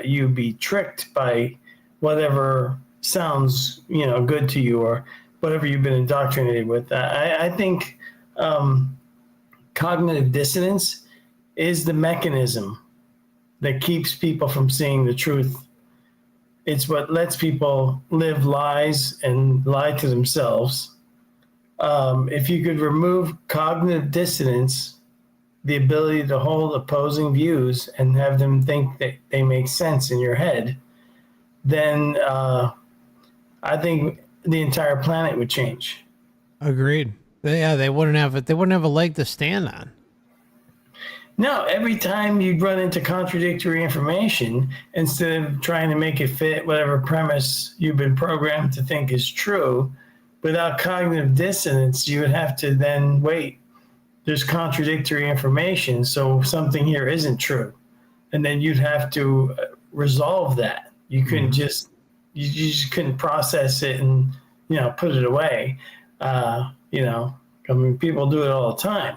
you be tricked by whatever sounds good to you, or whatever you've been indoctrinated with. I think cognitive dissonance is the mechanism that keeps people from seeing the truth. It's what lets people live lies and lie to themselves. If you could remove cognitive dissonance, the ability to hold opposing views and have them think that they make sense in your head, then I think the entire planet would change. Agreed. Yeah, they wouldn't have it. They wouldn't have a leg to stand on. No, every time you run into contradictory information, instead of trying to make it fit whatever premise you've been programmed to think is true, without cognitive dissonance, you would have to then wait. There's contradictory information, so something here isn't true. And then you'd have to resolve that. You couldn't just, you just couldn't process it and, put it away. People do it all the time.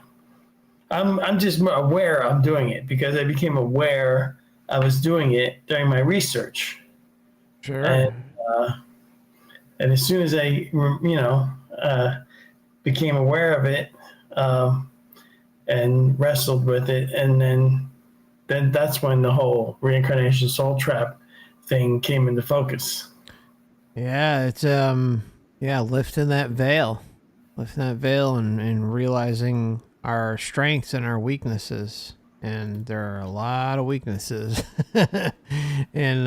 I'm just aware I'm doing it because I became aware I was doing it during my research. Sure. And as soon as I, became aware of it and wrestled with it, and then that's when the whole reincarnation soul trap thing came into focus. Yeah, it's lifting that veil and realizing our strengths and our weaknesses, and there are a lot of weaknesses in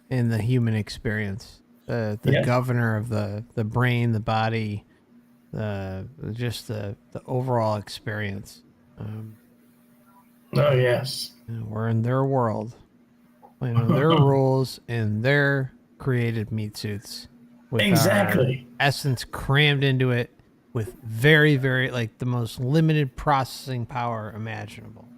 the human experience. The governor of the brain, the body, the overall experience. Oh yes, we're in their world, playing their rules in their created meat suits, with exactly our essence crammed into it, with very, very, the most limited processing power imaginable.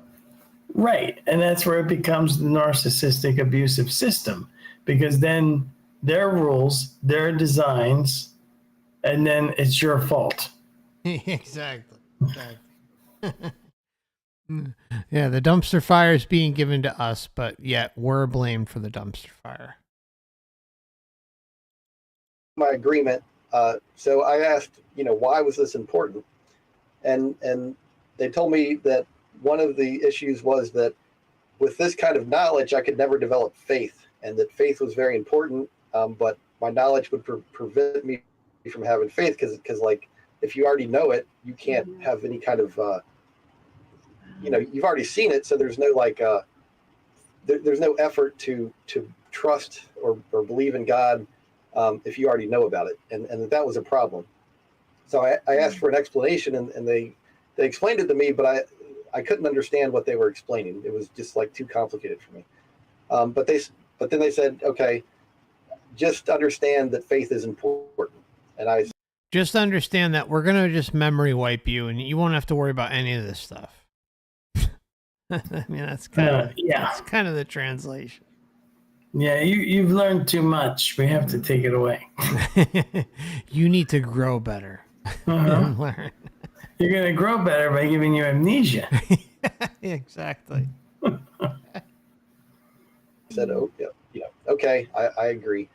Right. And that's where it becomes the narcissistic abusive system, because then their rules, their designs, and then it's your fault. Exactly. Yeah, the dumpster fire is being given to us, but yet we're blamed for the dumpster fire. My agreement. So I asked, why was this important? And they told me that one of the issues was that with this kind of knowledge, I could never develop faith, and that faith was very important. But my knowledge would prevent me from having faith, because if you already know it, you can't have any kind of, you've already seen it. So there's no there's no effort to trust or believe in God. If you already know about it, and that was a problem. So I asked for an explanation, and they explained it to me, but I couldn't understand what they were explaining. It was just too complicated for me. But then they said, okay, just understand that faith is important, And I Just understand that we're going to just memory wipe you and you won't have to worry about any of this stuff. I mean, that's kind of the translation. Yeah, you've learned too much. We have to take it away. You need to grow better. And learn. You're going to grow better by giving you amnesia. Exactly. said, oh, yeah, okay, I agree.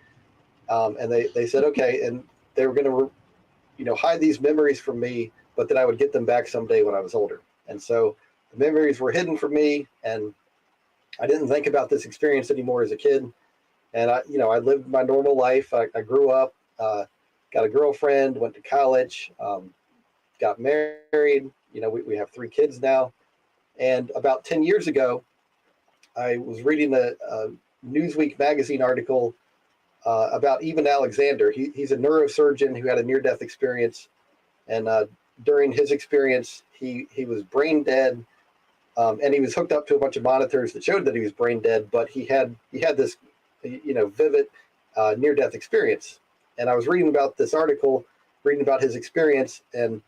And they said, okay. And they were going to, hide these memories from me, but that I would get them back someday when I was older. And so the memories were hidden from me, and I didn't think about this experience anymore as a kid. And I lived my normal life. I grew up, got a girlfriend, went to college, got married. We have 3 kids now. And about 10 years ago, I was reading a Newsweek magazine article about Eben Alexander. He's a neurosurgeon who had a near-death experience. And during his experience, he was brain dead. And he was hooked up to a bunch of monitors that showed that he was brain dead, but he had this, vivid near-death experience. And I was reading about this article, reading about his experience, and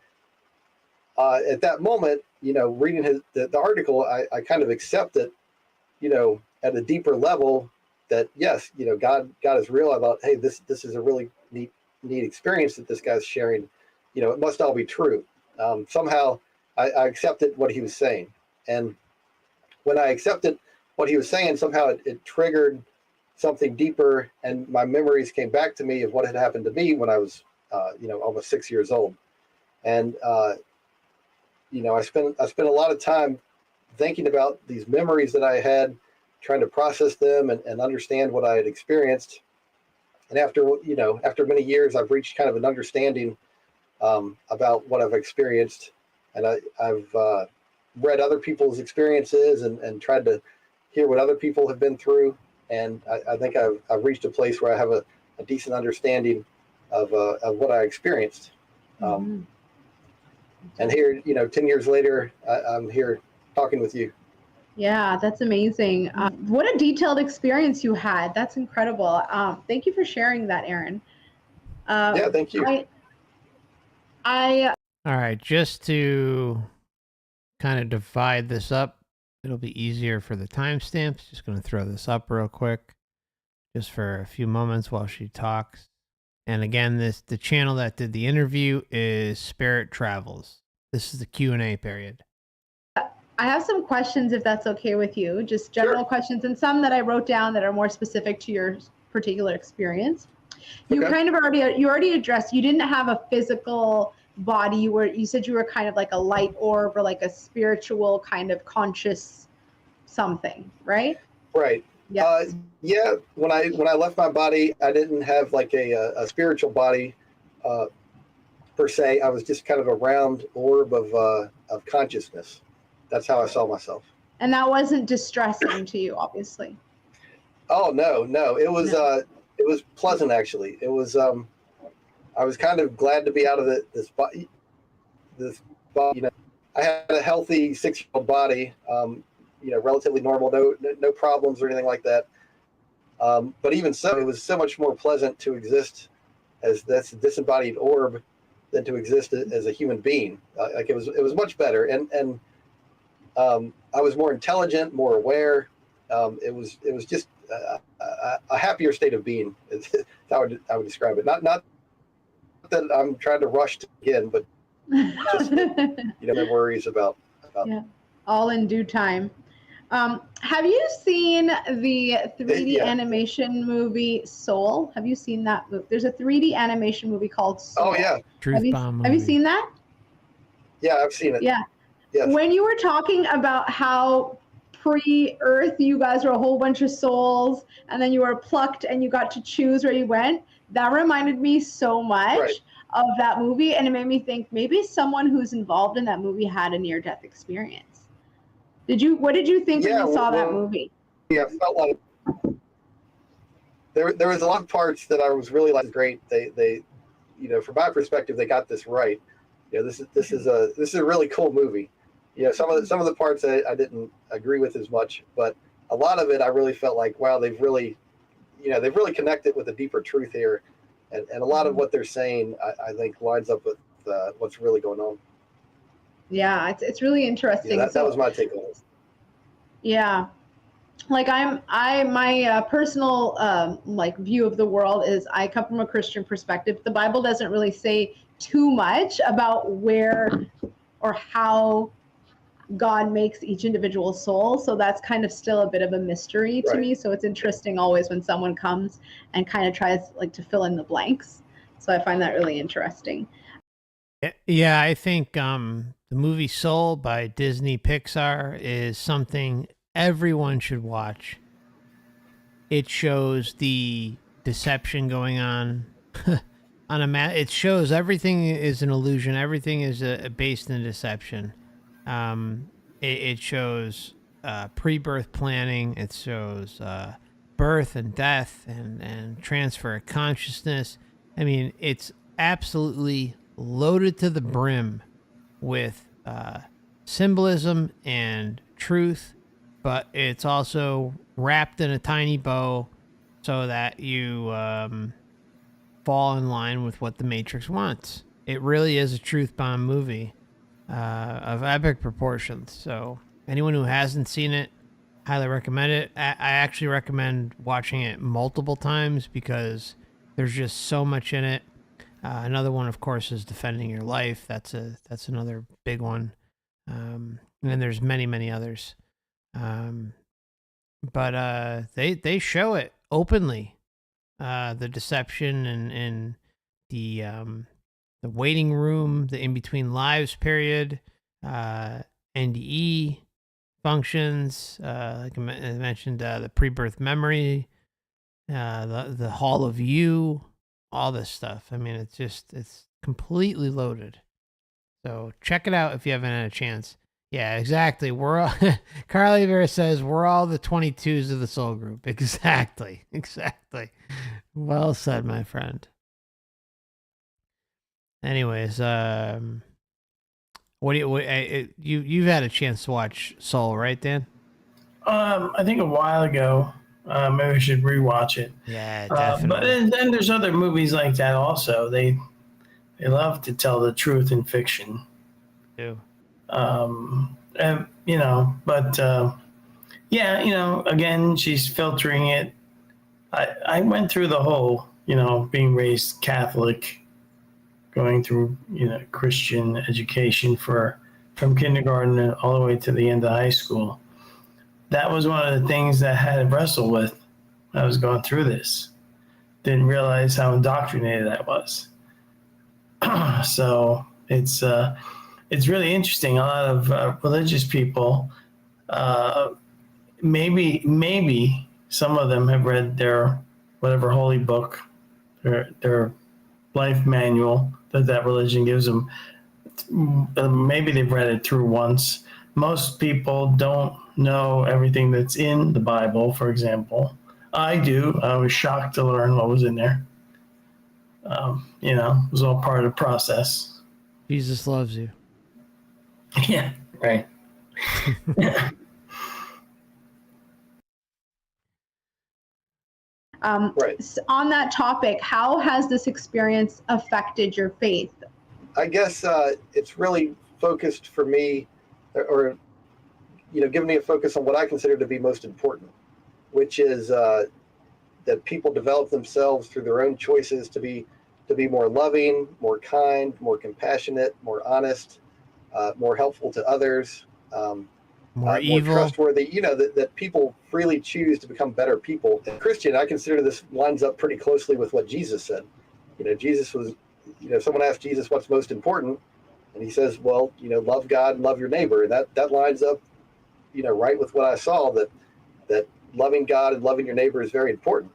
at that moment, reading the article, I kind of accepted, at a deeper level that yes, God is real. I thought, hey, this is a really neat experience that this guy's sharing. It must all be true. Somehow I accepted what he was saying. And when I accepted what he was saying, somehow it triggered something deeper, and my memories came back to me of what had happened to me when I was, almost 6 years old. And, I spent a lot of time thinking about these memories that I had, trying to process them and understand what I had experienced. And after many years, I've reached kind of an understanding about what I've experienced. And I've read other people's experiences and tried to hear what other people have been through. And I think I've reached a place where I have a decent understanding of what I experienced. And here, 10 years later, I'm here talking with you. Yeah, that's amazing. What a detailed experience you had. That's incredible. Thank you for sharing that, Aaron. Yeah, thank you. All right, just to kind of divide this up, it'll be easier for the timestamps. Just going to throw this up real quick, just for a few moments while she talks. And again, the channel that did the interview is Spirit Travels. This is the Q&A period. I have some questions, if that's okay with you, just general questions, and some that I wrote down that are more specific to your particular experience. You kind of already addressed, you didn't have a physical body. You said you were kind of like a light orb or like a spiritual kind of conscious something, right? Right. Yeah. Yeah. When I left my body, I didn't have like a spiritual body per se. I was just kind of a round orb of consciousness. That's how I saw myself. And that wasn't distressing to you, obviously. Oh no. It was pleasant, actually. It was I was kind of glad to be out of this body. I had a healthy 6-year-old body, relatively normal, no problems or anything like that. But even so, it was so much more pleasant to exist as this disembodied orb than to exist as a human being. It was much better, and I was more intelligent, more aware. It was just a happier state of being. I would describe it. Not that I'm trying to rush to begin, but just no worries about. Yeah, all in due time. Have you seen the 3D animation movie Soul? Have you seen that movie? There's a 3D animation movie called Soul. Oh yeah, Truth Bomb movie. Have you seen that? Yeah, I've seen it. Yeah. Yes. When you were talking about how pre-Earth you guys were a whole bunch of souls, and then you were plucked and you got to choose where you went, that reminded me so much of that movie, and it made me think maybe someone who's involved in that movie had a near-death experience. What did you think when you saw that movie? Yeah, I felt like there was a lot of parts that I was really like great. They from my perspective, they got this right. This is a really cool movie. Some of the parts I didn't agree with as much, but a lot of it I really felt like, wow, they've really connected with a deeper truth here. And a lot of what they're saying, I think, lines up with what's really going on. Yeah, it's really interesting. That was my take on it. Yeah, like my personal like view of the world is I come from a Christian perspective. The Bible doesn't really say too much about where or how God makes each individual soul, so that's kind of still a bit of a mystery to me. So it's interesting always when someone comes and kind of tries like to fill in the blanks. So I find that really interesting. Yeah, I think the movie Soul by Disney Pixar is something everyone should watch. It shows the deception going on it shows everything is an illusion. Everything is based in deception. It shows pre-birth planning. It shows birth and death and transfer of consciousness. I mean, it's absolutely loaded to the brim with symbolism and truth, but it's also wrapped in a tiny bow so that you fall in line with what the Matrix wants. It really is a truth bomb movie of epic proportions. So anyone who hasn't seen it, highly recommend it. I actually recommend watching it multiple times because there's just so much in it. Another one, of course, is Defending Your Life. That's another big one. And then there's many others. But they show it openly. The deception and the waiting room, the in between lives period, NDE functions, like I mentioned, the pre-birth memory, the Hall of You, all this stuff. I mean, it's completely loaded. So check it out if you haven't had a chance. Yeah, exactly. We're all Carly Vera says we're all the 22s of the soul group. Exactly. Well said, my friend. Anyways, you've had a chance to watch Soul, right, Dan? I think a while ago. Maybe we should rewatch it. Yeah, definitely. But then there's other movies like that also. They love to tell the truth in fiction. Too. And again, she's filtering it. I went through the whole, being raised Catholic, going through, Christian education from kindergarten all the way to the end of high school. That was one of the things that I had to wrestle with when I was going through this. Didn't realize how indoctrinated I was. So it's really interesting. A lot of religious people, maybe some of them have read their whatever holy book, their life manual that religion gives them. Maybe they've read it through once. Most people don't know everything that's in the Bible, for example. I do. I was shocked to learn what was in there. It was all part of the process. Jesus loves you. Yeah, right. Right. On that topic, how has this experience affected your faith? I guess it's really focused for me, or given me a focus on what I consider to be most important, which is that people develop themselves through their own choices to be more loving, more kind, more compassionate, more honest, more helpful to others, more evil, more trustworthy. That people freely choose to become better people. And Christian, I consider this lines up pretty closely with what Jesus said. Jesus was, someone asked Jesus what's most important, and he says, well, love God and love your neighbor. And that lines up, right with what I saw, that loving God and loving your neighbor is very important.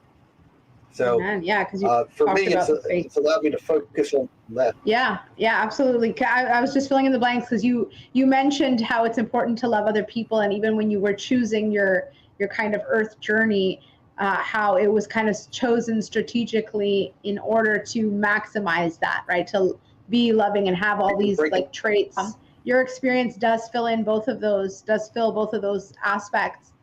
So yeah, because for me, it's allowed me to focus on that. Yeah, absolutely. I was just filling in the blanks because you mentioned how it's important to love other people, and even when you were choosing your kind of earth journey, how it was kind of chosen strategically in order to maximize that, right? To be loving and have all these like traits. Your experience does fill both of those aspects,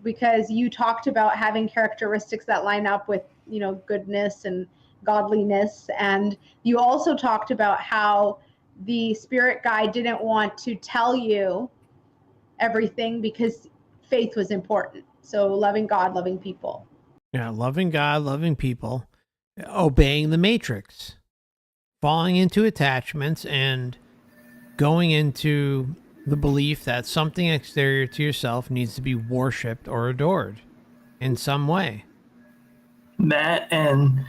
because you talked about having characteristics that line up with goodness and godliness. And you also talked about how the spirit guide didn't want to tell you everything because faith was important. So loving God, loving people. Yeah, loving God, loving people, obeying the Matrix, falling into attachments, and going into the belief that something exterior to yourself needs to be worshipped or adored in some way. That, and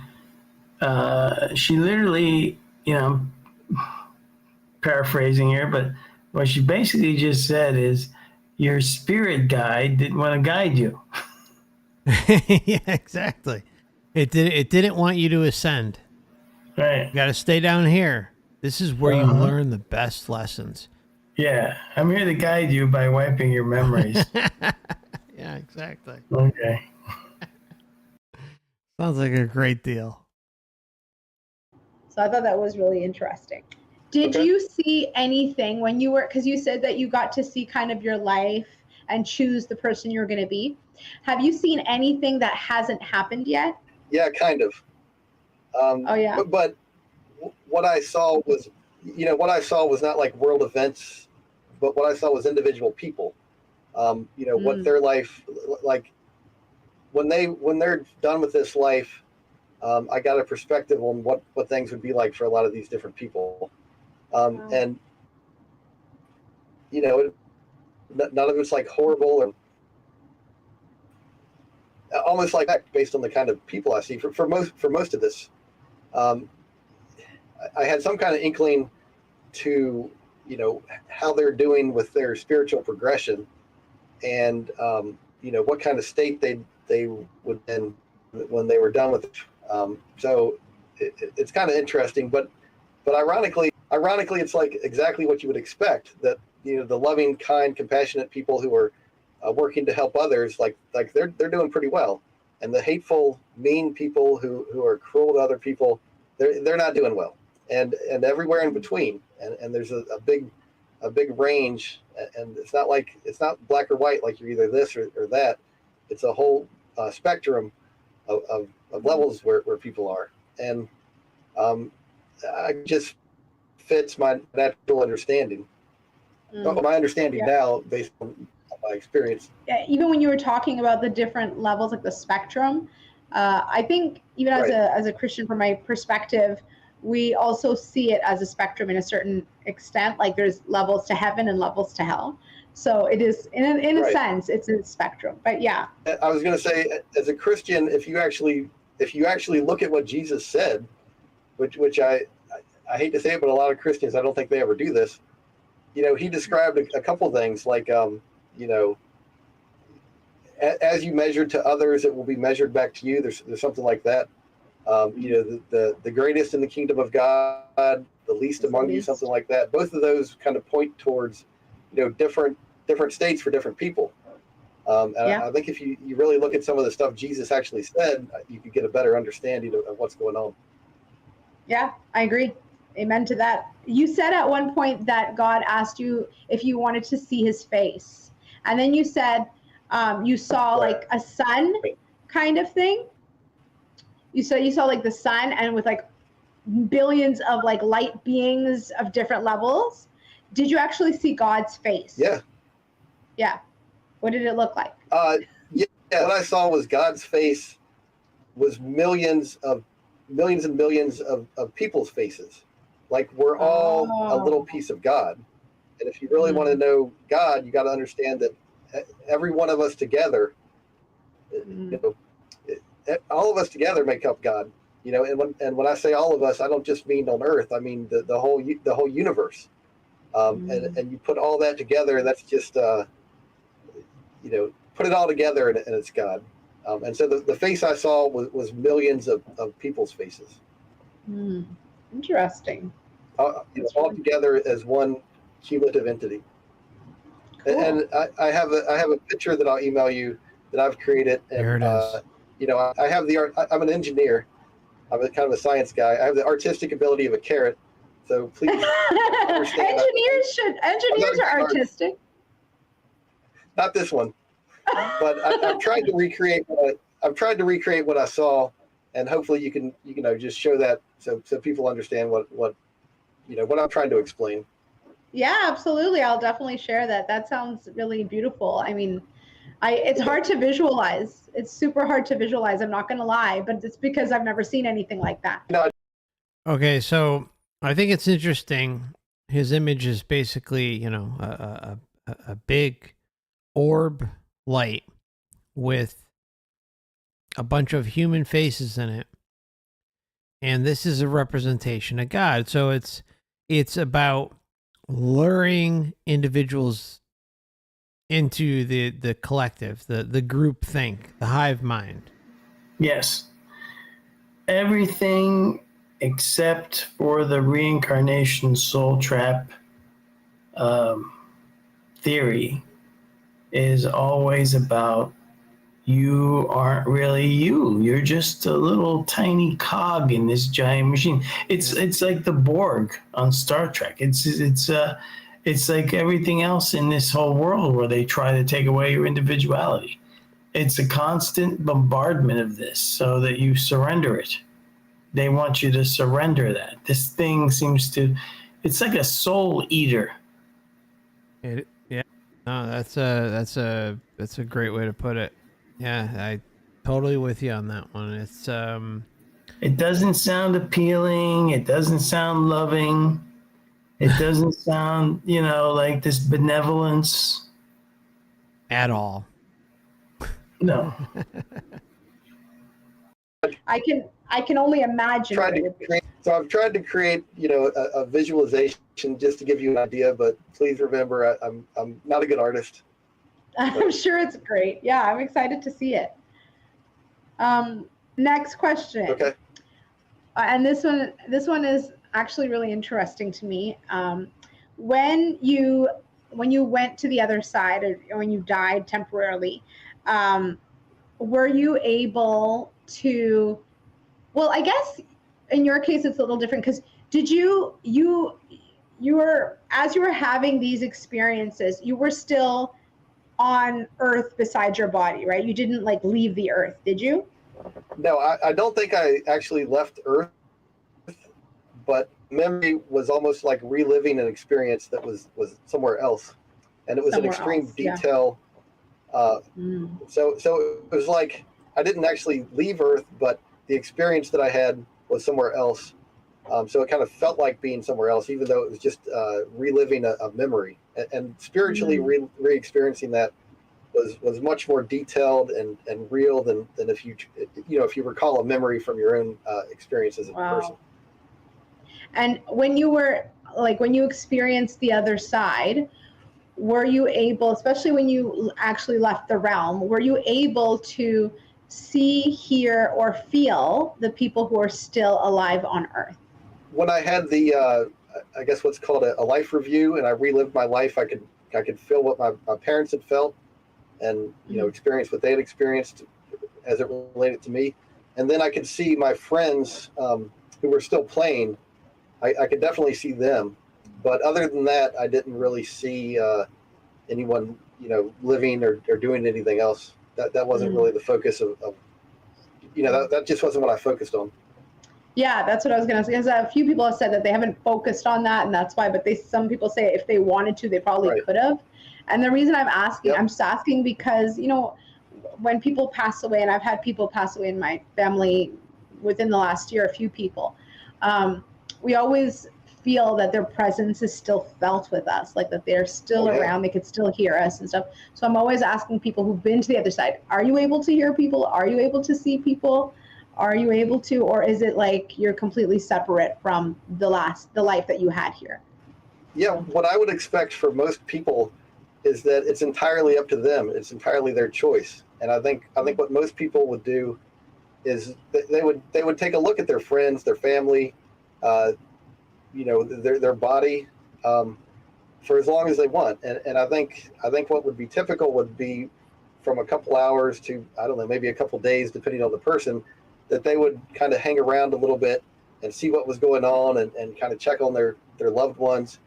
she literally, paraphrasing here, but what she basically just said is your spirit guide didn't want to guide you. Yeah, exactly. It didn't want you to ascend. Right. You got to stay down here. This is where you learn the best lessons. Yeah, I'm here to guide you by wiping your memories. Yeah, exactly. Okay. Sounds like a great deal. So I thought that was really interesting. Did you see anything when you were, because you said that you got to see kind of your life and choose the person you're going to be. Have you seen anything that hasn't happened yet? Yeah, kind of. Oh, yeah. But what I saw was, not like world events, but what I saw was individual people. What their life, like when they're done with this life, I got a perspective on what things would be like for a lot of these different people. And, none of it's like horrible or almost like that based on the kind of people I see for most of this. I had some kind of inkling to, how they're doing with their spiritual progression and, what kind of state they would in when they were done with it. So it's kind of interesting, but ironically, it's like exactly what you would expect, that, the loving, kind, compassionate people who are working to help others, like they're doing pretty well. And the hateful, mean people who are cruel to other people, they're not doing well. And everywhere in between. And there's a big range, and it's not black or white, like you're either this or that. It's a whole spectrum of levels where people are. And I just fits my natural understanding. My understanding now, based on my experience. Yeah, even when you were talking about the different levels, like the spectrum, I think even as a Christian, from my perspective, we also see it as a spectrum in a certain extent. Like there's levels to heaven and levels to hell. So it is, in a sense, it's a spectrum. But yeah. I was going to say, as a Christian, if you actually look at what Jesus said, which I hate to say it, but a lot of Christians, I don't think they ever do this. He described a couple things like, as you measure to others, it will be measured back to you. There's something like that. The greatest in the kingdom of God, the least among you, something like that. Both of those kind of point towards, different states for different people. I think if you really look at some of the stuff Jesus actually said, you could get a better understanding of what's going on. Yeah, I agree. Amen to that. You said at one point that God asked you if you wanted to see his face. And then you said you saw like a sun kind of thing. You saw like the sun, and with like billions of like light beings of different levels. Did you actually see God's face? Yeah. Yeah. What did it look like? Yeah. What I saw was God's face was millions and millions of people's faces. Like we're all a little piece of God. And if you really want to know God, you got to understand that every one of us together, all of us together make up God. And when I say all of us, I don't just mean on Earth. I mean the whole universe. And you put all that together, that's just put it all together, and it's God. And so the face I saw was millions of people's faces. Interesting. All together as one cumulative entity. Cool. And I have a picture that I'll email you that I've created. And, there it is. I have the art. I'm an engineer. I'm kind of a science guy. I have the artistic ability of a carrot. So please understand. Engineers are artistic. Not this one, but I've tried to recreate what I saw and hopefully you can just show that so people understand what I'm trying to explain. Yeah, absolutely. I'll definitely share that. That sounds really beautiful. I mean, it's hard to visualize. It's super hard to visualize. I'm not going to lie, but it's because I've never seen anything like that. No, Okay, so I think it's interesting. His image is basically, a big orb light with a bunch of human faces in it. And this is a representation of God. So it's about luring individuals into the collective, the group think, the hive mind. Yes. Everything except for the reincarnation soul trap theory is always about you aren't really you. You're just a little tiny cog in this giant machine. It's like the Borg on Star Trek. It's like everything else in this whole world where they try to take away your individuality. It's a constant bombardment of this so that you surrender it. They want you to surrender that. This thing it's like a soul eater. Yeah. No, that's a great way to put it. Yeah, I totally with you on that one. It's It doesn't sound appealing. It doesn't sound loving. It doesn't sound, like this benevolence at all. No. I can only imagine. So I've tried to create, a visualization just to give you an idea. But please remember, I'm not a good artist. I'm sure it's great. Yeah, I'm excited to see it. Next question. Okay. And this one is actually really interesting to me. When you went to the other side, or when you died temporarily, were you able to? Well, I guess in your case it's a little different, because did you were, as you were having these experiences, you were still on Earth beside your body, right? You didn't like leave the Earth, did you? No, I don't think I actually left Earth, but memory was almost like reliving an experience that was somewhere else, and it was Somewhere an extreme else, yeah. detail. So it was like I didn't actually leave Earth, but the experience that I had was somewhere else. So it kind of felt like being somewhere else, even though it was just reliving a memory, and spiritually re-experiencing that was much more detailed and real than if you recall a memory from your own experience as a person. And when you experienced the other side, were you able, especially when you actually left the realm, were you able to see, hear, or feel the people who are still alive on Earth? When I had the, I guess what's called a life review, and I relived my life, I could feel what my parents had felt, and experience what they had experienced as it related to me, and then I could see my friends who were still playing. I could definitely see them, but other than that, I didn't really see anyone living or doing anything else. That wasn't really the focus of that just wasn't what I focused on. Yeah, that's what I was going to say. Because a few people have said that they haven't focused on that, and that's why. But some people say if they wanted to, they probably could have. And the reason I'm asking, I'm just asking because when people pass away, and I've had people pass away in my family within the last year, a few people, we always feel that their presence is still felt with us, like that they're still around, they could still hear us and stuff. So I'm always asking people who've been to the other side, are you able to hear people? Are you able to see people? Are you able to, or is it like you're completely separate from the life that you had here? Yeah, what I would expect for most people is that it's entirely up to them. It's entirely their choice. And I think what most people would do is they would take a look at their friends, their family, their body, for as long as they want. And I think what would be typical would be from a couple hours to, I don't know, maybe a couple days, depending on the person, that they would kind of hang around a little bit and see what was going on and kind of check on their loved ones.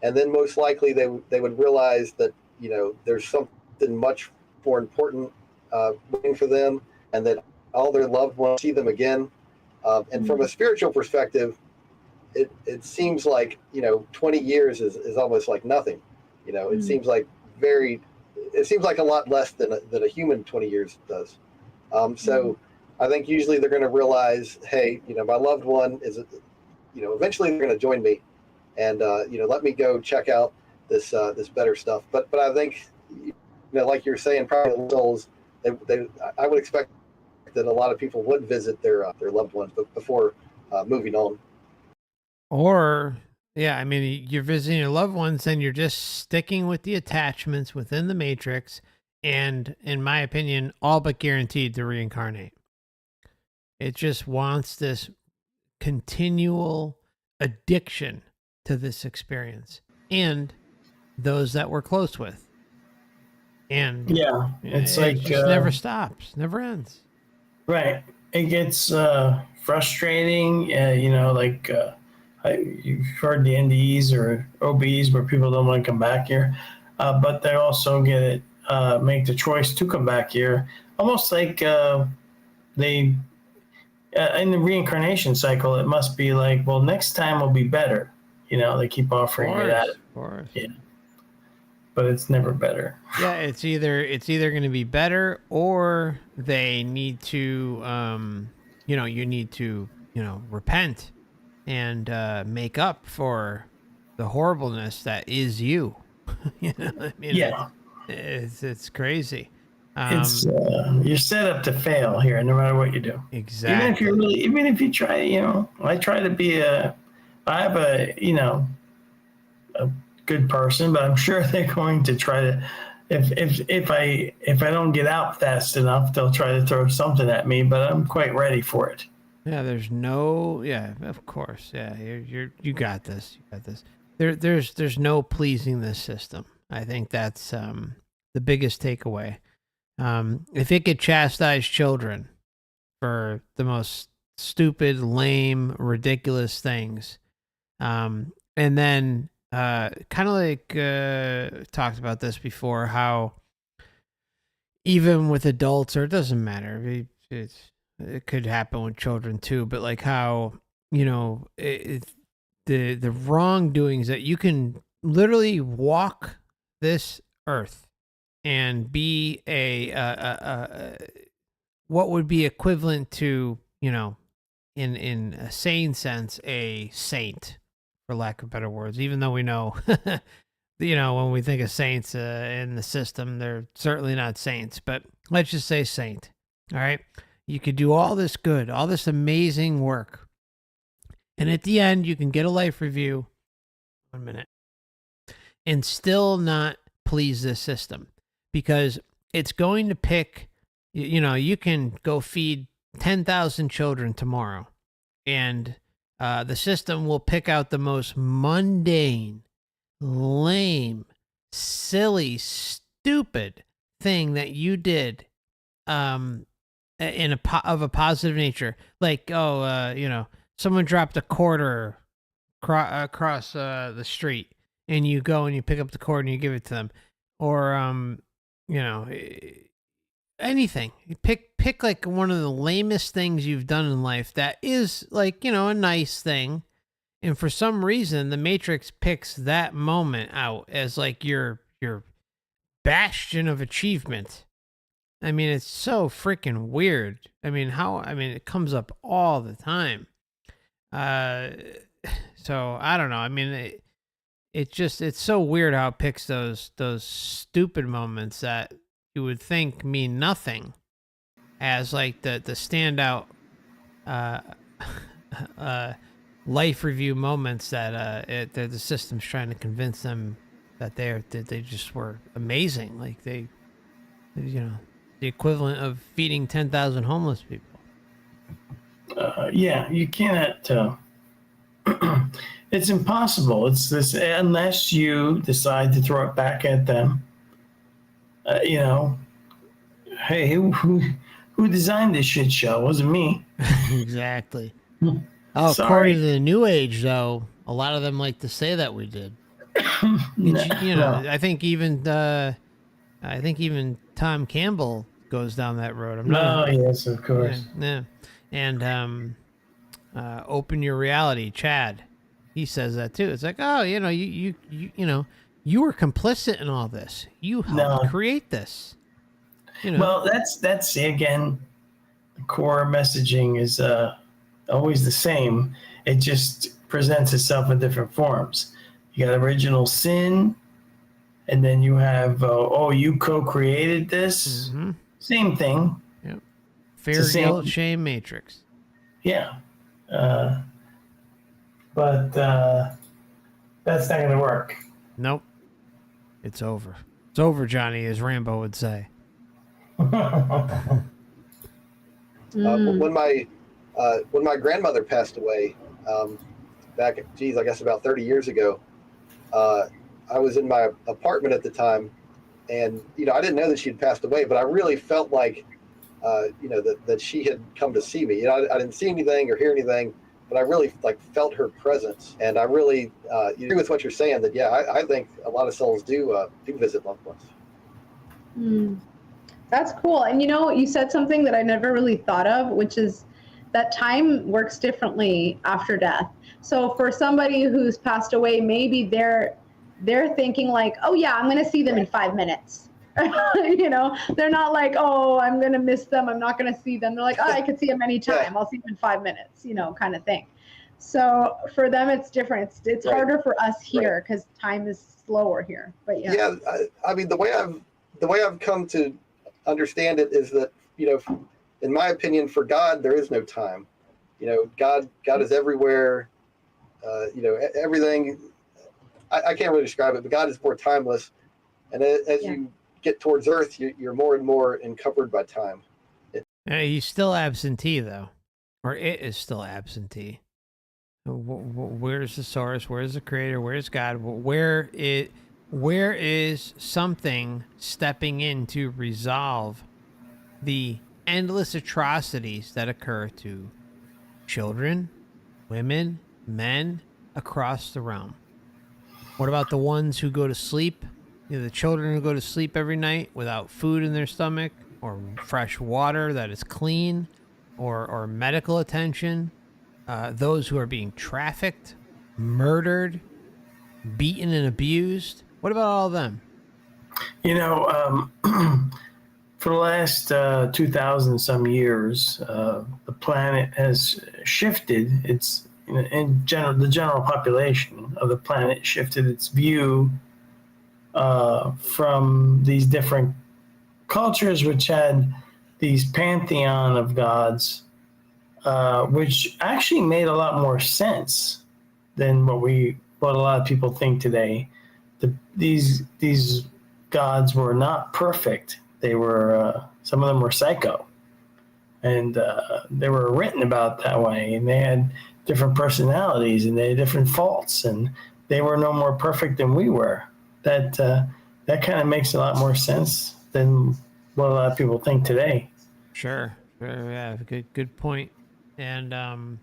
And then most likely they would realize that, there's something much more important waiting for them, and that all their loved ones, see them again. And from a spiritual perspective, it seems like, 20 years is almost like nothing. It seems like a lot less than a human 20 years does. So I think usually they're going to realize, hey, my loved one is, eventually they're going to join me, and let me go check out this better stuff. But I think, like you were saying, probably souls. I would expect that a lot of people would visit their loved ones, but before moving on. Or, yeah, I mean, you're visiting your loved ones and you're just sticking with the attachments within the Matrix, and, in my opinion, all but guaranteed to reincarnate. It just wants this continual addiction to this experience and those that we're close with. And yeah, it's it like just never stops, never ends. Right. It gets frustrating. You've heard the NDEs or OBs where people don't want to come back here, but they also make the choice to come back here, almost like they in the reincarnation cycle. It must be like, well, next time will be better. They keep offering it at it. Of course. Yeah. But it's never better. Yeah, it's either going to be better, or they need to, you need to, repent and make up for the horribleness that is you. I mean, Yeah, it's crazy. It's you're set up to fail here, no matter what you do. Exactly. Even if you try, I try to be I have a good person, but I'm sure they're going to try to, if I don't get out fast enough, they'll try to throw something at me, but I'm quite ready for it. Yeah, of course. Yeah, you got this. You got this. There's no pleasing this system. I think that's the biggest takeaway. If it could chastise children for the most stupid, lame, ridiculous things, and then kind of like talked about this before, how even with adults, or it doesn't matter, it could happen with children too, but like how, the wrongdoings that you can literally walk this earth and be what would be equivalent to, in a sane sense, a saint, for lack of better words, even though we know, when we think of saints in the system, they're certainly not saints, but let's just say saint. All right. You could do all this good, all this amazing work, and at the end, you can get a life review, 1 minute, and still not please this system, because it's going to pick, you can go feed 10,000 children tomorrow, and the system will pick out the most mundane, lame, silly, stupid thing that you did of a positive nature. Like, someone dropped a quarter across the street, and you go and you pick up the quarter and you give it to them. Or, anything. You pick like one of the lamest things you've done in life that is like, a nice thing. And for some reason, the Matrix picks that moment out as like your bastion of achievement. I mean, it's so freaking weird. I mean, it comes up all the time. So I don't know. I mean, it's so weird how it picks those stupid moments that you would think mean nothing as like the standout life review moments that the system's trying to convince them that they just were amazing. Like they the equivalent of feeding 10,000 homeless people. Yeah, you cannot. It's impossible. It's this, unless you decide to throw it back at them. Hey, who designed this shit show? It wasn't me. Exactly. Oh, according to the New Age, though, a lot of them like to say that we did. No. I think even Tom Campbell goes down that road. I'm not. Oh, yes, of course. Yeah. And open your reality, Chad. He says that too. It's like, oh, you know, you were complicit in all this. You helped create this. Well, that's again, the core messaging is always the same. It just presents itself in different forms. You got original sin, and then you have you co-created this. Mm-hmm. Same thing. Yep. Fear, guilt, shame, matrix. Yeah. But that's not going to work. Nope. It's over. It's over, Johnny, as Rambo would say. When my grandmother passed away back, I guess about 30 years ago, I was in my apartment at the time, and I didn't know that she had passed away, but I really felt like that she had come to see me. I didn't see anything or hear anything, but I really felt her presence, and I really agree with what you're saying. That I think a lot of souls do visit loved ones. That's cool. And you said something that I never really thought of, which is that time works differently after death. So for somebody who's passed away, maybe they're thinking like, oh yeah, I'm going to see them in 5 minutes. They're not like, oh, I'm going to miss them, I'm not going to see them. They're like, oh, I could see them anytime. I'll see them in 5 minutes, kind of thing. So for them, it's different. It's harder for us here because time is slower here. But yeah. I mean, the way I've come to understand it is that, in my opinion, for God, there is no time. God is everywhere. Everything. I can't really describe it, but God is more timeless. And as you get towards Earth, you're more and more encumbered by time. He's still absentee, though, or it is still absentee. Where's the source? Where's the creator? Where's God? Where is something stepping in to resolve the endless atrocities that occur to children, women, men across the realm? What about the ones who go to sleep? The children who go to sleep every night without food in their stomach, or fresh water that is clean, or medical attention. Those who are being trafficked, murdered, beaten and abused. What about all of them? For the last 2,000 some years, the planet has shifted. It's in general, the general population of the planet shifted its view from these different cultures, which had these pantheon of gods, which actually made a lot more sense than what a lot of people think today. These gods were not perfect. They were some of them were psycho, and they were written about that way. And they had different personalities, and they had different faults, and they were no more perfect than we were. That kind of makes a lot more sense than what a lot of people think today. Sure. Yeah, good point. And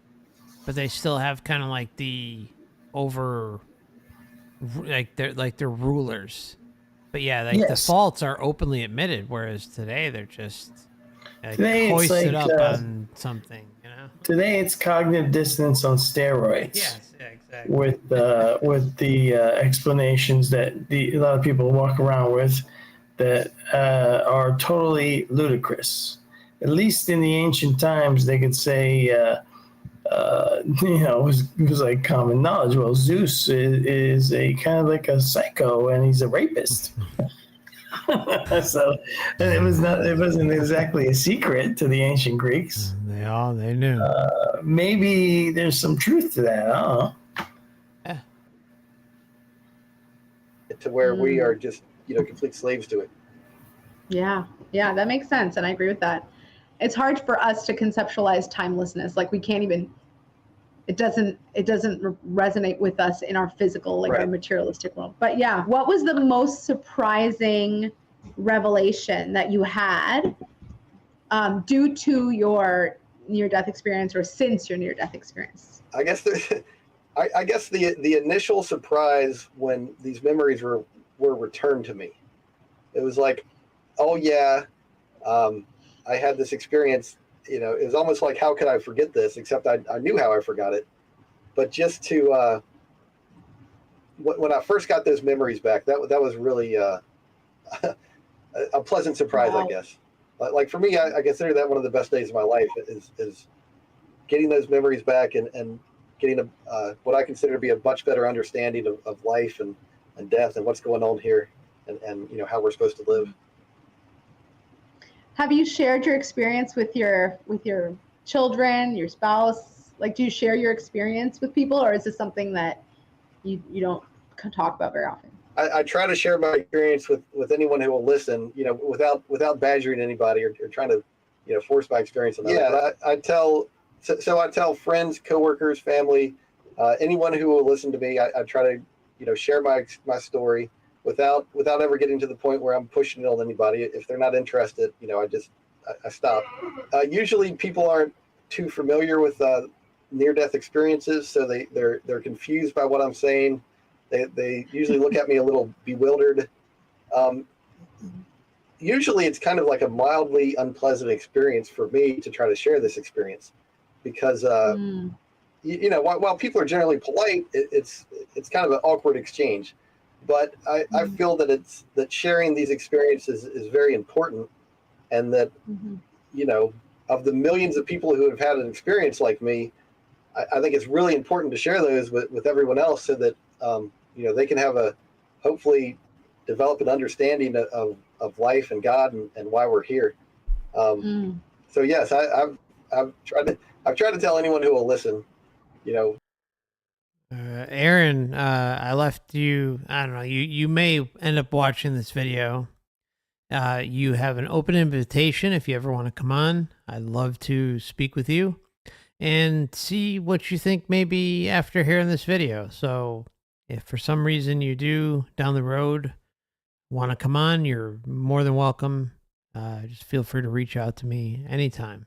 but they still have kind of like the they're rulers. But yeah, the faults are openly admitted, whereas today they're just hoisted up on something, Today it's cognitive dissonance on steroids. Yes, yeah, exactly. With the explanations that a lot of people walk around with that are totally ludicrous. At least in the ancient times, they could say, it was like common knowledge. Well, Zeus is a kind of like a psycho, and he's a rapist. So it wasn't exactly a secret to the ancient Greeks. They knew. Maybe there's some truth to that. I don't know. Yeah. To where we are just complete slaves to it. Yeah, that makes sense, and I agree with that. It's hard for us to conceptualize timelessness. Like we can't even. It doesn't resonate with us in our physical, our materialistic world. But yeah, what was the most surprising revelation that you had due to your near-death experience or since your near-death experience? I guess the initial surprise when these memories were returned to me, it was like, oh yeah, I had this experience. You know, it was almost like, how could I forget this? Except I knew how I forgot it. But just to when I first got those memories back, that was really a pleasant surprise, Wow. I guess. Like for me, I consider that one of the best days of my life is getting those memories back and getting what I consider to be a much better understanding of life and death and what's going on here and you know how we're supposed to live. Have you shared your experience with your children, your spouse? Like, do you share your experience with people, or is this something that you don't talk about very often? I try to share my experience with anyone who will listen, you know, without badgering anybody or trying to, you know, force my experience on them. Yeah, I tell friends, coworkers, family, anyone who will listen to me. I try to, you know, share my story without ever getting to the point where I'm pushing it on anybody. If they're not interested, you know, I stop. Usually people aren't too familiar with near-death experiences, so they're confused by what I'm saying. They usually look at me a little bewildered. Usually it's kind of like a mildly unpleasant experience for me to try to share this experience because you know, while people are generally polite, it's kind of an awkward exchange. But I feel that sharing these experiences is very important, and that you know, of the millions of people who have had an experience like me, I think it's really important to share those with everyone else so that you know, they can have hopefully develop an understanding of life and God and why we're here. So yes, I've tried to tell anyone who will listen, you know. Aaron, I left you. I don't know. You may end up watching this video. You have an open invitation if you ever want to come on. I'd love to speak with you and see what you think maybe after hearing this video. So if for some reason you do down the road want to come on, you're more than welcome. Just feel free to reach out to me anytime.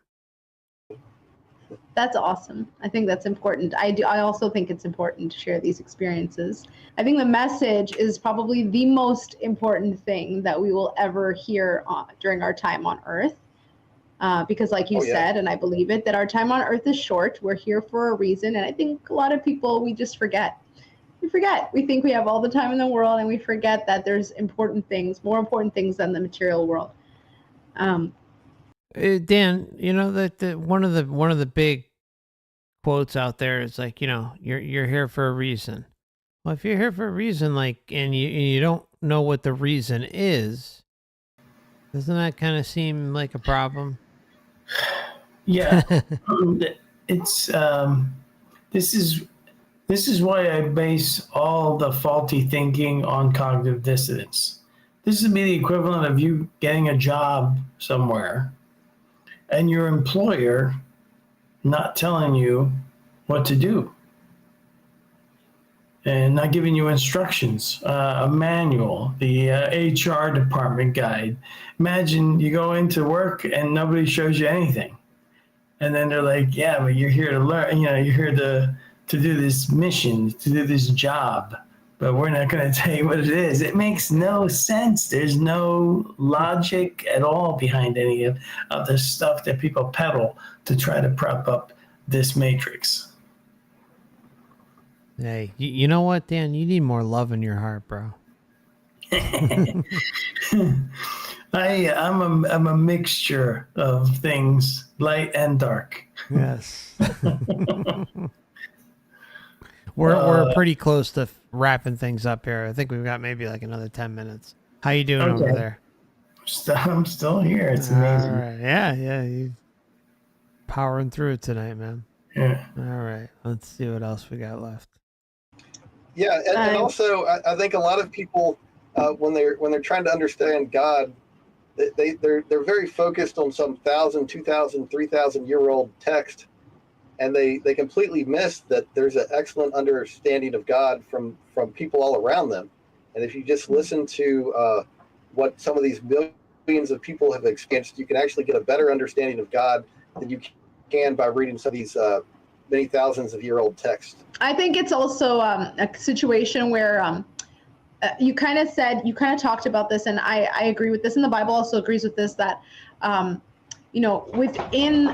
That's awesome. I think that's important. I also think it's important to share these experiences. I think the message is probably the most important thing that we will ever hear during our time on Earth. Because like you said, and I believe it, that our time on Earth is short. We're here for a reason. And I think a lot of people, we just forget. We forget. We think we have all the time in the world, and we forget that there's important things, more important things than the material world. Dan, you know that one of the big quotes out there is like, you know, you're here for a reason. Well, if you're here for a reason, like, and you don't know what the reason is, doesn't that kind of seem like a problem? Yeah, it's this is why I base all the faulty thinking on cognitive dissonance. This would be the equivalent of you getting a job somewhere and your employer not telling you what to do and not giving you instructions, a manual, the HR department guide. Imagine you go into work and nobody shows you anything. And then they're like, yeah, but you're here to learn, you know, you're here to do this mission, to do this job, but we're not going to tell you what it is. It makes no sense. There's no logic at all behind any of the stuff that people peddle to try to prop up this matrix. Hey, you know what, Dan? You need more love in your heart, bro. I'm a mixture of things, light and dark. Yes. We're pretty close to wrapping things up here. I think we've got maybe like another 10 minutes. How you doing over there? I'm still here. It's amazing. All right. Yeah. You powering through it tonight, man. Yeah. All right. Let's see what else we got left. Yeah, and also I think a lot of people when they're trying to understand God, they're very focused on some 1,000, 2,000, 3,000-year-old text, and they completely miss that there's an excellent understanding of God from people all around them. And if you just listen to what some of these millions of people have experienced, you can actually get a better understanding of God than you can by reading some of these many thousands of year old texts. I think it's also a situation where you kind of talked about this, and I agree with this, and the Bible also agrees with this, that you know, within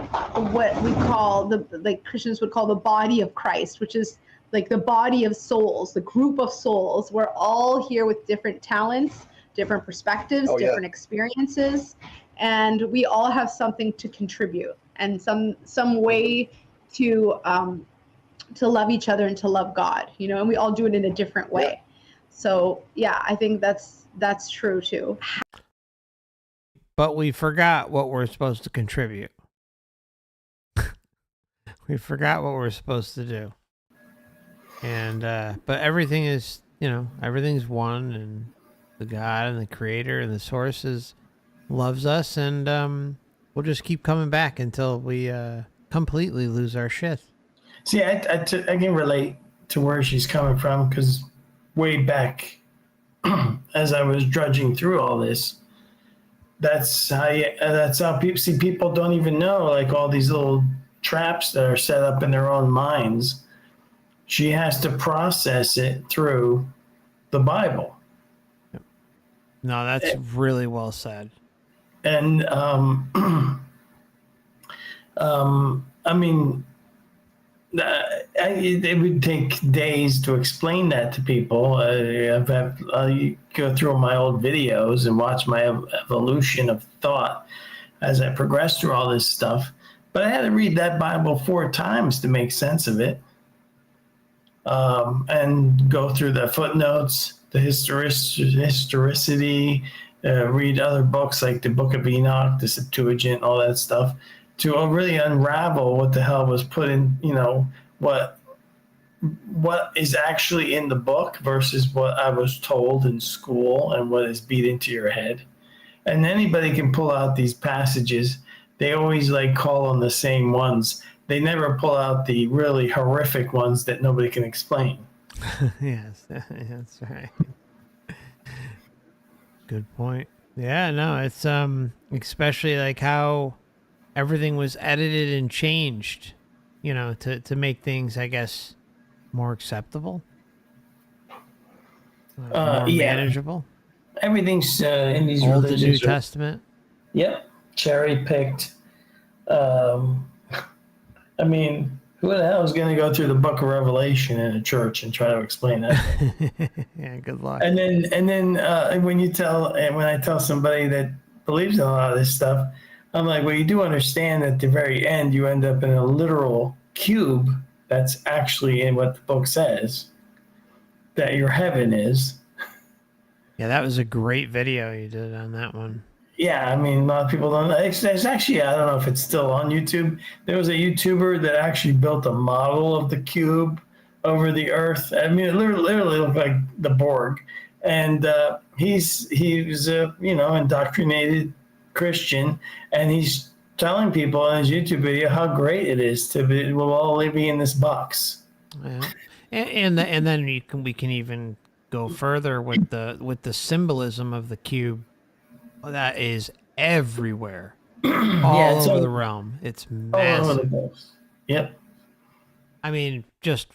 what we call like Christians would call the body of Christ, which is like the body of souls, the group of souls. We're all here with different talents, different perspectives, different experiences, and we all have something to contribute and some way to love each other and to love God, you know, and we all do it in a different way. So yeah, I think that's true too. But we forgot what we're supposed to contribute. We forgot what we're supposed to do. And but everything is, you know, everything's one, and the God and the Creator and the Source loves us, and we'll just keep coming back until we completely lose our shit. See, I can relate to where she's coming from, because way back as I was drudging through all this, that's how people don't even know, like, all these little traps that are set up in their own minds. She has to process it through the Bible. No, that's really well said. And I mean, it would take days to explain that to people. I go through my old videos and watch my evolution of thought as I progress through all this stuff. But I had to read that Bible 4 times to make sense of it, and go through the footnotes, the historicity, read other books like the Book of Enoch, the Septuagint, all that stuff, to really unravel what the hell was put in, you know, what is actually in the book versus what I was told in school and what is beat into your head. And anybody can pull out these passages. They always like call on the same ones. They never pull out the really horrific ones that nobody can explain. Yes, that's right. Good point. Yeah, no, it's especially like how everything was edited and changed, you know, to make things, I guess, more acceptable, more manageable. Everything's in these Old and New religions. Testament. Yep, cherry picked. I mean, who the hell is going to go through the Book of Revelation in a church and try to explain that? Yeah, good luck. And then when I tell somebody that believes in a lot of this stuff, I'm like, well, you do understand at the very end, you end up in a literal cube that's actually in what the book says that your heaven is. Yeah, that was a great video you did on that one. Yeah, I mean, a lot of people don't know. It's actually, I don't know if it's still on YouTube. There was a YouTuber that actually built a model of the cube over the Earth. I mean, it literally looked like the Borg. And he was a, you know, indoctrinated Christian, and he's telling people in his YouTube video how great it is to be, we'll all be in this box. Yeah. And then we can even go further with the symbolism of the cube that is everywhere, all over the realm. It's massive. All over the place. Yep. I mean, just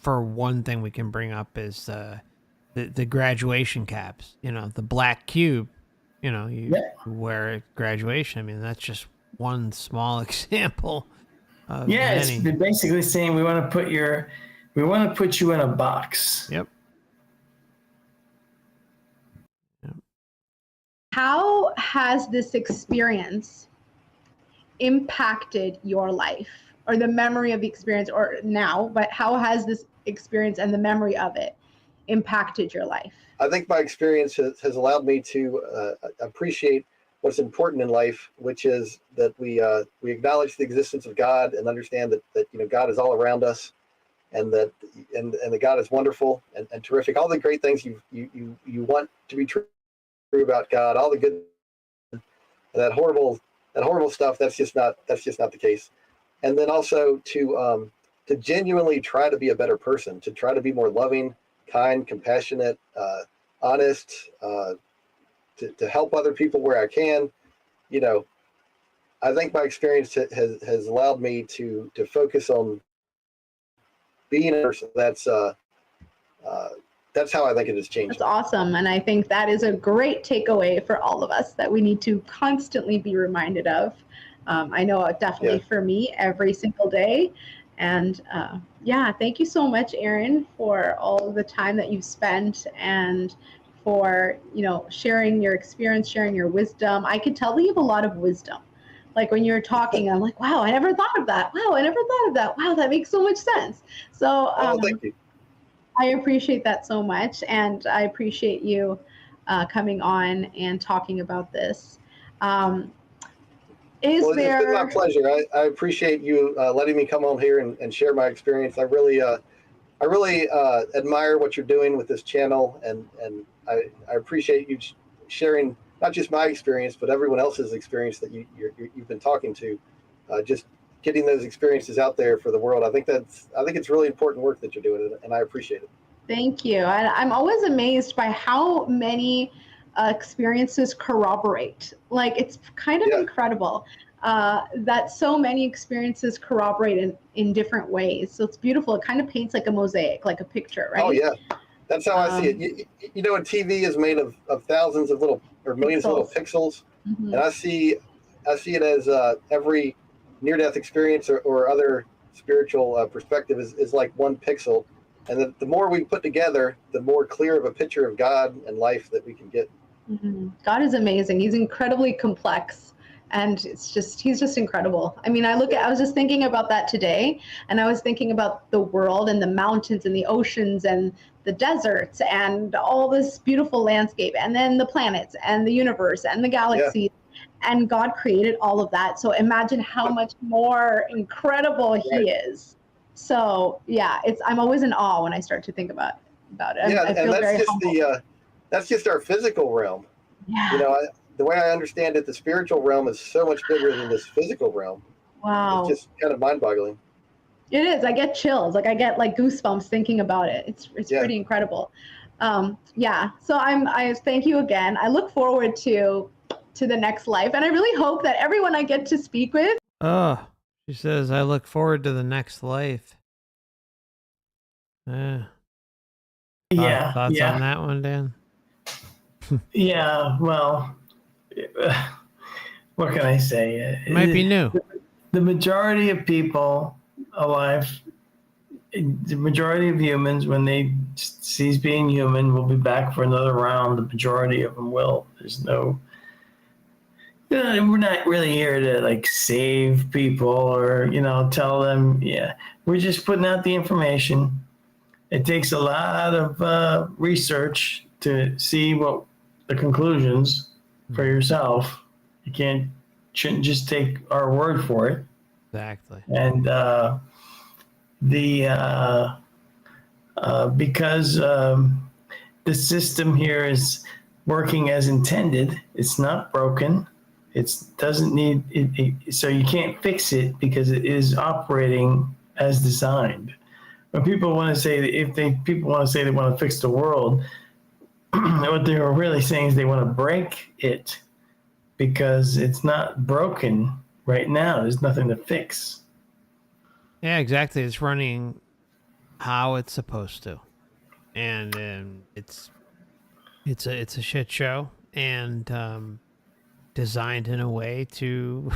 for one thing we can bring up is the graduation caps. You know, the black cube. You know, you wear at graduation. I mean, that's just one small example of many. It's basically saying we want to put you in a box. Yep. How has this experience impacted your life, or the memory of the experience, or now, but how has this experience and the memory of it impacted your life? I think my experience has allowed me to appreciate what's important in life, which is that we acknowledge the existence of God and understand that you know, God is all around us, and that God is wonderful and terrific. All the great things you want to be true about God, all the good, and that horrible stuff, that's just not the case. And then also to genuinely try to be a better person, to try to be more loving, kind, compassionate, honest, to help other people where I can. You know, I think my experience has allowed me to focus on being a person that's that's how I think it has changed. That's awesome. And I think that is a great takeaway for all of us that we need to constantly be reminded of. I know definitely for me every single day. And yeah, thank you so much, Aaron, for all the time that you've spent and for, sharing your experience, sharing your wisdom. I could tell that you have a lot of wisdom. Like when you're talking, I'm like, wow, I never thought of that. Wow, I never thought of that. Wow, that makes so much sense. So Thank you. I appreciate that so much. And I appreciate you coming on and talking about this. It's been my pleasure. I appreciate you letting me come on here and share my experience. I really admire what you're doing with this channel, and I appreciate you sharing not just my experience, but everyone else's experience that you've been talking to. Just getting those experiences out there for the world. I think it's really important work that you're doing, and I appreciate it. Thank you. I'm always amazed by how many experiences corroborate. Like it's kind of incredible that so many experiences corroborate in different ways. So it's beautiful. It kind of paints like a mosaic, like a picture, right? Oh yeah, that's how I see it. You know, a TV is made of thousands of little or millions of little pixels, and I see it as every near-death experience or other spiritual perspective is like one pixel. And the more we put together, the more clear of a picture of God and life that we can get. God is amazing. He's incredibly complex. And he's just incredible. I mean, I was just thinking about that today, and I was thinking about the world and the mountains and the oceans and the deserts and all this beautiful landscape, and then the planets and the universe and the galaxies. And God created all of that. So imagine how much more incredible He is. So yeah, I'm always in awe when I start to think about it. Yeah, I feel and that's very just humble. that's just our physical realm. Yeah. You know, the way I understand it, the spiritual realm is so much bigger than this physical realm. Wow. It's just kind of mind-boggling. It is. I get chills. Like I get like goosebumps thinking about it. It's pretty incredible. Yeah. So I thank you again. I look forward to the next life, and I really hope that everyone I get to speak with. Oh, she says, I look forward to the next life. Thoughts on that one, Dan? Yeah, well, what can I say? It might be new. The majority of people alive, the majority of humans, when they cease being human, will be back for another round. The majority of them will. We're not really here to like save people or, tell them, we're just putting out the information. It takes a lot of research to see what the conclusions for yourself. You shouldn't just take our word for it. Exactly. And because the system here is working as intended, it's not broken. It doesn't need it, so you can't fix it because it is operating as designed. When people want to say people want to say they want to fix the world, what they're really saying is they want to break it because it's not broken right now. There's nothing to fix. Yeah, exactly. It's running how it's supposed to, and it's a shit show, and designed in a way to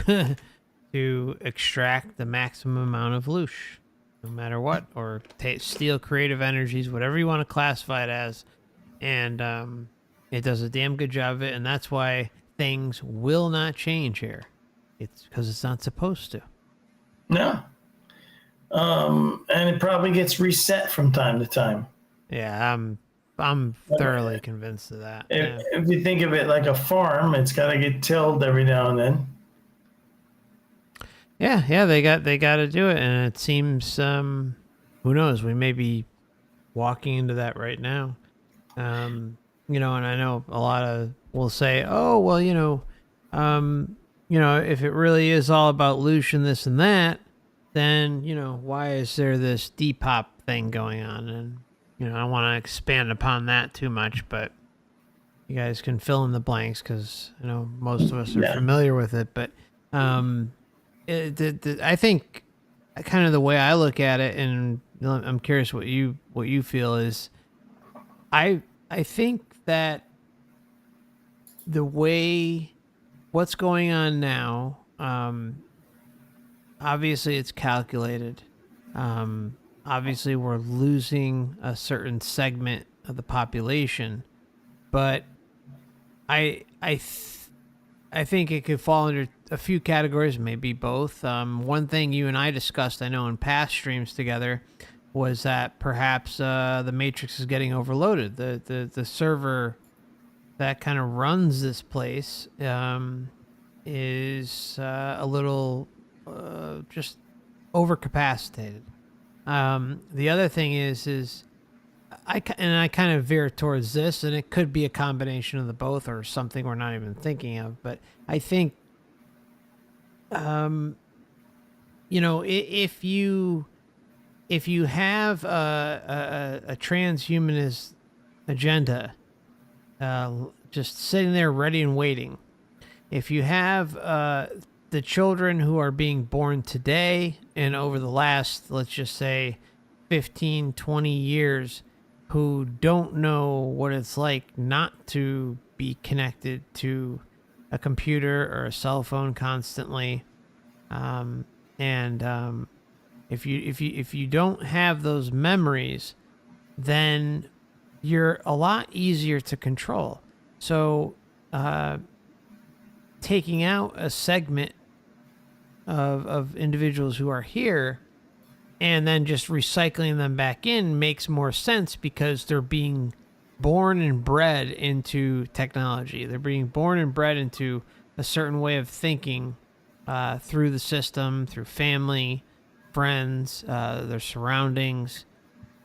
to extract the maximum amount of loosh, no matter what, or steal creative energies, whatever you want to classify it as, and it does a damn good job of it, and that's why things will not change here. It's because it's not supposed to. No. And it probably gets reset from time to time. Yeah, I'm thoroughly convinced of that. If you think of it like a farm, it's got to get tilled every now and then. Yeah, they got to do it, and it seems who knows, we may be walking into that right now. And I know a lot of will say, oh well, if it really is all about loosh and this and that, then why is there this Depop thing going on? And I don't want to expand upon that too much, but you guys can fill in the blanks because most of us are familiar with it. But I think kind of the way I look at it, and I'm curious what you feel is, I think that the way what's going on now, obviously it's calculated. Obviously we're losing a certain segment of the population, but I think it could fall under a few categories, maybe both. One thing you and I discussed, I know in past streams together, was that perhaps the Matrix is getting overloaded. The server that kind of runs this place is a little just overcapacitated. The other thing is I kind of veer towards this, and it could be a combination of the both or something we're not even thinking of. But I think, you know, if you have a transhumanist agenda, just sitting there ready and waiting, if you have the children who are being born today and over the last, let's just say, 15, 20 years, who don't know what it's like not to be connected to a computer or a cell phone constantly, if you don't have those memories, then you're a lot easier to control. So taking out a segment of individuals who are here and then just recycling them back in makes more sense, because they're being born and bred into technology. They're being born and bred into a certain way of thinking through the system, through family, friends, their surroundings,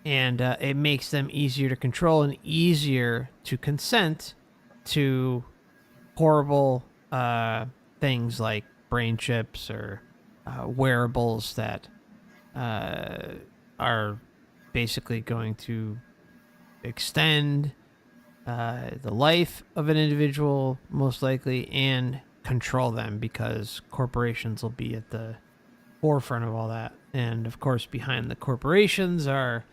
and it makes them easier to control and easier to consent to horrible things like brain chips or wearables that are basically going to extend the life of an individual, most likely, and control them, because corporations will be at the forefront of all that. And of course, behind the corporations are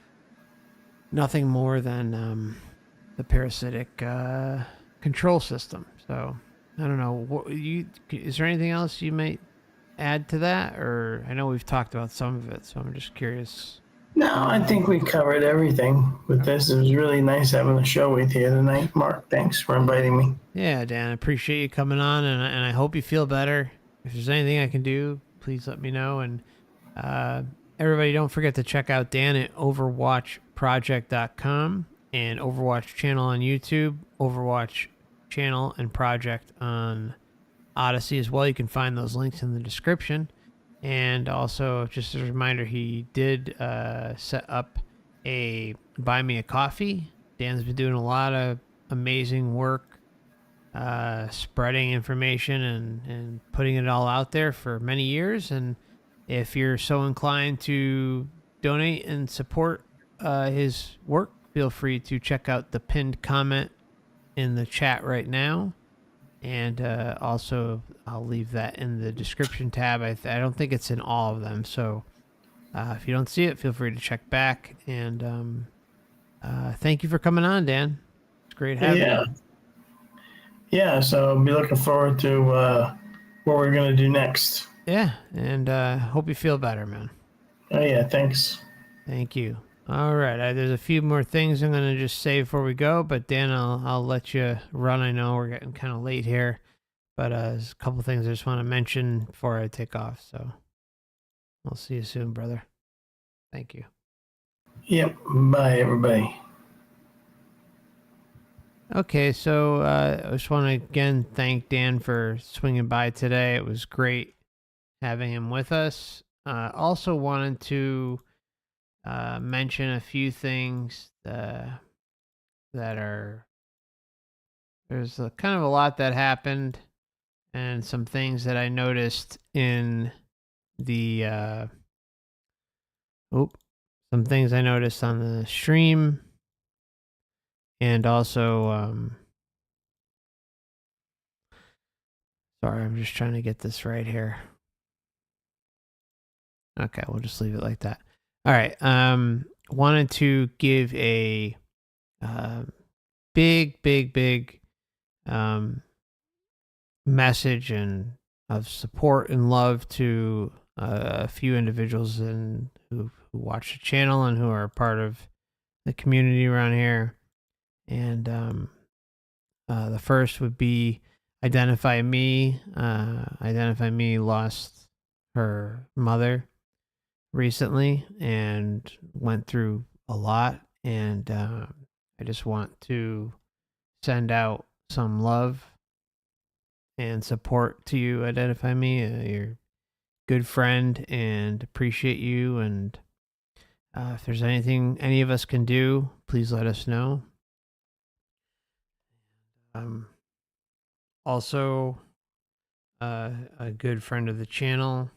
nothing more than the parasitic control system. So I don't know. Is there anything else you might add to that? Or I know we've talked about some of it, so I'm just curious. No, I think we covered everything with this. It was really nice having a show with you tonight, Mark. Thanks for inviting me. Yeah, Dan, I appreciate you coming on, and I hope you feel better. If there's anything I can do, please let me know. And everybody, don't forget to check out Dan at OverWatchProject.com and Overwatch Channel on YouTube, Overwatch Channel and Project on Odysee as well. You can find those links in the description. And also, just as a reminder, he did set up a Buy Me a Coffee. Dan's been doing a lot of amazing work spreading information and putting it all out there for many years. And if you're so inclined to donate and support his work, feel free to check out the pinned comment in the chat right now. And also, I'll leave that in the description tab. I don't think it's in all of them. So if you don't see it, feel free to check back. And thank you for coming on, Dan. It's great having you. Yeah, so I'll be looking forward to what we're going to do next. Yeah, and hope you feel better, man. Oh, yeah, thanks. Thank you. All right, there's a few more things I'm going to just say before we go, but Dan, I'll let you run. I know we're getting kind of late here, but there's a couple things I just want to mention before I take off. So I'll see you soon, brother. Thank you. Yep. Bye, everybody. Okay, so I just want to again thank Dan for swinging by today. It was great having him with us. Also wanted to mention a few things that are, there's kind of a lot that happened, and some things that I noticed in the some things I noticed on the stream, and also sorry, I'm just trying to get this right here. Okay, we'll just leave it like that. All right. Wanted to give a big message and of support and love to a few individuals who watch the channel and who are part of the community around here. And the first would be Identify Me. Identify Me lost her mother recently and went through a lot. And I just want to send out some love and support to you, Identify Me. You're a good friend and appreciate you. And if there's anything any of us can do, please let us know. Also, a good friend of the channel,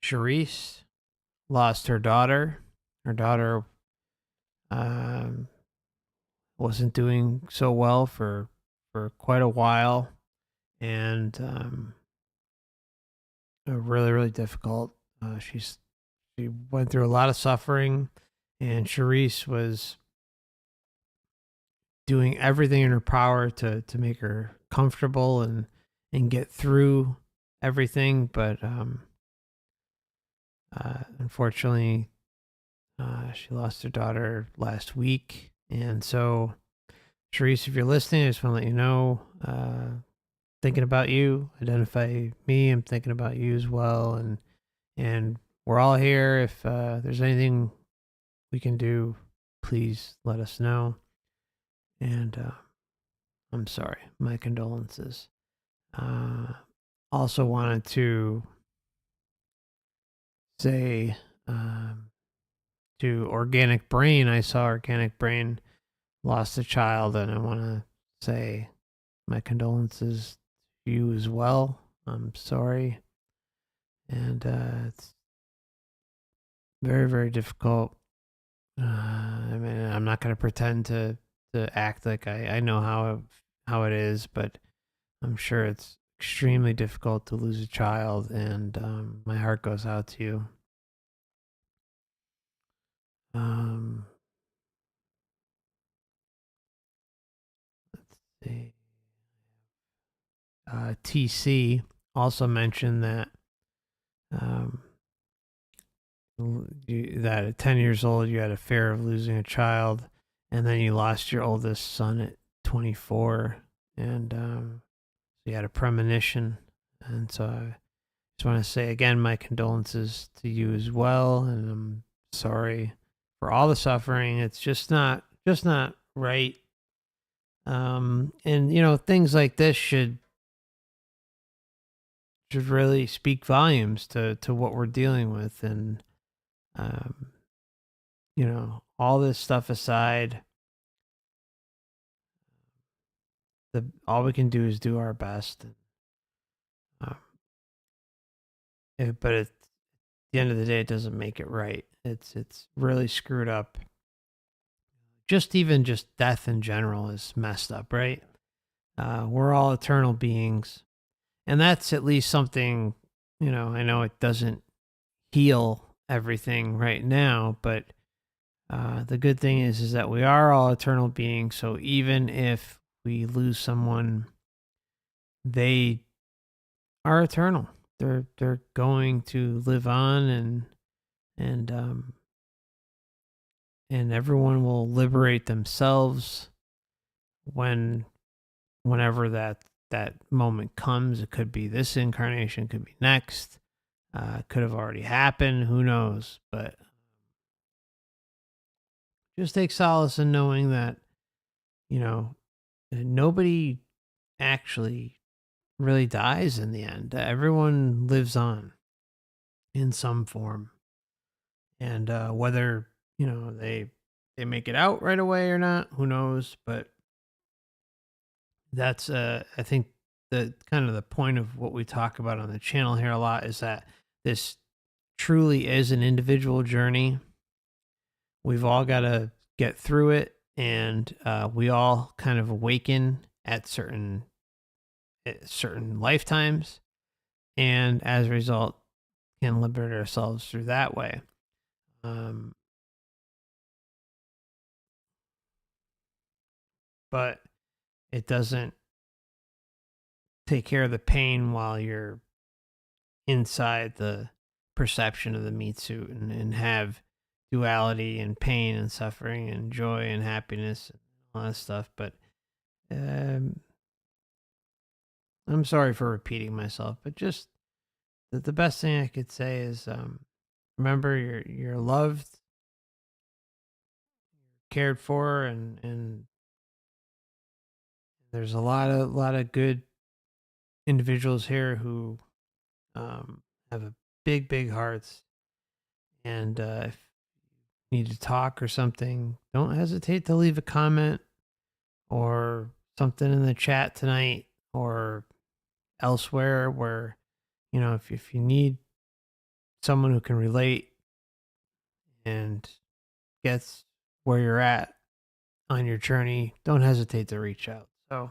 Charisse, lost her daughter. Her daughter wasn't doing so well for quite a while, and really difficult. She went through a lot of suffering, and Charisse was doing everything in her power to make her comfortable and get through everything, but unfortunately she lost her daughter last week. And so, Charisse, if you're listening, I just want to let you know, thinking about you. Identify Me, I'm thinking about you as well, and we're all here. If there's anything we can do, please let us know. And I'm sorry, my condolences. Also wanted to say to Organic Brain, I saw Organic Brain lost a child, and I want to say my condolences to you as well. I'm sorry. And it's very difficult. I mean, I'm not going to pretend to act like I know how it is, but I'm sure it's extremely difficult to lose a child, and my heart goes out to you. Let's see. TC also mentioned that that at 10 years old you had a fear of losing a child, and then you lost your oldest son at 24, and so you had a premonition. And so I just want to say again my condolences to you as well, and I'm sorry for all the suffering. It's just not right. And things like this should really speak volumes to what we're dealing with. And all this stuff aside, all we can do is do our best. But at the end of the day, it doesn't make it right. It's really screwed up. Just death in general is messed up, right? We're all eternal beings, and that's at least something. I know it doesn't heal everything right now, but the good thing is that we are all eternal beings. So even if we lose someone, they are eternal. They're going to live on, and everyone will liberate themselves whenever that moment comes. It could be this incarnation, could be next, could have already happened, who knows. But just take solace in knowing that nobody actually really dies in the end. Everyone lives on in some form, and whether they make it out right away or not, who knows. But that's I think the kind of the point of what we talk about on the channel here a lot is that this truly is an individual journey. We've all got to get through it, and we all kind of awaken at certain lifetimes, and as a result can liberate ourselves through that way. but it doesn't take care of the pain while you're inside the perception of the meat suit, and have duality and pain and suffering and joy and happiness and all that stuff. But I'm sorry for repeating myself, but just the best thing I could say is, remember you're loved, cared for, and there's a lot of good individuals here who have a big hearts. And if you need to talk or something, don't hesitate to leave a comment or something in the chat tonight or elsewhere, where, if you need someone who can relate and gets where you're at on your journey, don't hesitate to reach out. So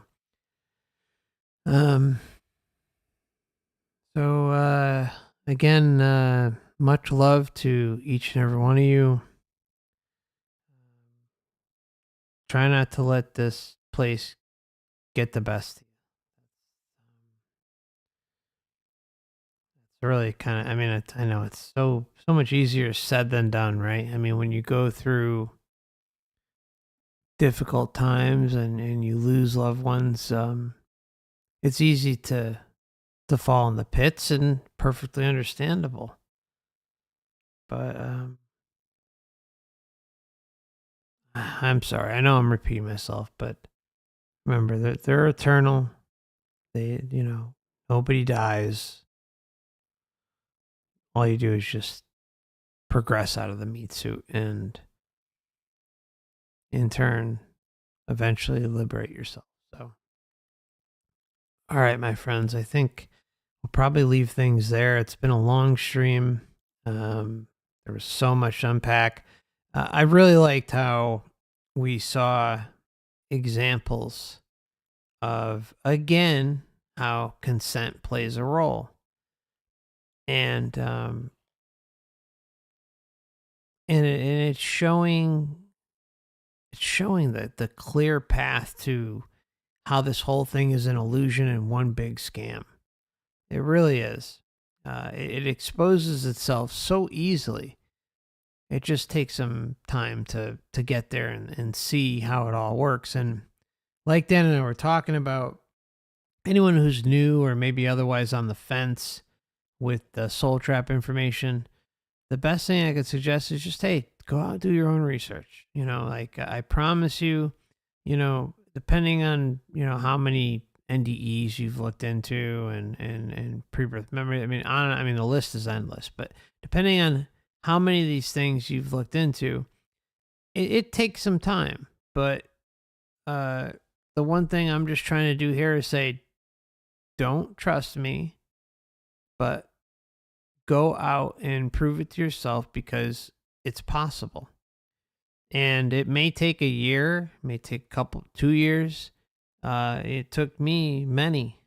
again, much love to each and every one of you. Try not to let this place get the best of you. It's really kind of, I mean, I know it's so much easier said than done, right? I mean, when you go through difficult times and you lose loved ones, it's easy to fall in the pits, and perfectly understandable. But I'm sorry. I know I'm repeating myself, but remember that they're eternal. They, nobody dies. All you do is just progress out of the meat suit and in turn eventually liberate yourself. So, all right, my friends, I think we'll probably leave things there. It's been a long stream. There was so much to unpack. I really liked how we saw examples of, again, how consent plays a role. And it's showing the clear path to how this whole thing is an illusion and one big scam. It really is. It exposes itself so easily. It just takes some time to get there and see how it all works. And like Dan and I were talking about, anyone who's new or maybe otherwise on the fence with the Soul Trap information, the best thing I could suggest is just, hey, go out and do your own research. I promise you, depending on, how many NDEs you've looked into and pre-birth memory. I mean, the list is endless, but depending on how many of these things you've looked into, it takes some time. But the one thing I'm just trying to do here is say, don't trust me, but go out and prove it to yourself, because it's possible. And it may take a year, it may take 2 years. It took me many,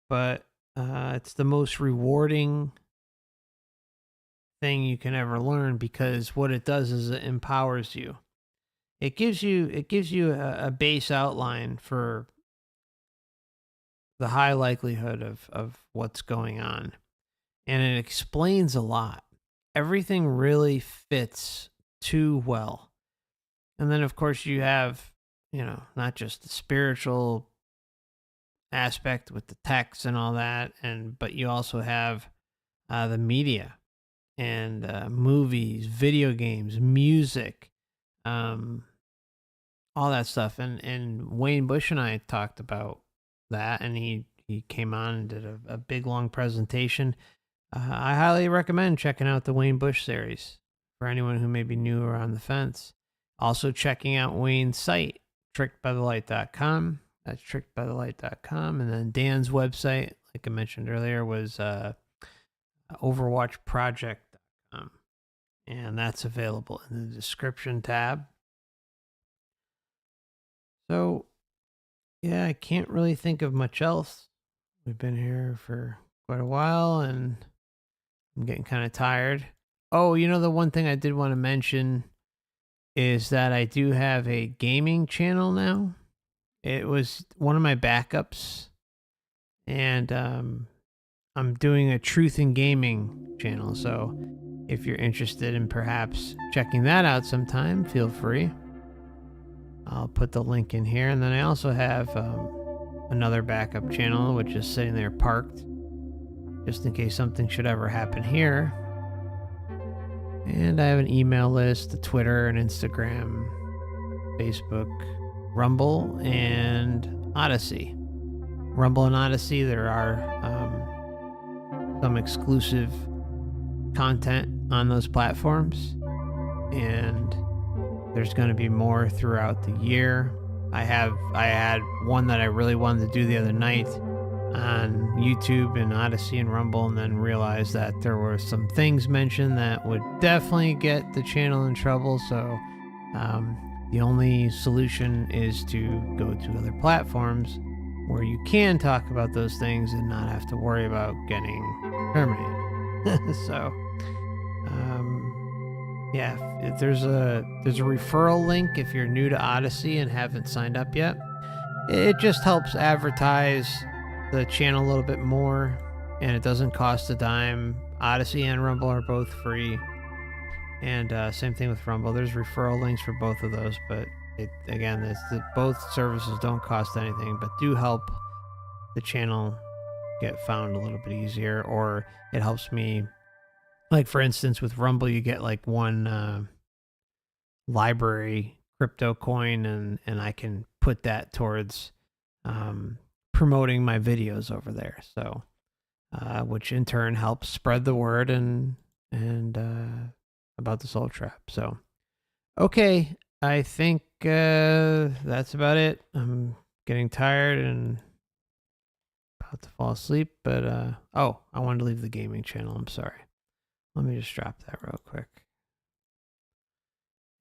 but it's the most rewarding thing you can ever learn, because what it does is it empowers you. It gives you a base outline for the high likelihood of what's going on. And it explains a lot. Everything really fits too well. And then, of course, you have, not just the spiritual aspect with the text and all that, but you also have the media and movies, video games, music, all that stuff. And Wayne Bush and I talked about that, and he came on and did a big long presentation. I highly recommend checking out the Wayne Bush series for anyone who may be new or on the fence. Also checking out Wayne's site, trickedbythelight.com. That's trickedbythelight.com. And then Dan's website, like I mentioned earlier, was OverWatchProject.com. And that's available in the description tab. So, yeah, I can't really think of much else. We've been here for quite a while, and I'm getting kind of tired. Oh, the one thing I did want to mention is that I do have a gaming channel now. It was one of my backups, and I'm doing a Truth in Gaming channel. So if you're interested in perhaps checking that out sometime, feel free. I'll put the link in here. And then I also have another backup channel, which is sitting there parked, just in case something should ever happen here. And I have an email list, a Twitter, and Instagram, Facebook, Rumble, and Odysee. Rumble and Odysee, there are some exclusive content on those platforms, and there's going to be more throughout the year. I had one that I really wanted to do the other night on YouTube and Odysee and Rumble, and then realized that there were some things mentioned that would definitely get the channel in trouble. So the only solution is to go to other platforms where you can talk about those things and not have to worry about getting terminated. So yeah, if there's a referral link if you're new to Odysee and haven't signed up yet. It just helps advertise the channel a little bit more, and it doesn't cost a dime. Odysee and Rumble are both free, and same thing with Rumble. There's referral links for both of those, but both services don't cost anything, but do help the channel get found a little bit easier, or it helps me. Like, for instance, with Rumble, you get like one library crypto coin, and I can put that towards promoting my videos over there. So, which in turn helps spread the word and about the Soul Trap. So, okay, I think that's about it. I'm getting tired and about to fall asleep, but oh, I wanted to leave the gaming channel. I'm sorry. Let me just drop that real quick.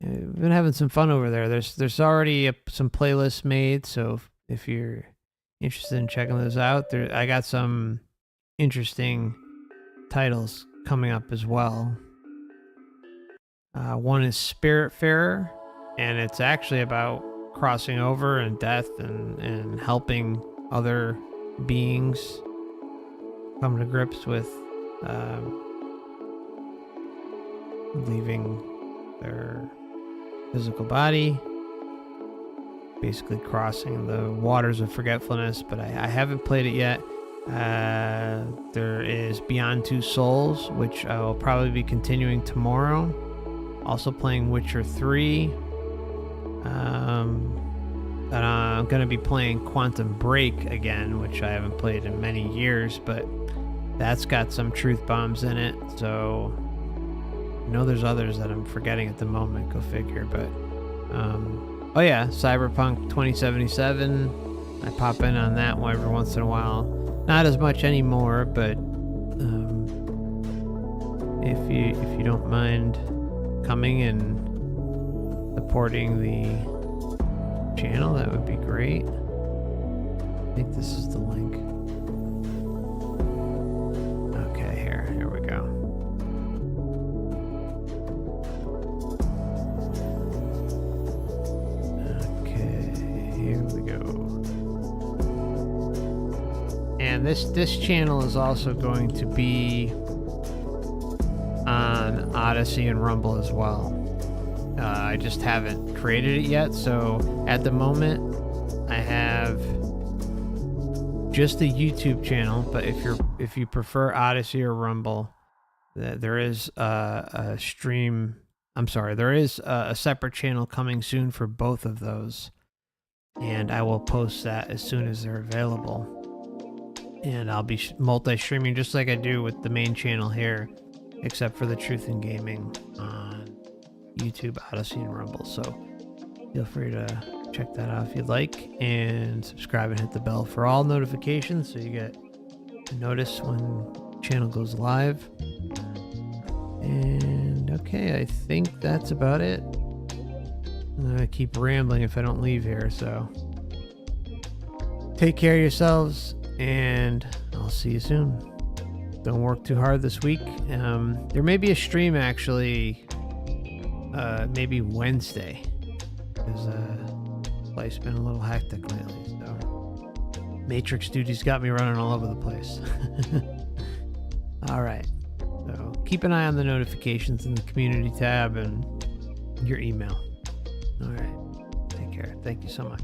We've been having some fun over there. There's already some playlists made, so if you're interested in checking those out, I got some interesting titles coming up as well. One is Spiritfarer, and it's actually about crossing over and death and helping other beings come to grips with leaving their physical body, basically crossing the waters of forgetfulness, but I haven't played it yet. There is Beyond Two Souls, which I will probably be continuing tomorrow. Also playing Witcher 3. And I'm going to be playing Quantum Break again, which I haven't played in many years, but that's got some truth bombs in it, so I know there's others that I'm forgetting at the moment, go figure. But oh yeah, Cyberpunk 2077, I pop in on that one every once in a while. Not as much anymore, but if you don't mind coming and supporting the channel, that would be great. I think this is the link. Okay, here we go. Here we go. And this channel is also going to be on Odysee and Rumble as well. I just haven't created it yet, so at the moment I have just a YouTube channel. But if you prefer Odysee or Rumble, there is a stream. I'm sorry, there is a separate channel coming soon for both of those. And I will post that as soon as they're available. And I'll be multi-streaming just like I do with the main channel here, except for the Truth in Gaming on YouTube, Odysee, and Rumble. So feel free to check that out if you'd like, and subscribe and hit the bell for all notifications so you get a notice when the channel goes live. And okay, I think that's about it. I'm gonna keep rambling if I don't leave here, so take care of yourselves, and I'll see you soon. Don't work too hard this week. There may be a stream actually maybe Wednesday, because life's been a little hectic lately. So Matrix duty's got me running all over the place. All right. So keep an eye on the notifications in the community tab and your email. All right. Take care. Thank you so much.